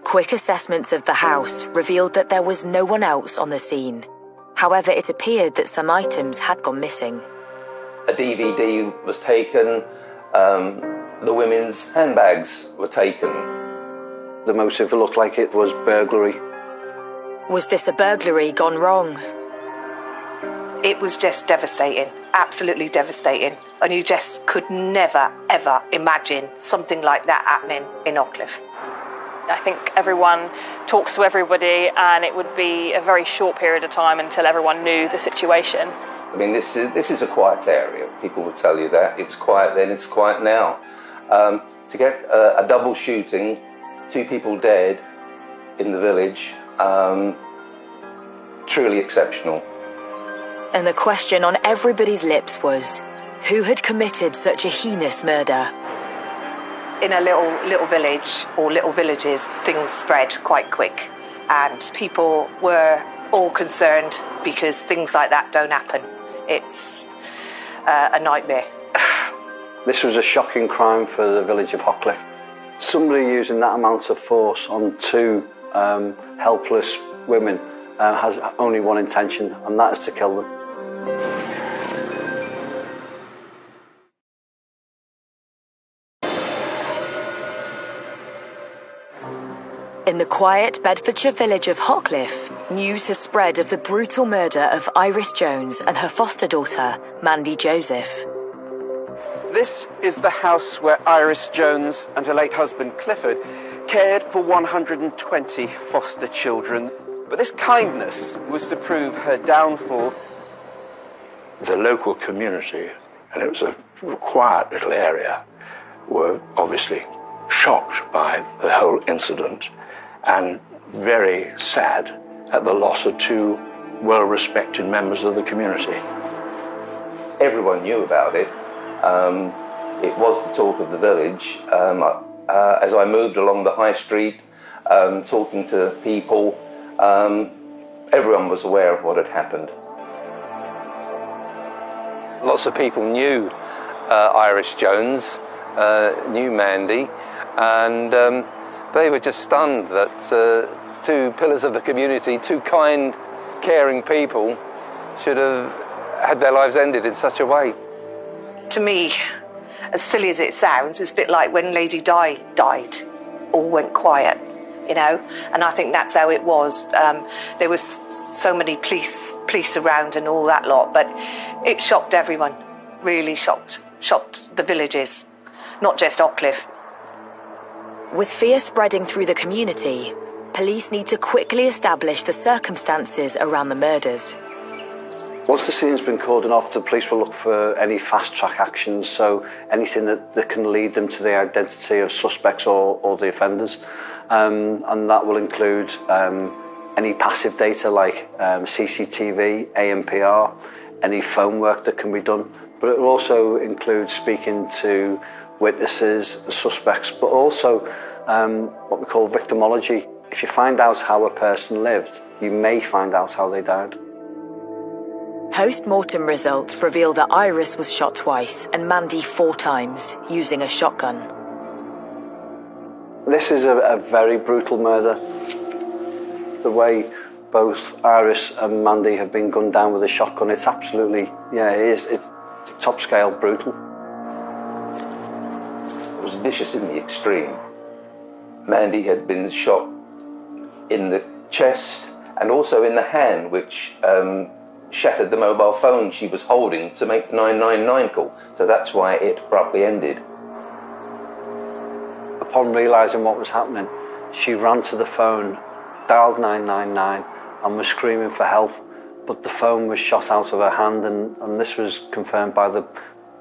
Quick assessments of the house revealed that there was no one else on the scene. However, it appeared that some items had gone missing. A DVD was taken, the women's handbags were taken. The motive looked like it was burglary. Was this a burglary gone wrong? It was just devastating, absolutely devastating. And you just could never, ever imagine something like that happening in Ockcliffe. I think everyone talks to everybody, and it would be a very short period of time until everyone knew the situation. I mean, this is a quiet area. People will tell you that. It was quiet then, it's quiet now. To get a double shooting, 2 people dead in the village, truly exceptional. And the question on everybody's lips was, who had committed such a heinous murder? In a little village, or little villages, things spread quite quick. And people were all concerned because things like that don't happen. It's a nightmare. This was a shocking crime for the village of Hockcliffe. Somebody using that amount of force on 2 helpless women has only one intention, and that is to kill them. In the quiet Bedfordshire village of Hockcliffe, news has spread of the brutal murder of Iris Jones and her foster daughter, Mandy Joseph. This is the house where Iris Jones and her late husband Clifford cared for 120 foster children. But this kindness was to prove her downfall. The local community, and it was a quiet little area, were obviously shocked by the whole incident and very sad at the loss of 2 well-respected members of the community. Everyone knew about it. It was the talk of the village. As I moved along the high street, talking to people, everyone was aware of what had happened. Lots of people knew Iris Jones, knew Mandy, and they were just stunned that 2 pillars of the community, 2 kind, caring people, should have had their lives ended in such a way. To me, as silly as it sounds, it's a bit like when Lady Di died. All went quiet, you know, and I think that's how it was. There was so many police around and all that lot, but it shocked everyone, really shocked the villages, not just Ockcliffe. With fear spreading through the community, police need to quickly establish the circumstances around the murders. Once the scene's been cordoned off, the police will look for any fast-track actions, so anything that can lead them to the identity of suspects or the offenders. And that will include any passive data like CCTV, ANPR, any phone work that can be done, but it will also include speaking to witnesses, the suspects, but also what we call victimology. If you find out how a person lived, you may find out how they died. Post-mortem results reveal that Iris was shot twice and Mandy 4 times using a shotgun. This is a very brutal murder. The way both Iris and Mandy have been gunned down with a shotgun, it's absolutely, it's top scale brutal. It was vicious in the extreme. Mandy had been shot in the chest and also in the hand, which shattered the mobile phone she was holding to make the 999 call. So that's why it abruptly ended. Upon realising what was happening, she ran to the phone, dialed 999 and was screaming for help, but the phone was shot out of her hand, and this was confirmed by the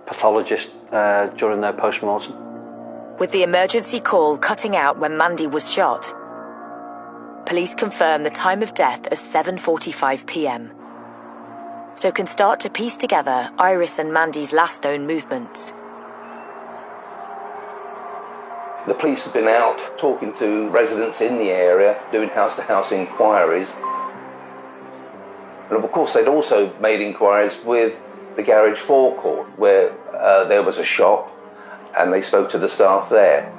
pathologist during their post-mortem. With the emergency call cutting out when Mandy was shot, police confirm the time of death as 7:45 p.m. so can start to piece together Iris and Mandy's last known movements. The police have been out talking to residents in the area, doing house-to-house inquiries. And of course they'd also made inquiries with the garage forecourt, where there was a shop, and they spoke to the staff there.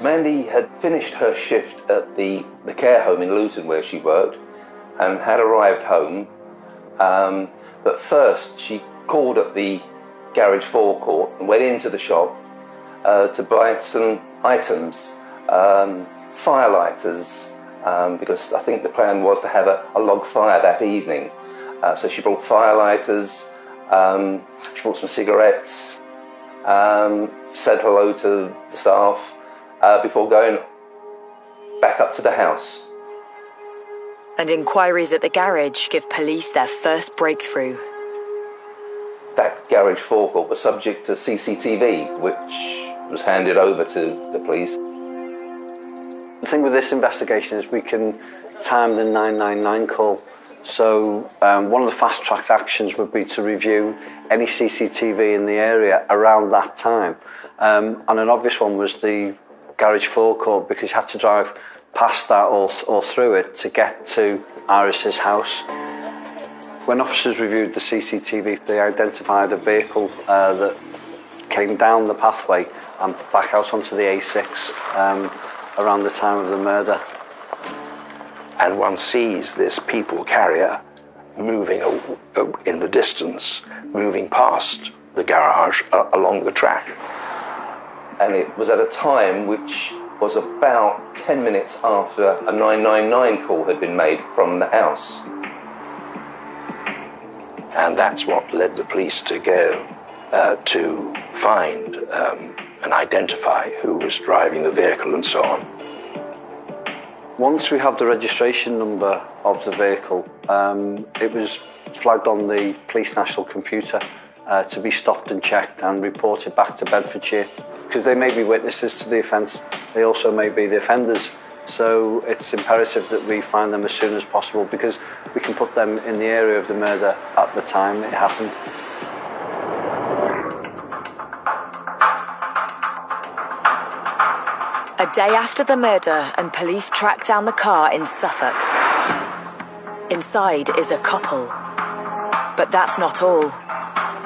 Mandy had finished her shift at the care home in Luton where she worked and had arrived home, but first she called at the garage forecourt and went into the shop to buy some items, firelighters, because I think the plan was to have a log fire that evening. So she brought firelighters, she brought some cigarettes, said hello to the staff before going back up to the house. And inquiries at the garage give police their first breakthrough. That garage forecourt was subject to CCTV, which was handed over to the police. The thing with this investigation is we can time the 999 call. So one of the fast-track actions would be to review any CCTV in the area around that time. And an obvious one was the garage forecourt, because you had to drive past that or through it to get to Iris's house. When officers reviewed the CCTV, they identified a vehicle that came down the pathway and back out onto the A6 around the time of the murder. And one sees this people carrier moving in the distance, moving past the garage along the track. And it was at a time which was about 10 minutes after a 999 call had been made from the house. And that's what led the police to go to find and identify who was driving the vehicle and so on. Once we have the registration number of the vehicle, it was flagged on the police national computer to be stopped and checked and reported back to Bedfordshire, because they may be witnesses to the offence, they also may be the offenders. So it's imperative that we find them as soon as possible, because we can put them in the area of the murder at the time it happened. A day after the murder, and police track down the car in Suffolk. Inside is a couple. But that's not all.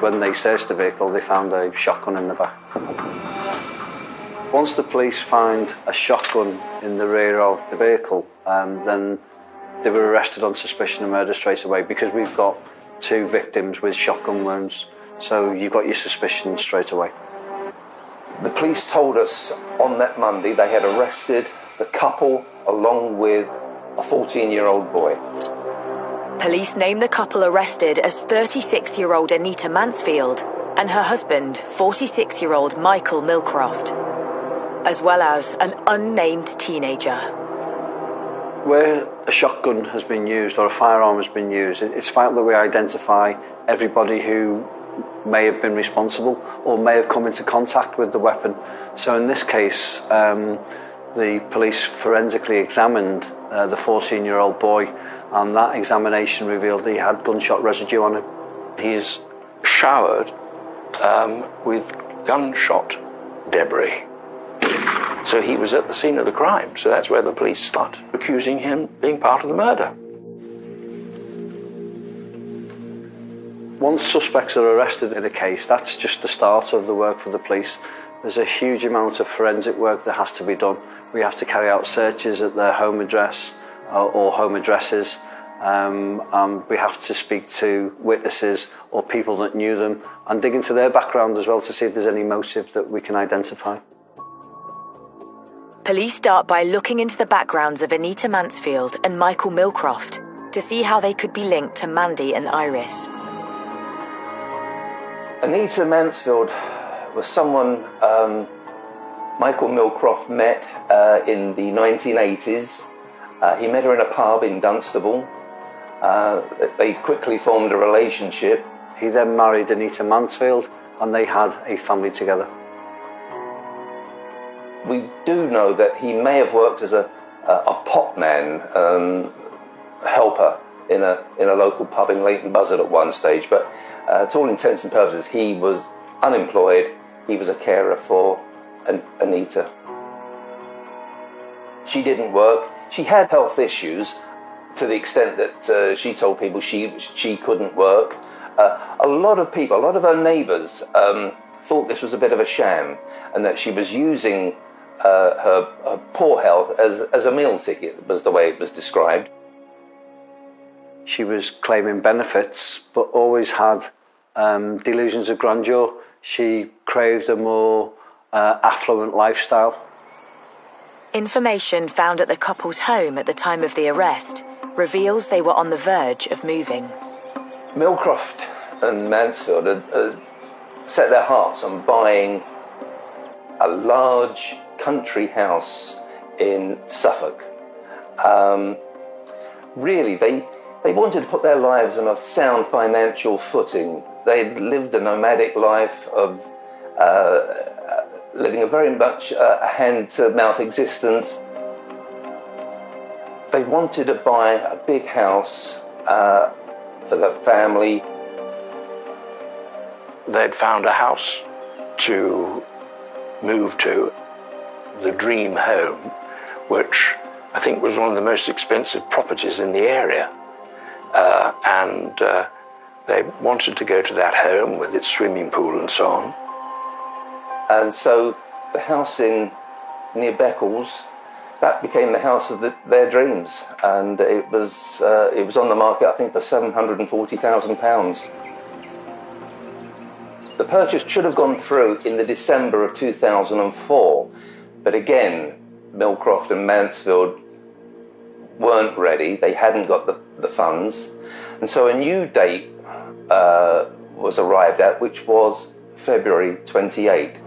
When they searched the vehicle, they found a shotgun in the back. Once the police find a shotgun in the rear of the vehicle, then they were arrested on suspicion of murder straight away, because we've got 2 victims with shotgun wounds. So you got your suspicion straight away. The police told us on that Monday they had arrested the couple along with a 14-year-old boy. Police named the couple arrested as 36-year-old Anita Mansfield and her husband, 46-year-old Michael Milcroft, as well as an unnamed teenager. Where a shotgun has been used or a firearm has been used, it's vital that we identify everybody who may have been responsible or may have come into contact with the weapon. So in this case, the police forensically examined the 14-year-old boy and that examination revealed he had gunshot residue on him. He's showered with gunshot debris. So he was at the scene of the crime. So that's where the police start accusing him being part of the murder. Once suspects are arrested in a case, that's just the start of the work for the police. There's a huge amount of forensic work that has to be done. We have to carry out searches at their home address or home addresses. We have to speak to witnesses or people that knew them and dig into their background as well to see if there's any motive that we can identify. Police start by looking into the backgrounds of Anita Mansfield and Michael Millcroft to see how they could be linked to Mandy and Iris. Anita Mansfield was someone Michael Millcroft met in the 1980s. He met her in a pub in Dunstable. They quickly formed a relationship. He then married Anita Mansfield and they had a family together. We do know that he may have worked as a potman helper in a local pub in Leighton Buzzard at one stage, but to all intents and purposes he was unemployed. He was a carer for Anita. She didn't work. She had health issues to the extent that she told people she couldn't work. A lot of people, a lot of her neighbours thought this was a bit of a sham and that she was using her poor health as a meal ticket, was the way it was described. She was claiming benefits, but always had delusions of grandeur. She craved a more affluent lifestyle. Information found at the couple's home at the time of the arrest reveals they were on the verge of moving. Millcroft and Mansfield had set their hearts on buying a large country house in Suffolk. Really, they wanted to put their lives on a sound financial footing. They'd lived a nomadic life of living a very much a hand-to-mouth existence. They wanted to buy a big house for the family. They'd found a house to move to, the dream home, which I think was one of the most expensive properties in the area. And they wanted to go to that home with its swimming pool and so on. And so the house near Beccles, that became the house of their dreams, and it was on the market, I think, for £740,000. The purchase should have gone through in the December of 2004, but again, Millcroft and Mansfield weren't ready. They hadn't got the funds, and so a new date was arrived at, which was February 28.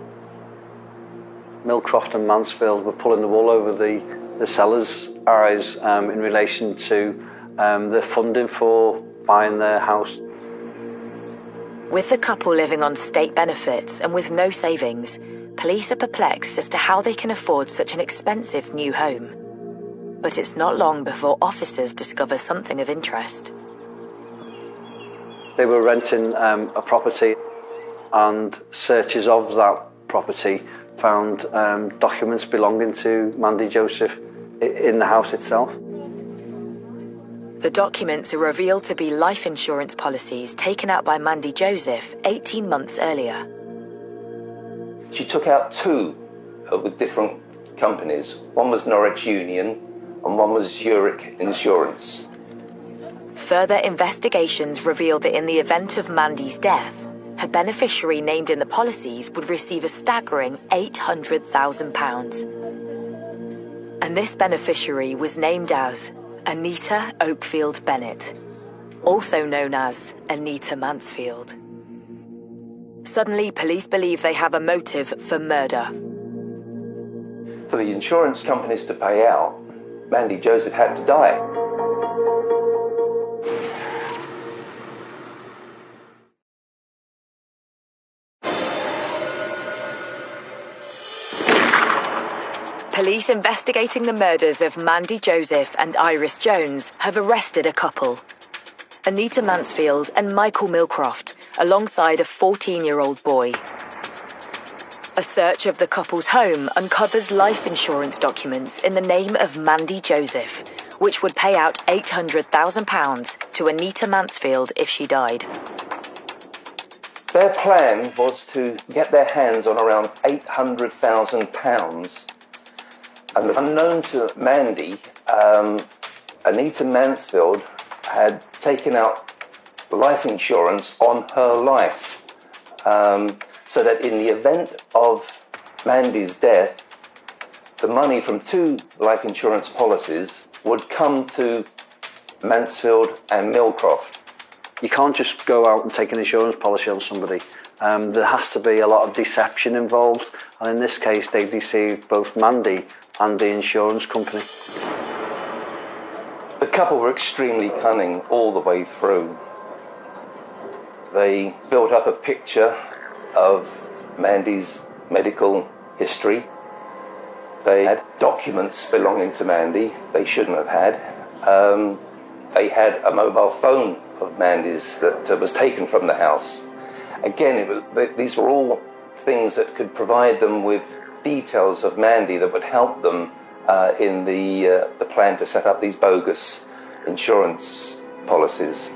Millcroft and Mansfield were pulling the wool over the sellers' eyes in relation to the funding for buying their house. With the couple living on state benefits and with no savings, police are perplexed as to how they can afford such an expensive new home. But it's not long before officers discover something of interest. They were renting a property, and searches of that property found documents belonging to Mandy Joseph in the house itself. The documents are revealed to be life insurance policies taken out by Mandy Joseph 18 months earlier. She took out two with different companies. One was Norwich Union and one was Zurich Insurance. Further investigations revealed that in the event of Mandy's death, her beneficiary named in the policies would receive a staggering £800,000. And this beneficiary was named as Anita Oakfield Bennett, also known as Anita Mansfield. Suddenly, police believe they have a motive for murder. For the insurance companies to pay out, Mandy Joseph had to die. Police investigating the murders of Mandy Joseph and Iris Jones have arrested a couple. Anita Mansfield and Michael Milcroft, alongside a 14-year-old boy. A search of the couple's home uncovers life insurance documents in the name of Mandy Joseph, which would pay out £800,000 to Anita Mansfield if she died. Their plan was to get their hands on around £800,000. And unknown to Mandy, Anita Mansfield had taken out life insurance on her life, so that in the event of Mandy's death, the money from 2 life insurance policies would come to Mansfield and Milcroft. You can't just go out and take an insurance policy on somebody. There has to be a lot of deception involved, and in this case they deceived both Mandy and the insurance company. The couple were extremely cunning all the way through. They built up a picture of Mandy's medical history. They had documents belonging to Mandy they shouldn't have had. They had a mobile phone of Mandy's that was taken from the house. Again, these were all things that could provide them with details of Mandy that would help them in the plan to set up these bogus insurance policies.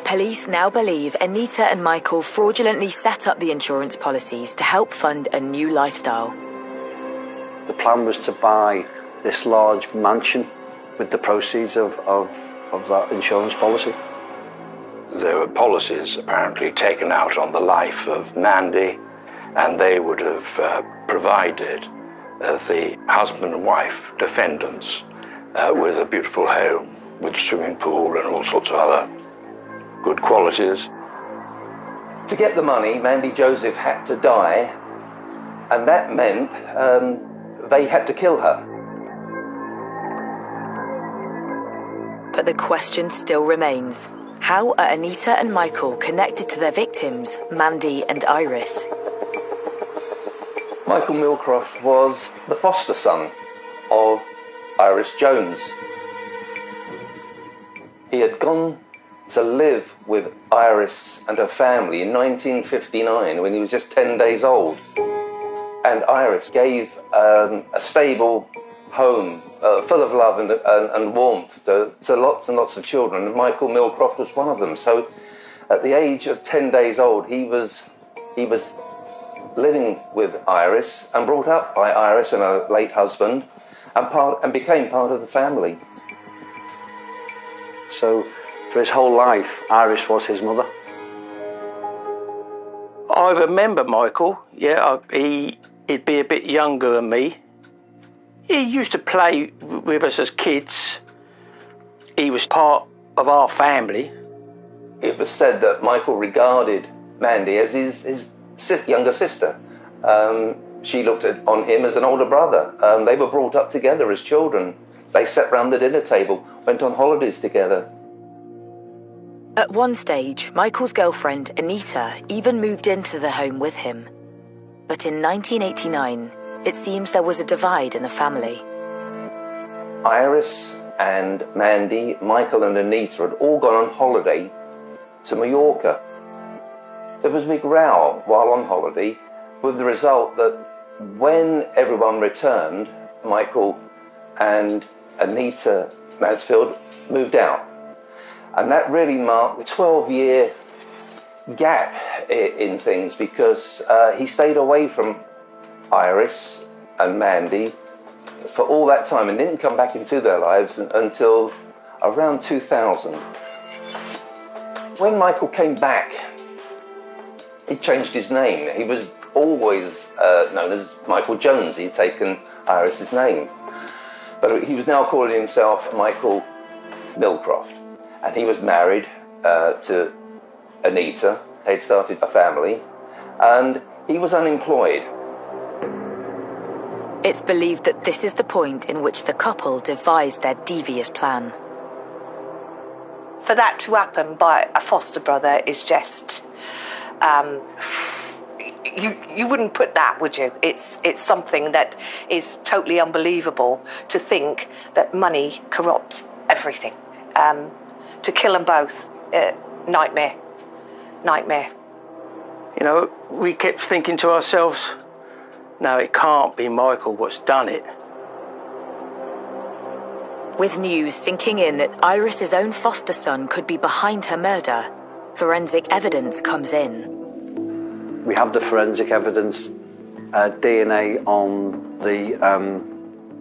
Police now believe Anita and Michael fraudulently set up the insurance policies to help fund a new lifestyle. The plan was to buy this large mansion with the proceeds of that insurance policy. There were policies apparently taken out on the life of Mandy, and they would have provided the husband and wife defendants with a beautiful home with a swimming pool and all sorts of other good qualities. To get the money, Mandy Joseph had to die, and that meant they had to kill her. But the question still remains. How are Anita and Michael connected to their victims, Mandy and Iris? Michael Milcroft was the foster son of Iris Jones. He had gone to live with Iris and her family in 1959 when he was just 10 days old. And Iris gave a stable home full of love and warmth to lots and lots of children, and Michael Milcroft was one of them. So at the age of 10 days old, he was living with Iris and brought up by Iris and her late husband, and became part of the family. So for his whole life, Iris was his mother. I remember Michael, he'd be a bit younger than me. He used to play with us as kids. He was part of our family. It was said that Michael regarded Mandy as his younger sister. She looked on him as an older brother. They were brought up together as children. They sat round the dinner table, went on holidays together. At one stage, Michael's girlfriend, Anita, even moved into the home with him. But in 1989, it seems there was a divide in the family. Iris and Mandy, Michael and Anita had all gone on holiday to Mallorca. There was a big row while on holiday, with the result that when everyone returned, Michael and Anita Mansfield moved out. And that really marked a 12-year gap in things, because he stayed away from Iris and Mandy for all that time and didn't come back into their lives until around 2000. When Michael came back, he changed his name. He was always known as Michael Jones. He'd taken Iris's name. But he was now calling himself Michael Milcroft. And he was married to Anita. They'd started a family. And he was unemployed. It's believed that this is the point in which the couple devised their devious plan. For that to happen by a foster brother is just, you wouldn't put that, would you? It's something that is totally unbelievable to think that money corrupts everything. To kill them both, nightmare. You know, we kept thinking to ourselves, no, it can't be Michael what's done it. With news sinking in that Iris's own foster son could be behind her murder, forensic evidence comes in. We have the forensic evidence, DNA on the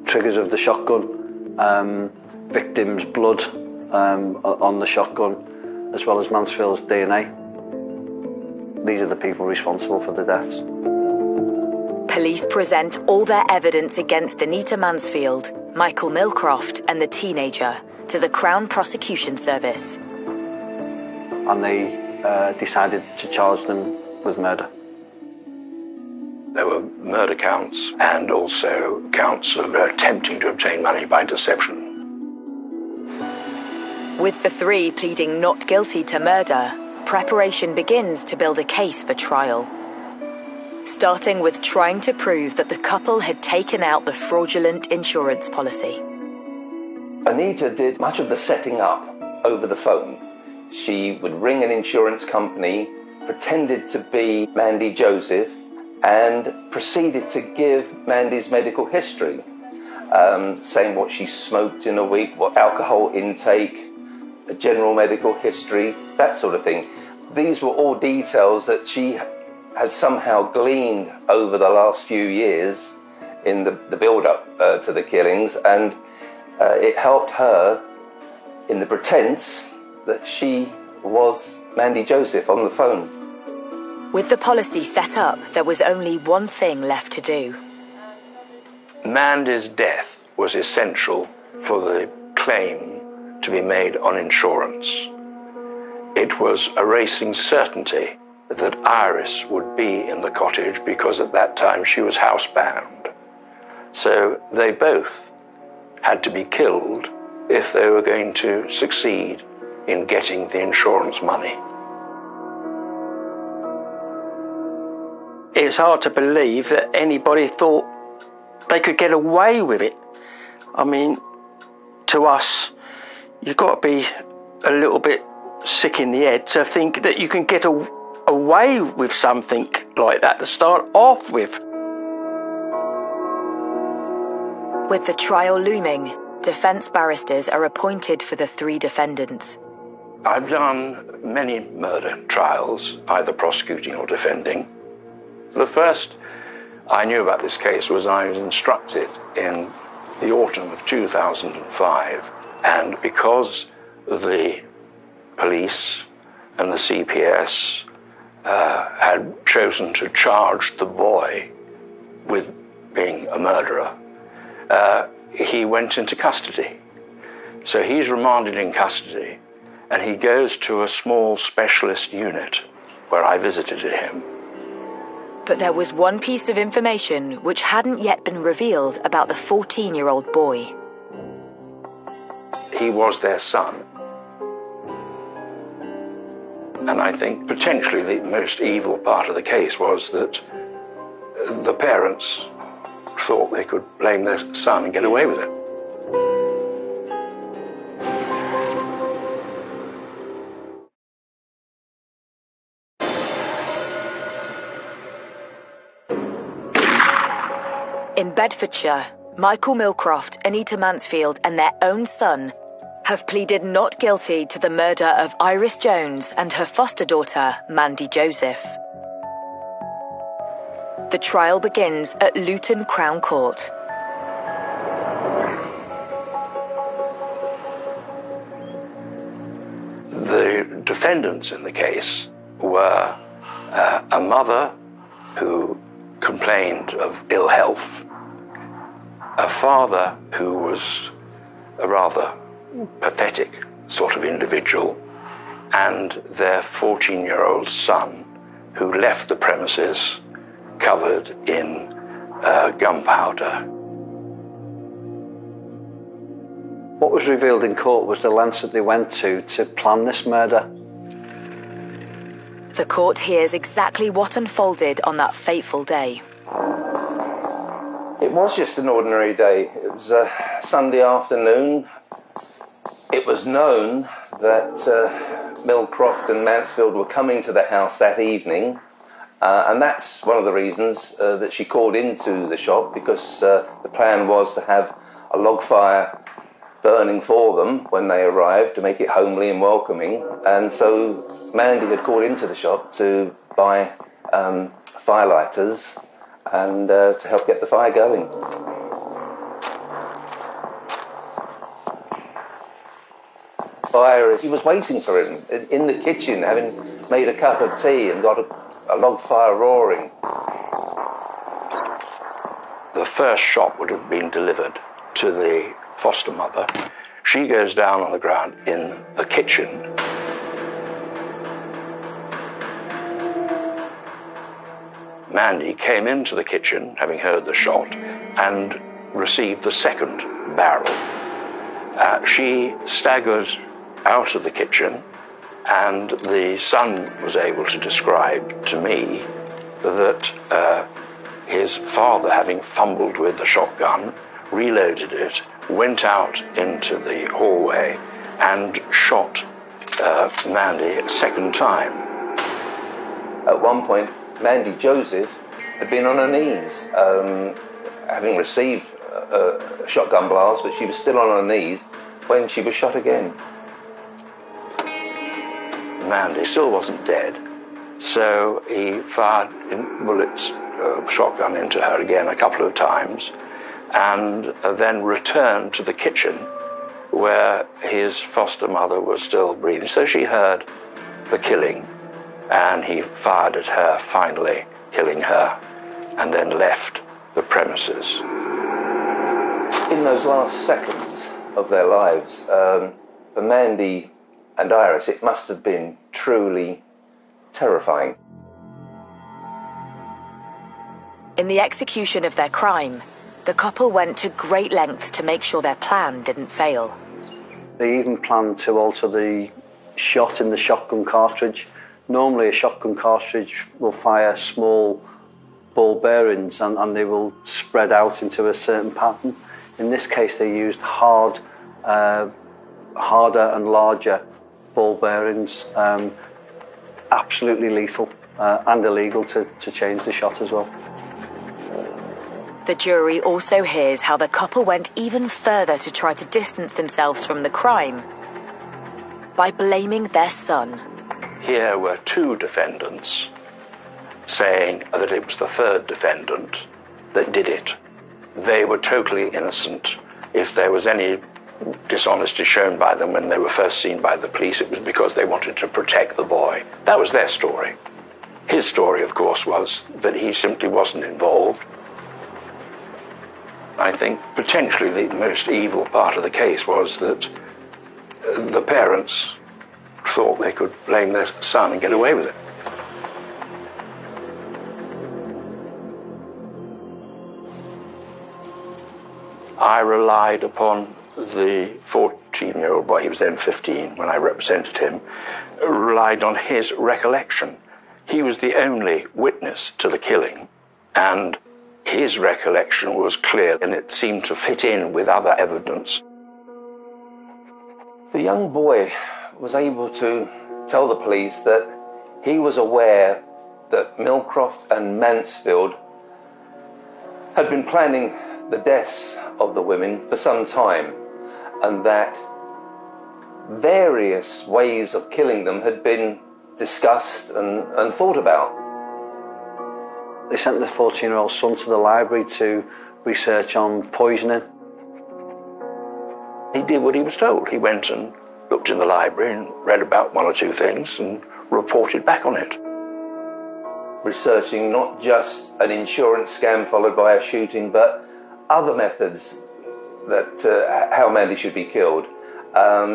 triggers of the shotgun, victim's blood on the shotgun, as well as Mansfield's DNA. These are the people responsible for the deaths. Police present all their evidence against Anita Mansfield, Michael Millcroft and the teenager to the Crown Prosecution Service. And they decided to charge them with murder. There were murder counts and also counts of attempting to obtain money by deception. With the three pleading not guilty to murder, preparation begins to build a case for trial. Starting with trying to prove that the couple had taken out the fraudulent insurance policy. Anita did much of the setting up over the phone. She would ring an insurance company, pretended to be Mandy Joseph, and proceeded to give Mandy's medical history, saying what she smoked in a week, what alcohol intake, a general medical history, that sort of thing. These were all details that she had somehow gleaned over the last few years in the build-up to the killings, and it helped her in the pretense that she was Mandy Joseph on the phone. With the policy set up, there was only one thing left to do. Mandy's death was essential for the claim to be made on insurance. It was erasing certainty that Iris would be in the cottage because at that time she was housebound. So they both had to be killed if they were going to succeed in getting the insurance money. It's hard to believe that anybody thought they could get away with it. I mean, to us, you've got to be a little bit sick in the head to think that you can get away with something like that to start off with. With the trial looming, defence barristers are appointed for the three defendants. I've done many murder trials, either prosecuting or defending. The first I knew about this case was I was instructed in the autumn of 2005, and because the police and the CPS had chosen to charge the boy with being a murderer, he went into custody. So he's remanded in custody, and he goes to a small specialist unit where I visited him. But there was one piece of information which hadn't yet been revealed about the 14-year-old boy. He was their son. And I think potentially the most evil part of the case was that the parents thought they could blame their son and get away with it. In Bedfordshire, Michael Millcroft, Anita Mansfield and their own son have pleaded not guilty to the murder of Iris Jones and her foster daughter, Mandy Joseph. The trial begins at Luton Crown Court. The defendants in the case were a mother who complained of ill health, a father who was a rather pathetic sort of individual, and their 14-year-old son who left the premises covered in gunpowder. What was revealed in court was the lengths that they went to plan this murder. The court hears exactly what unfolded on that fateful day. It was just an ordinary day. It was a Sunday afternoon. It was known that Millcroft and Mansfield were coming to the house that evening, and that's one of the reasons that she called into the shop, because the plan was to have a log fire burning for them when they arrived to make it homely and welcoming. And so Mandy had called into the shop to buy firelighters and to help get the fire going. Iris, he was waiting for him in the kitchen, having made a cup of tea and got a log fire roaring. The first shot would have been delivered to the foster mother. She goes down on the ground in the kitchen. Mandy came into the kitchen, having heard the shot, and received the second barrel. She staggered out of the kitchen, and the son was able to describe to me that his father, having fumbled with the shotgun, reloaded it, went out into the hallway and shot Mandy a second time. At one point, Mandy Joseph had been on her knees, having received a shotgun blast, but she was still on her knees when she was shot again. Mandy still wasn't dead, so he fired bullets, shotgun into her again a couple of times, and then returned to the kitchen where his foster mother was still breathing. So she heard the killing, and he fired at her, finally killing her, and then left the premises. In those last seconds of their lives, for Mandy and Iris, it must have been truly terrifying. In the execution of their crime, the couple went to great lengths to make sure their plan didn't fail. They even planned to alter the shot in the shotgun cartridge. Normally a shotgun cartridge will fire small ball bearings and they will spread out into a certain pattern. In this case they used harder and larger ball bearings, absolutely lethal and illegal to change the shot as well. The jury also hears how the couple went even further to try to distance themselves from the crime by blaming their son. Here were two defendants saying that it was the third defendant that did it. They were totally innocent. If there was any dishonesty shown by them when they were first seen by the police, it was because they wanted to protect the boy. That was their story. His story, of course, was that he simply wasn't involved. I think potentially the most evil part of the case was that the parents thought they could blame their son and get away with it. I relied upon the 14-year-old boy, he was then 15 when I represented him, relied on his recollection. He was the only witness to the killing, and his recollection was clear, and it seemed to fit in with other evidence. The young boy was able to tell the police that he was aware that Millcroft and Mansfield had been planning the deaths of the women for some time, and that various ways of killing them had been discussed and thought about. They sent the 14-year-old son to the library to research on poisoning. He did what he was told. He went and looked in the library and read about one or two things and reported back on it. Researching not just an insurance scam followed by a shooting, but other methods that how Mandy should be killed,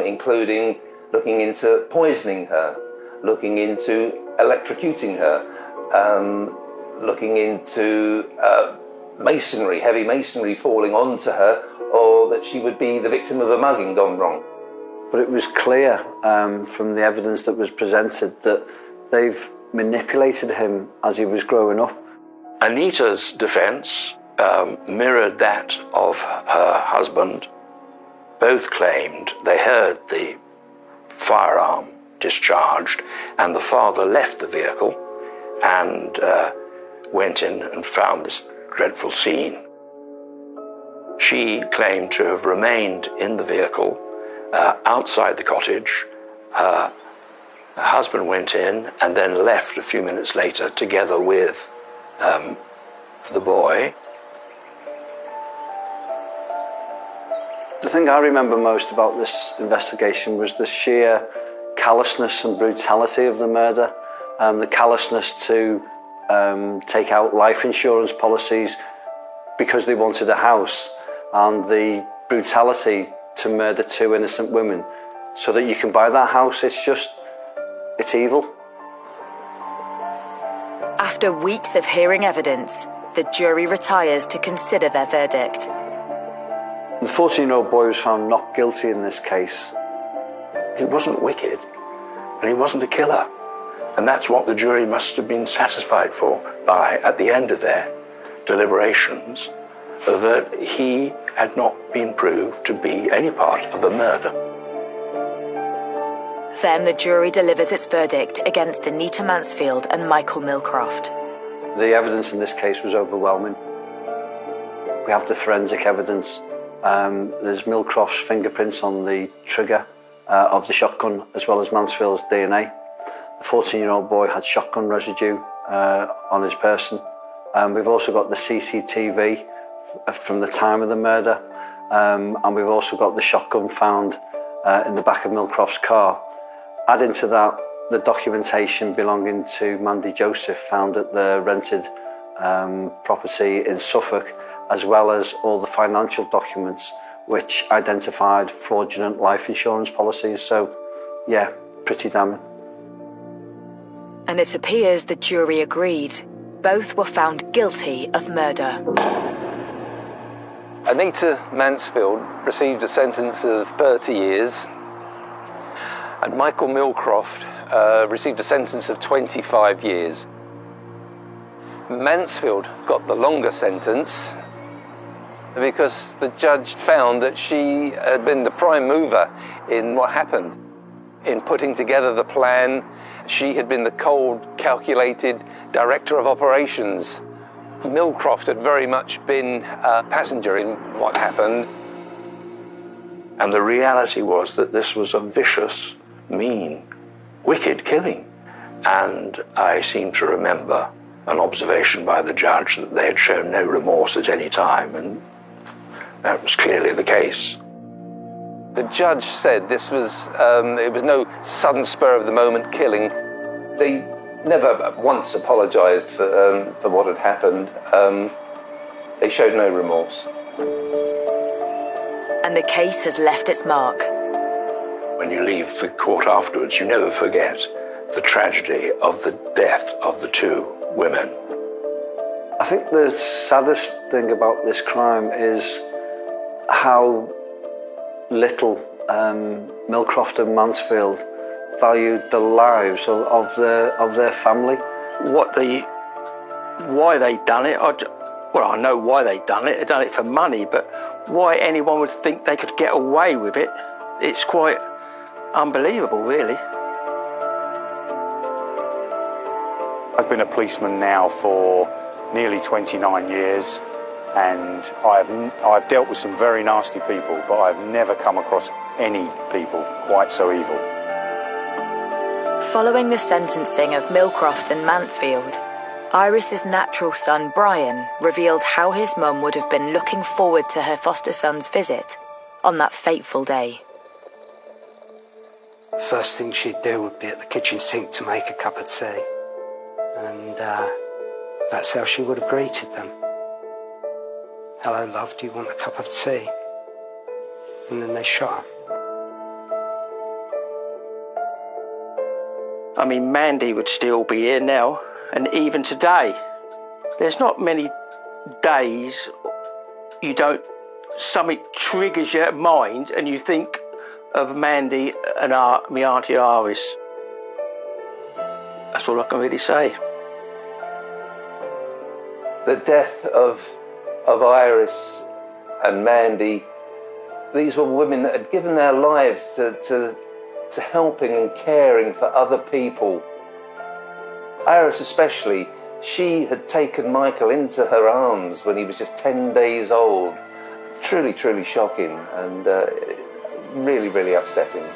including looking into poisoning her, looking into electrocuting her, looking into masonry, heavy masonry falling onto her, or that she would be the victim of a mugging gone wrong. But it was clear from the evidence that was presented that they've manipulated him as he was growing up. Anita's defence mirrored that of her husband. Both claimed they heard the firearm discharged, and the father left the vehicle and went in and found this dreadful scene. She claimed to have remained in the vehicle outside the cottage. Her husband went in and then left a few minutes later together with the boy. The thing I remember most about this investigation was the sheer callousness and brutality of the murder, the callousness to take out life insurance policies because they wanted a house, and the brutality to murder two innocent women so that you can buy that house. It's evil. After weeks of hearing evidence, the jury retires to consider their verdict. The 14-year-old boy was found not guilty in this case. He wasn't wicked, and he wasn't a killer. And that's what the jury must have been satisfied by, at the end of their deliberations, that he had not been proved to be any part of the murder. Then the jury delivers its verdict against Anita Mansfield and Michael Millcroft. The evidence in this case was overwhelming. We have the forensic evidence. There's Millcroft's fingerprints on the trigger of the shotgun, as well as Mansfield's DNA. The 14-year-old boy had shotgun residue on his person. We've also got the CCTV from the time of the murder, and we've also got the shotgun found in the back of Millcroft's car. Adding to that, the documentation belonging to Mandy Joseph found at the rented property in Suffolk, as well as all the financial documents which identified fraudulent life insurance policies. So, yeah, pretty damning. And it appears the jury agreed. Both were found guilty of murder. Anita Mansfield received a sentence of 30 years, and Michael Millcroft received a sentence of 25 years. Mansfield got the longer sentence because the judge found that she had been the prime mover in what happened, in putting together the plan. She had been the cold, calculated director of operations. Millcroft had very much been a passenger in what happened. And the reality was that this was a vicious, mean, wicked killing. And I seem to remember an observation by the judge that they had shown no remorse at any time, and that was clearly the case. The judge said this was, it was no sudden spur-of-the-moment killing. They never once apologised for what had happened. They showed no remorse. And the case has left its mark. When you leave the court afterwards, you never forget the tragedy of the death of the two women. I think the saddest thing about this crime is how little Millcroft and Mansfield valued the lives of their family. Why they done it? I know why they done it. They done it for money, but why anyone would think they could get away with it, it's quite unbelievable, really. I've been a policeman now for nearly 29 years, and I've dealt with some very nasty people, but I've never come across any people quite so evil. Following the sentencing of Millcroft and Mansfield, Iris's natural son Brian revealed how his mum would have been looking forward to her foster son's visit on that fateful day. First thing she'd do would be at the kitchen sink to make a cup of tea. And that's how she would have greeted them. Hello, love, do you want a cup of tea? And then they shot her. I mean, Mandy would still be here now, and even today. There's not many days something triggers your mind and you think of Mandy and my Auntie Iris. That's all I can really say. The death of Iris and Mandy, these were women that had given their lives to helping and caring for other people. Iris especially, she had taken Michael into her arms when he was just 10 days old. Truly, truly shocking and really, really upsetting.